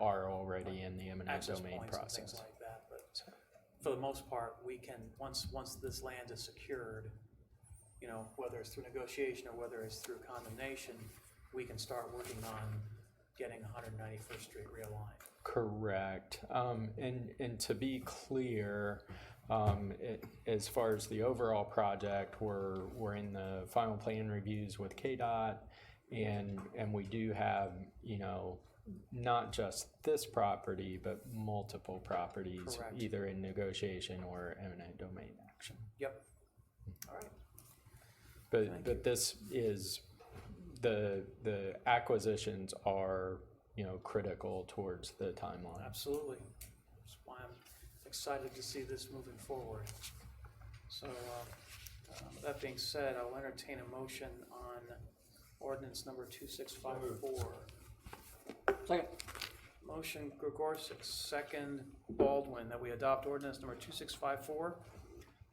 are already in the eminent Access domain points and process. things like that, but for the most part, we can, once this land is secured, you know, whether it's through negotiation or whether it's through condemnation, we can start working on getting 191st Street realigned. Correct. And to be clear, as far as the overall project, we're in the final plan reviews with KDOT, and we do have, you know, not just this property, but multiple properties, Correct. either in negotiation or eminent domain action. Yep. All right. But this is the acquisitions are, you know, critical towards the timeline. Absolutely. That's why I'm excited to see this moving forward. So, that being said, I'll entertain a motion on ordinance number 2654. Second. Motion Gregorczyk, second Baldwin, that we adopt ordinance number 2654.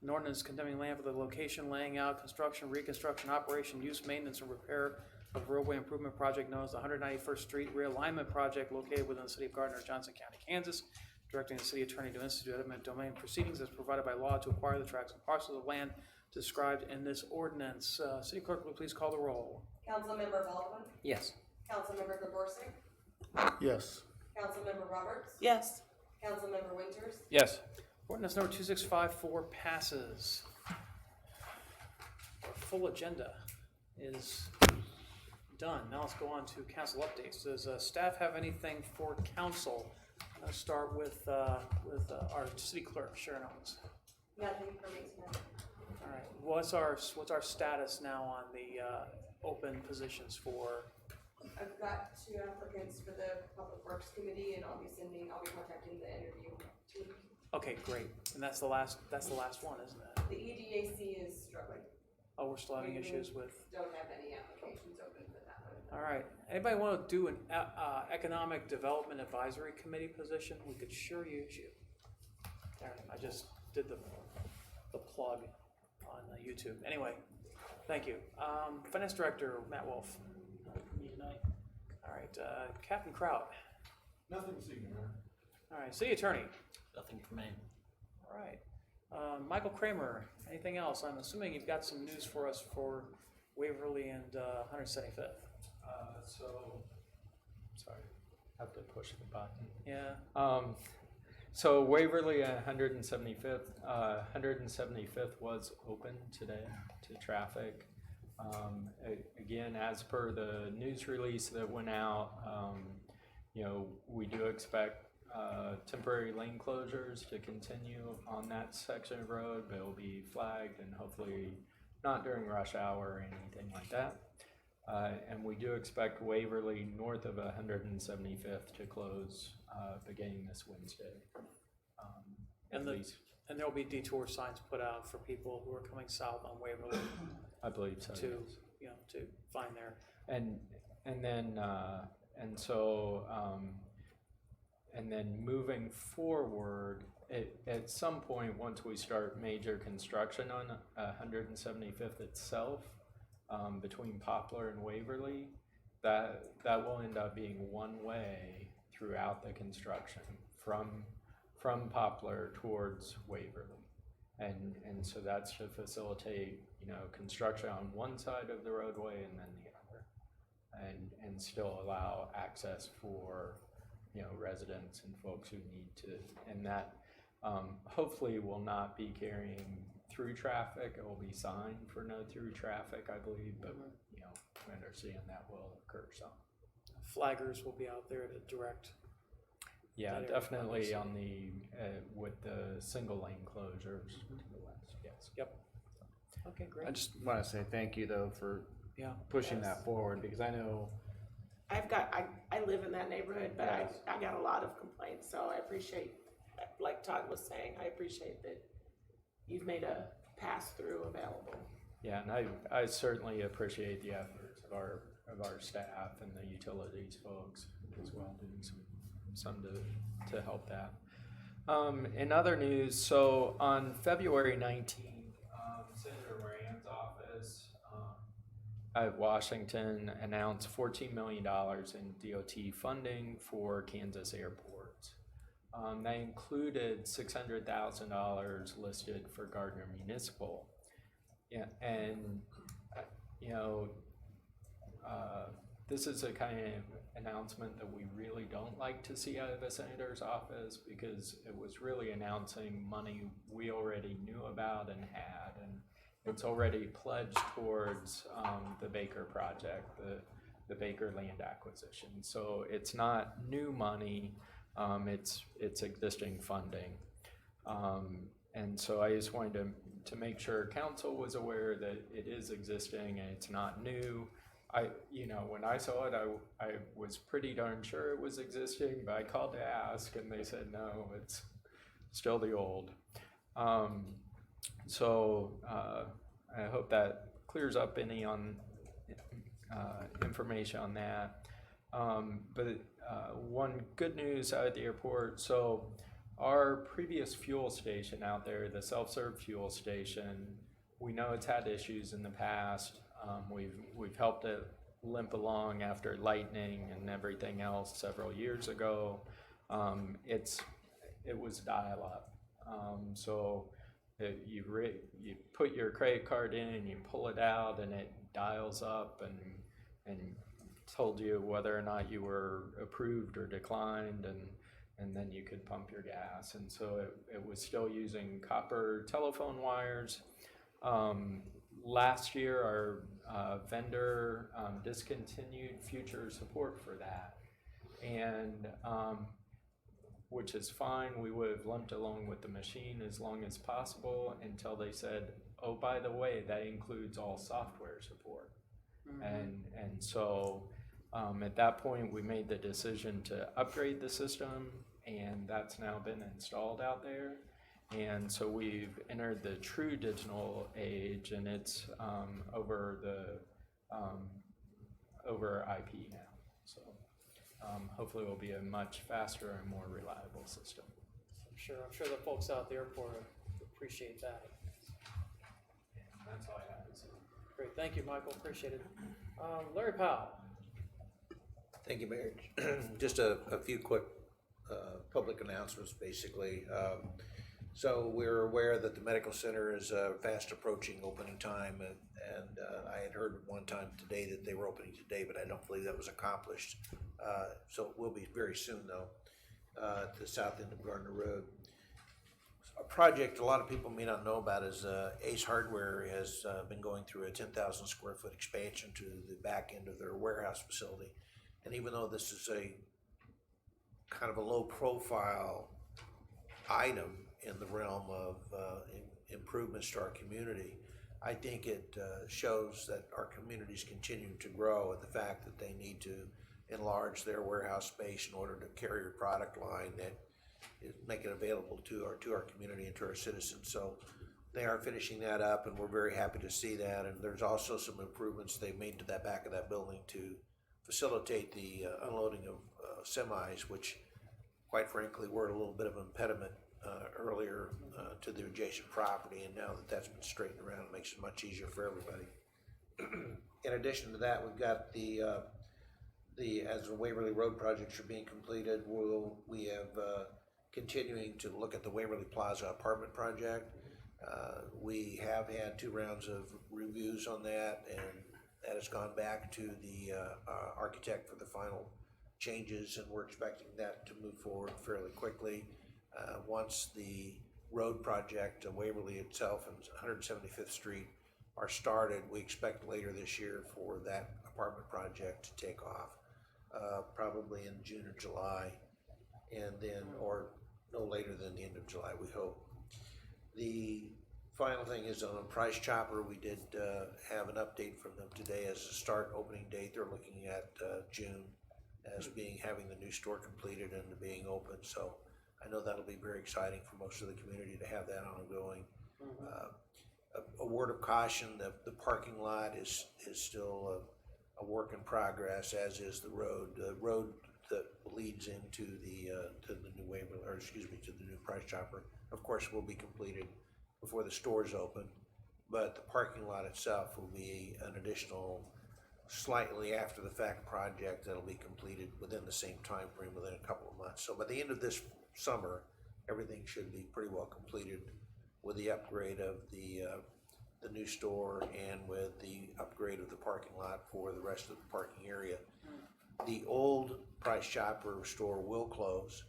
An ordinance condemning land for the location, laying out, construction, reconstruction, operation, use, maintenance, and repair of roadway improvement project known as the 191st Street Realignment Project located within the city of Gardner, Johnson County, Kansas, directing the city attorney to institute eminent domain proceedings as provided by law to acquire the tracts and parcels of land described in this ordinance. City clerk, will you please call the roll? Councilmember Baldwin, Yes. Councilmember Gregorczyk, Yes. Councilmember Roberts, Yes. Councilmember Winters, Yes. Ordinance number 2654 passes. Our full agenda is done. Now let's go on to council updates. Does staff have anything for council? I'm going to start with our city clerk, Sharon Owens. nothing for me tonight. All right. What's our status now on the open positions for? I've got 2 applicants for the Public Works Committee, and I'll be contacting the interview team. Okay, great. And that's the last one, isn't it? The EDAC is struggling. Oh, we're still having issues with. Don't have any applications open for that one. All right. Anybody want to do an economic development advisory committee position? We could sure use you. There, I just did the plug on YouTube. Anyway, thank you. Finance Director Matt Wolf. All right. Captain Kraut. Nothing this evening, Mayor. All right. City Attorney. Nothing for me. All right. Michael Kramer. Anything else? I'm assuming you've got some news for us for Waverly and 175th. Sorry, I have to push the button. Yeah. So Waverly 175th, 175th was open today to traffic. Again, as per the news release that went out, you know, we do expect temporary lane closures to continue on that section of road, but it'll be flagged and hopefully not during rush hour or anything like that. And we do expect Waverly north of 175th to close beginning this Wednesday. And there'll be detour signs put out for people who are coming south on Waverly. I believe so. To yes. you know, to find their. And then moving forward, at some point, once we start major construction on 175th itself, between Poplar and Waverly, that will end up being one way throughout the construction from Poplar towards Waverly. And so that's to facilitate, you know, construction on one side of the roadway and then the other. and still allow access for, residents and folks who need to, and that hopefully will not be carrying through traffic. It will be signed for no through traffic, I believe, but, we understand that will occur, so. Flaggers will be out there to direct. Yeah, that area. definitely on the, with the single lane closures to the west, yes. Yep. Okay, great. I just want to say thank you though for pushing that forward, because I know I live in that neighborhood, but I got a lot of complaints, so I appreciate, like Todd was saying, I appreciate that you've made a pass-through available. Yeah, and I certainly appreciate the efforts of our staff and the utilities folks as well, doing some to help that. In other news, so on February 19th, Senator Rand's office out of Washington announced $14 million in DOT funding for Kansas airports. That included $600,000 listed for Gardner Municipal. Yeah, and this is a kind of announcement that we really don't like to see out of a senator's office, because it was really announcing money we already knew about and had, and it's already pledged towards the Baker project, the Baker land acquisition. So it's not new money, it's existing funding. And so I just wanted to make sure council was aware that it is existing and it's not new. When I saw it, I was pretty darn sure it was existing, but I called to ask and they said, no, it's still the old. I hope that clears up any information on that. But one good news out of the airport, so our previous fuel station out there, the self-serve fuel station, we know it's had issues in the past. We've helped it limp along after lightning and everything else several years ago. It was dial-up. You put your credit card in and you pull it out and it dials up and told you whether or not you were approved or declined, and then you could pump your gas. And so it was still using copper telephone wires. Last year, our vendor discontinued future support for that, and which is fine. We would have limped along with the machine as long as possible until they said, oh, by the way, that includes all software support. And so at that point, we made the decision to upgrade the system, and that's now been installed out there. And so we've entered the true digital age, and it's over IP now. So hopefully it will be a much faster and more reliable system. I'm sure the folks out at the airport appreciate that. And that's all I have to say. Great, thank you, Michael, appreciate it. Larry Powell. Thank you, Mayor. Just a few quick public announcements, basically. So we're aware that the medical center is fast approaching opening time, and I had heard one time today that they were opening today, but I don't believe that was accomplished. So it will be very soon, though, at the south end of Gardner Road. A project a lot of people may not know about is Ace Hardware has been going through a 10,000 square foot expansion to the back end of their warehouse facility. And even though this is a kind of a low profile item in the realm of improvements to our community, I think it shows that our community is continuing to grow, and the fact that they need to enlarge their warehouse space in order to carry a product line that is make it available to our community and to our citizens. So they are finishing that up, and we're very happy to see that. And there's also some improvements they've made to that back of that building to facilitate the unloading of semis, which quite frankly were a little bit of an impediment earlier to the adjacent property, and now that that's been straightened around, it makes it much easier for everybody. In addition to that, we've got as the Waverly Road projects are being completed, we have continuing to look at the Waverly Plaza apartment project. We have had 2 rounds of reviews on that, and That has gone back to the architect for the final changes, and we're expecting that to move forward fairly quickly. Once the road project, Waverly itself and 175th Street are started, we expect later this year for that apartment project to take off, probably in June or July, and then, or no later than the end of July, we hope. The final thing is on Price Chopper. We did have an update from them today as a start opening date. They're looking at June as having the new store completed and being open. So I know that'll be very exciting for most of the community to have that ongoing. A word of caution: the parking lot is still a work in progress, as is the road. The road that leads into to the new Waverly, or excuse me, to the new Price Chopper, of course, will be completed before the stores open, but the parking lot itself will be an additional, slightly after the fact project that'll be completed within the same time frame, within a couple of months. So by the end of this summer, everything should be pretty well completed with the upgrade of the new store and with the upgrade of the parking lot for the rest of the parking area. The old Price Chopper store will close,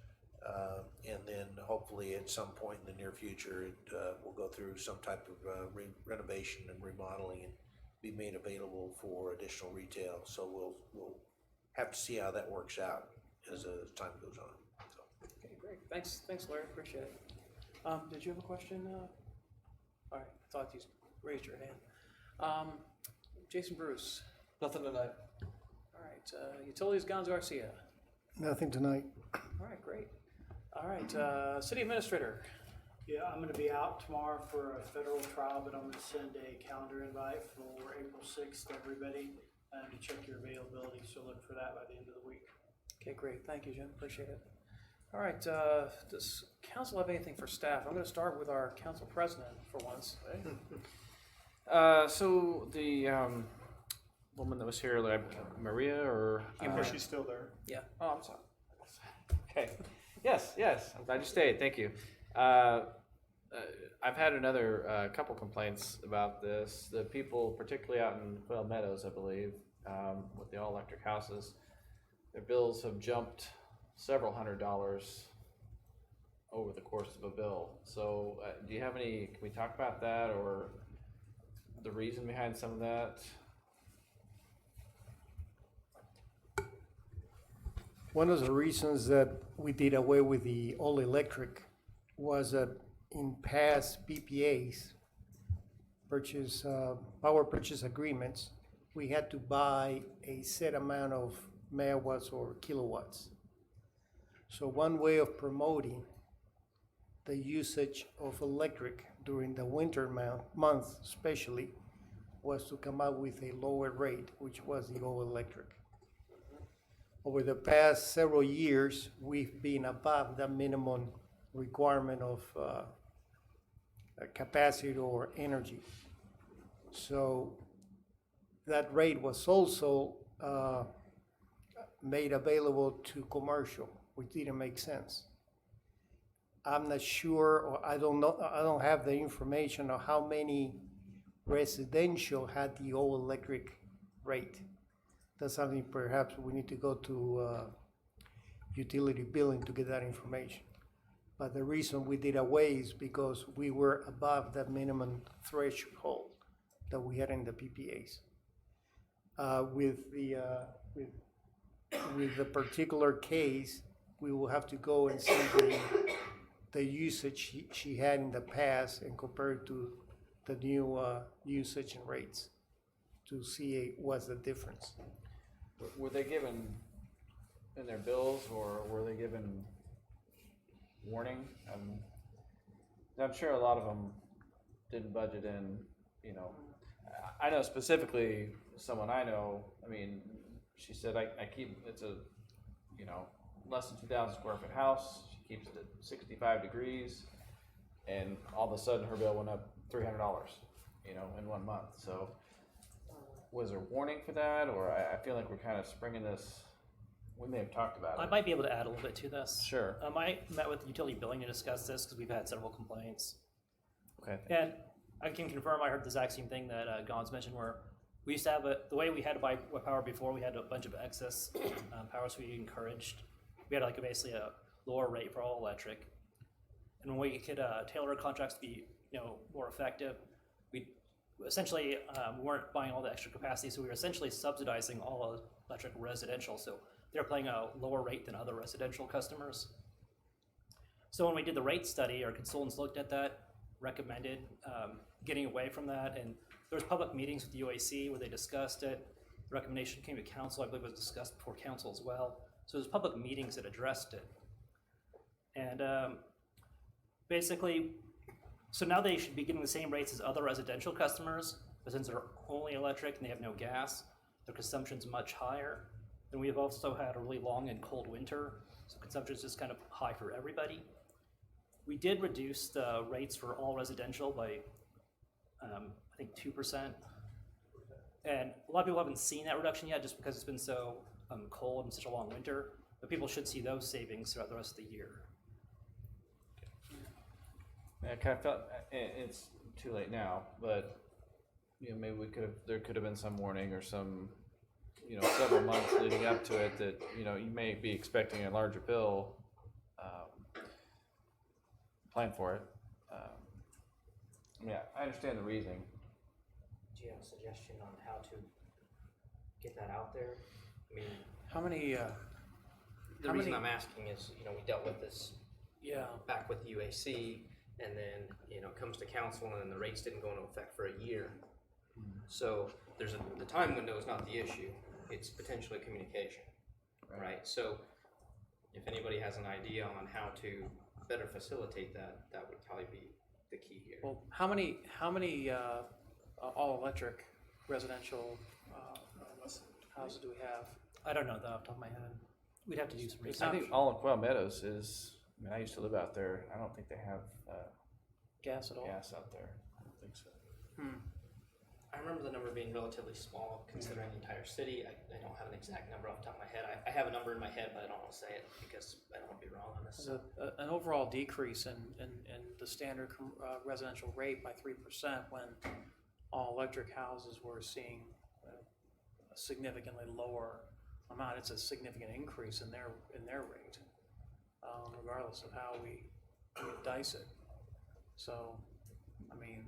and then hopefully at some point in the near future, it will go through some type of renovation and remodeling and be made available for additional retail. So we'll have to see how that works out as time goes on. So. Okay, great. Thanks, Larry. Appreciate it. Did you have a question? All right, I thought you raised your hand. Jason Bruce. Nothing tonight. All right, Utilities, Gonzo Garcia. Nothing tonight. All right, great. All right, City Administrator. Yeah, I'm gonna be out tomorrow for a federal trial, but I'm gonna send a calendar invite for April 6th to everybody to check your availability, so look for that by the end of the week. Okay, great. Thank you, Jim. Appreciate it. All right, does council have anything for staff? I'm gonna start with our council president for once. So the woman that was here, like Maria, or She's still there. Yeah. oh, I'm sorry. Okay. Yes. I'm glad you stayed. Thank you. I've had another couple complaints about this. The people, particularly out in Quail Meadows, I believe, with the all-electric houses, their bills have jumped several $100s over the course of a bill. So, do you have any? Can we talk about that, or the reason behind some of that? One of the reasons that we did away with the all electric was that in past PPAs, power purchase agreements, we had to buy a set amount of megawatts or kilowatts. So one way of promoting the usage of electric during the winter months especially was to come up with a lower rate, which was the all electric. Over the past several years, we've been above the minimum requirement of capacity or energy. So that rate was also made available to commercial, which didn't make sense. I'm not sure, or I don't know, I don't have the information of how many residential had the all electric rate. That's something perhaps we need to go to utility billing to get that information. But the reason we did away is because we were above that minimum threshold that we had in the PPAs. With the particular case, we will have to go and see the usage she had in the past and compare it to the new usage and rates to see what's the difference. Were they given in their bills, or were they given warning? I'm sure a lot of them didn't budget in, I know specifically someone I know, she said, I keep, it's a, less than 2,000 square foot house, she keeps it at 65 degrees, and all of a sudden her bill went up $300, in 1 month. So was there warning for that, or I feel like we're kind of springing this, we may have talked about it. I might be able to add a little bit to this. Sure. I met with utility billing to discuss this because we've had several complaints. Okay. And I can confirm I heard the exact same thing that Gons mentioned, where We used to have the way we had to buy power before, we had a bunch of excess power, so we encouraged, we had like basically a lower rate for all electric. And when we could tailor our contracts to be, more effective, we essentially weren't buying all the extra capacity, so we were essentially subsidizing all electric residential. So they're paying a lower rate than other residential customers. So when we did the rate study, our consultants looked at that, recommended getting away from that, and there was public meetings with the UAC where they discussed it. The recommendation came to council, I believe it was discussed before council as well. So there's public meetings that addressed it. And basically, so now they should be getting the same rates as other residential customers, but since they're only electric and they have no gas, their consumption's much higher. And we've also had a really long and cold winter, so consumption's just kind of high for everybody. We did reduce the rates for all residential by, I think 2%. And a lot of people haven't seen that reduction yet just because it's been so cold and such a long winter, but people should see those savings throughout the rest of the year. I kind of felt it's too late now, but maybe there could have been some warning or some, several months leading up to it that, you may be expecting a larger bill. Plan for it. I understand the reasoning. Do you have a suggestion on how to get that out there? I mean, How many, the reason I'm asking is, we dealt with this yeah, back with UAC, and then, it comes to council, and then the rates didn't go into effect for a year. So the time window is not the issue, it's potentially communication, right? So if anybody has an idea on how to better facilitate that, that would probably be the key here. well, how many all-electric residential houses do we have? I don't know that off the top of my head. We'd have to do some I research. think all in Quail Meadows is, I used to live out there. I don't think they have Gas at all? gas out there. I don't think so. I remember the number being relatively small considering the entire city. I don't have an exact number off the top of my head. I have a number in my head, but I don't want to say it because I don't want to be wrong on this. There's an overall decrease in the standard residential rate by 3% when all electric houses were seeing a significantly lower amount. It's a significant increase in their rate, regardless of how we dice it. So, I mean,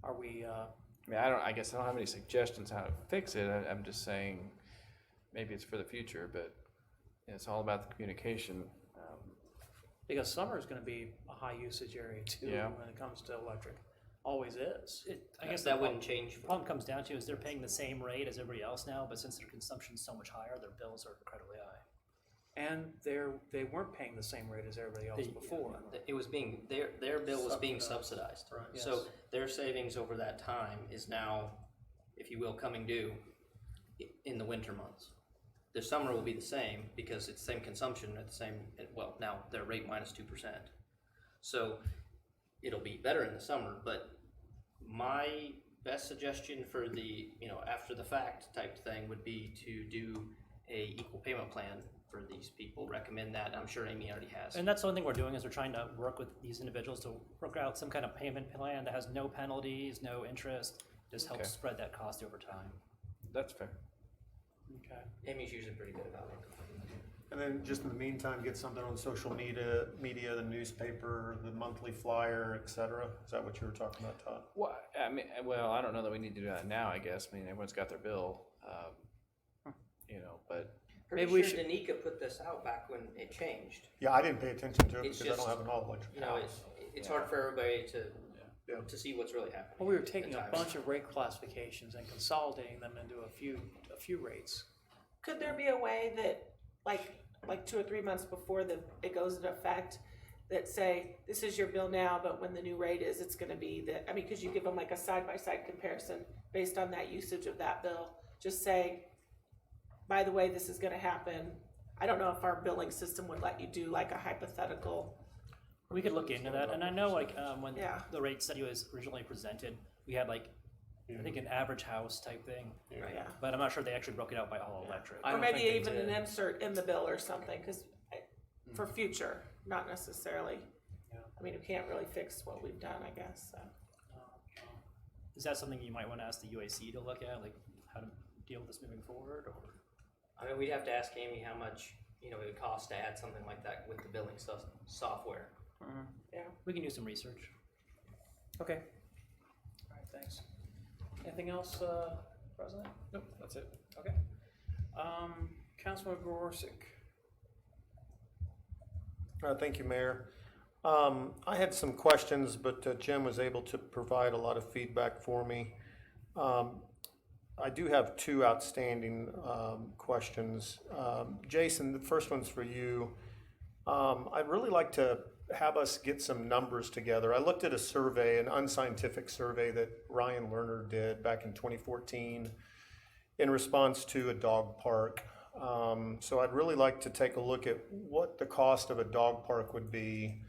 are we? I guess I don't have any suggestions how to fix it. I'm just saying maybe it's for the future, but it's all about the communication. Because summer is going to be a high usage area too when it comes to electric. Always is. I guess that wouldn't change. The problem comes down to is they're paying the same rate as everybody else now, but since their consumption's so much higher, their bills are incredibly high. And they weren't paying the same rate as everybody else before. It was being, their bill was being subsidized. Right. So Yes. their savings over that time is now, if you will, coming due in the winter months. Their summer will be the same because it's the same consumption at the same, well, now their rate minus 2%. So it'll be better in the summer, but my best suggestion for the, after the fact type thing would be to do a equal payment plan for these people. Recommend that. I'm sure Amy already has. And that's the one thing we're doing is we're trying to work with these individuals to work out some kind of payment plan that has no penalties, no interest, just helps spread that cost over time. That's fair. Okay. Amy's usually pretty good about it. And then just in the meantime, get something on social media, the newspaper, the monthly flyer, et cetera. Is that what you were talking about, Todd? Well, I don't know that we need to do that now, I guess. Everyone's got their bill, but Pretty sure Danica put this out back when it changed. Yeah, I didn't pay attention to it It's because I don't just, have an all-electric house. It's hard for everybody to see what's really happening. Well, we were taking a at times. bunch of rate classifications and consolidating them into a few rates. Could there be a way that, like 2 or 3 months before it goes into effect, that say, this is your bill now, but when the new rate is, it's gonna be because you give them like a side-by-side comparison based on that usage of that bill. Just say, by the way, this is gonna happen. I don't know if our billing system would let you do like a hypothetical. We could look into that, and I know when the rate study was originally presented, we had I think an average house type thing. Yeah. But I'm not sure they actually broke it out by all electric. Or maybe even an insert in the bill or something, because for future, not necessarily. I mean, you can't really fix what we've done, I guess, so. Is that something you might want to ask the UAC to look at, like how to deal with this moving forward, or? I mean, we'd have to ask Amy how much, it would cost to add something like that with the billing software. Yeah. We can do some research. Okay. All right, thanks. Anything else, President? Nope, that's it. Okay. Councilman Gorsick. Thank you, Mayor. I had some questions, but Jim was able to provide a lot of feedback for me. I do have two outstanding questions. Jason, the first one's for you. I'd really like to have us get some numbers together. I looked at a survey, an unscientific survey that Ryan Lerner did back in 2014 in response to a dog park. So I'd really like to take a look at what the cost of a dog park would be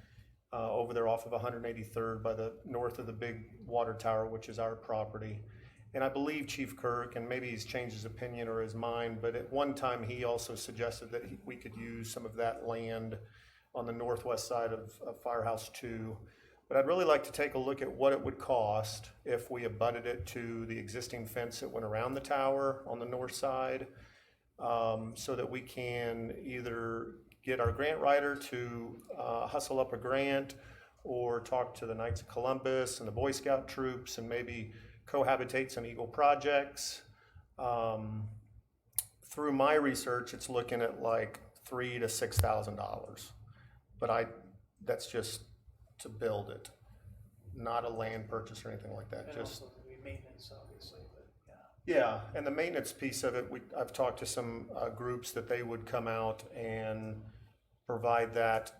over there off of 183rd by the north of the big water tower, which is our property. And I believe Chief Kirk, and maybe he's changed his opinion or his mind, but at one time he also suggested that we could use some of that land on the northwest side of Firehouse 2. But I'd really like to take a look at what it would cost if we abutted it to the existing fence that went around the tower on the north side, so that we can either get our grant writer to hustle up a grant or talk to the Knights of Columbus and the Boy Scout troops and maybe cohabitate some Eagle projects. Through my research, it's looking at like $3,000 to $6,000, but that's just to build it, not a land purchase or anything like that. And Just also the maintenance, obviously, but yeah, and the maintenance piece of it, I've talked to some groups that they would come out and provide that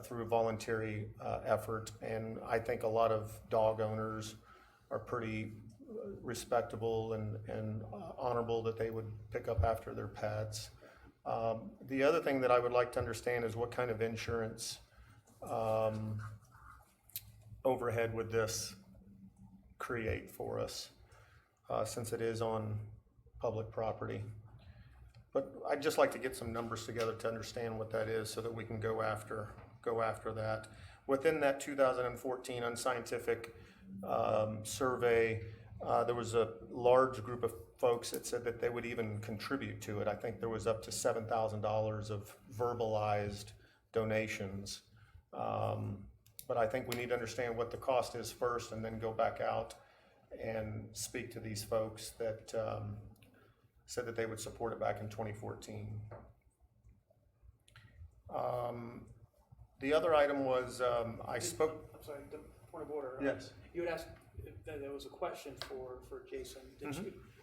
through a voluntary effort, and I think a lot of dog owners are pretty respectable and honorable that they would pick up after their pets. The other thing that I would like to understand is what kind of insurance overhead would this create for us, since it is on public property. But I'd just like to get some numbers together to understand what that is so that we can go after that. Within that 2014 unscientific survey, there was a large group of folks that said that they would even contribute to it. I think there was up to $7,000 of verbalized donations. But I think we need to understand what the cost is first and then go back out and speak to these folks that said that they would support it back in 2014. The other item was I spoke. I'm sorry, the point of order. Yes. You had asked if there was a question for Jason.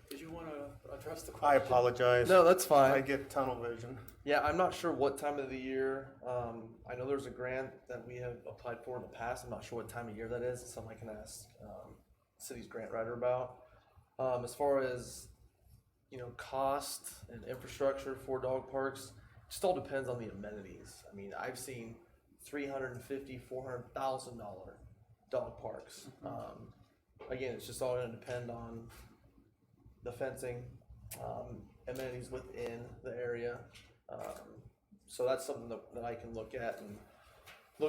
Did you want to address the question? I apologize. No, that's fine. I get tunnel vision. Yeah, I'm not sure what time of the year. I know there's a grant that we have applied for in the past. I'm not sure what time of year that is. It's something I can ask city's grant writer about. As far as cost and infrastructure for dog parks, it just all depends on the amenities. I mean, I've seen $350,000, $400,000 dog parks. Again, it's just all going to depend on the fencing, amenities within the area. So that's something that I can look at and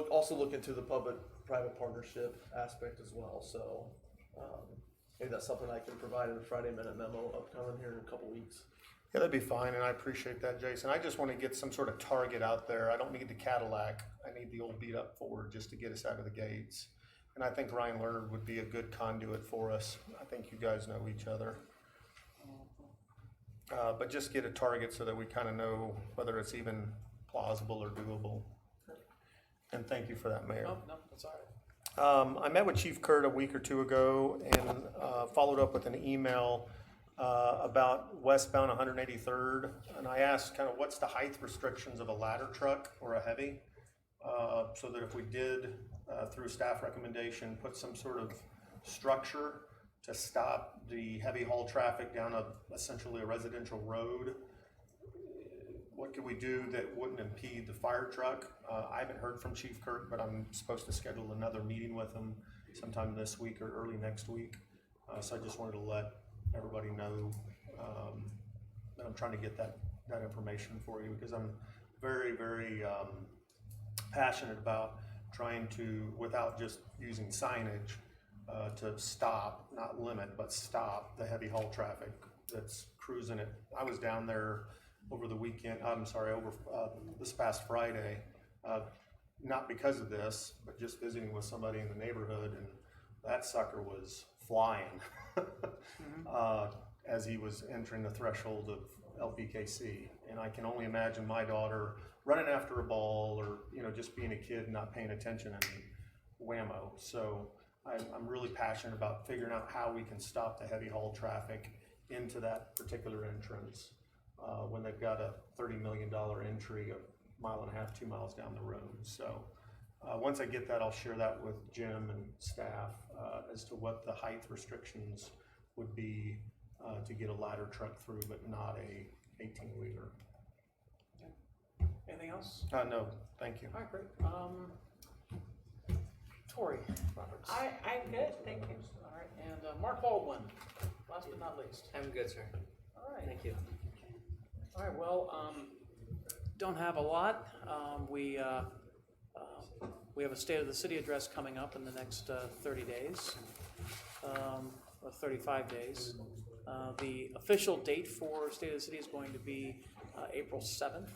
also look into the public-private partnership aspect as well. So maybe that's something I can provide in a Friday Minute memo upcoming here in a couple weeks. Yeah, that'd be fine, and I appreciate that, Jason. I just want to get some sort of target out there. I don't need the Cadillac. I need the old beat-up Ford just to get us out of the gates. And I think Ryan Lerner would be a good conduit for us. I think you guys know each other. But just get a target so that we kind of know whether it's even plausible or doable. And thank you for that, Mayor. No, that's all right. I met with Chief Kurt a week or two ago and followed up with an email about westbound 183rd. And I asked kind of what's the height restrictions of a ladder truck or a heavy, so that if we did, through staff recommendation, put some sort of structure to stop the heavy haul traffic down essentially a residential road, what could we do that wouldn't impede the fire truck? I haven't heard from Chief Kirk, but I'm supposed to schedule another meeting with him sometime this week or early next week. So I just wanted to let everybody know that I'm trying to get that information for you, because I'm very, very passionate about trying to, without just using signage, to stop, not limit, but stop the heavy haul traffic that's cruising it. I was down there over the weekend, over this past Friday, not because of this, but just visiting with somebody in the neighborhood, and that sucker was flying as he was entering the threshold of LPKC. And I can only imagine my daughter running after a ball, or just being a kid, not paying attention, and whammo. So I'm really passionate about figuring out how we can stop the heavy haul traffic into that particular entrance when they've got a $30 million entry a mile and a half, 2 miles down the road. So once I get that, I'll share that with Jim and staff as to what the height restrictions would be to get a ladder truck through, but not a 18-wheeler. Anything else? No, thank you. All right, great. Tori Roberts. I'm good, thank you. All right, and Mark Baldwin, last but not least. I'm good, sir. All right. Thank you. All right, well, don't have a lot. We have a State of the City address coming up in the next 30 days, or 35 days. The official date for State of the City is going to be April 7th,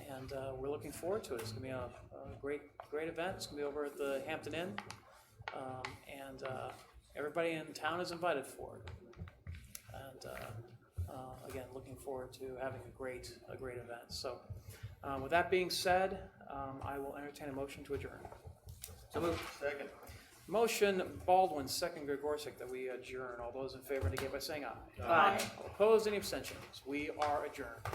and we're looking forward to it. It's going to be a great event. It's going to be over at the Hampton Inn, and everybody in town is invited for it. And again, looking forward to having a great event. So, with that being said, I will entertain a motion to adjourn. So moved. Second. Motion Baldwin, second Gregorczyk, that we adjourn. All those in favor indicate by saying aye. Aye. All opposed, any abstentions? We are adjourned.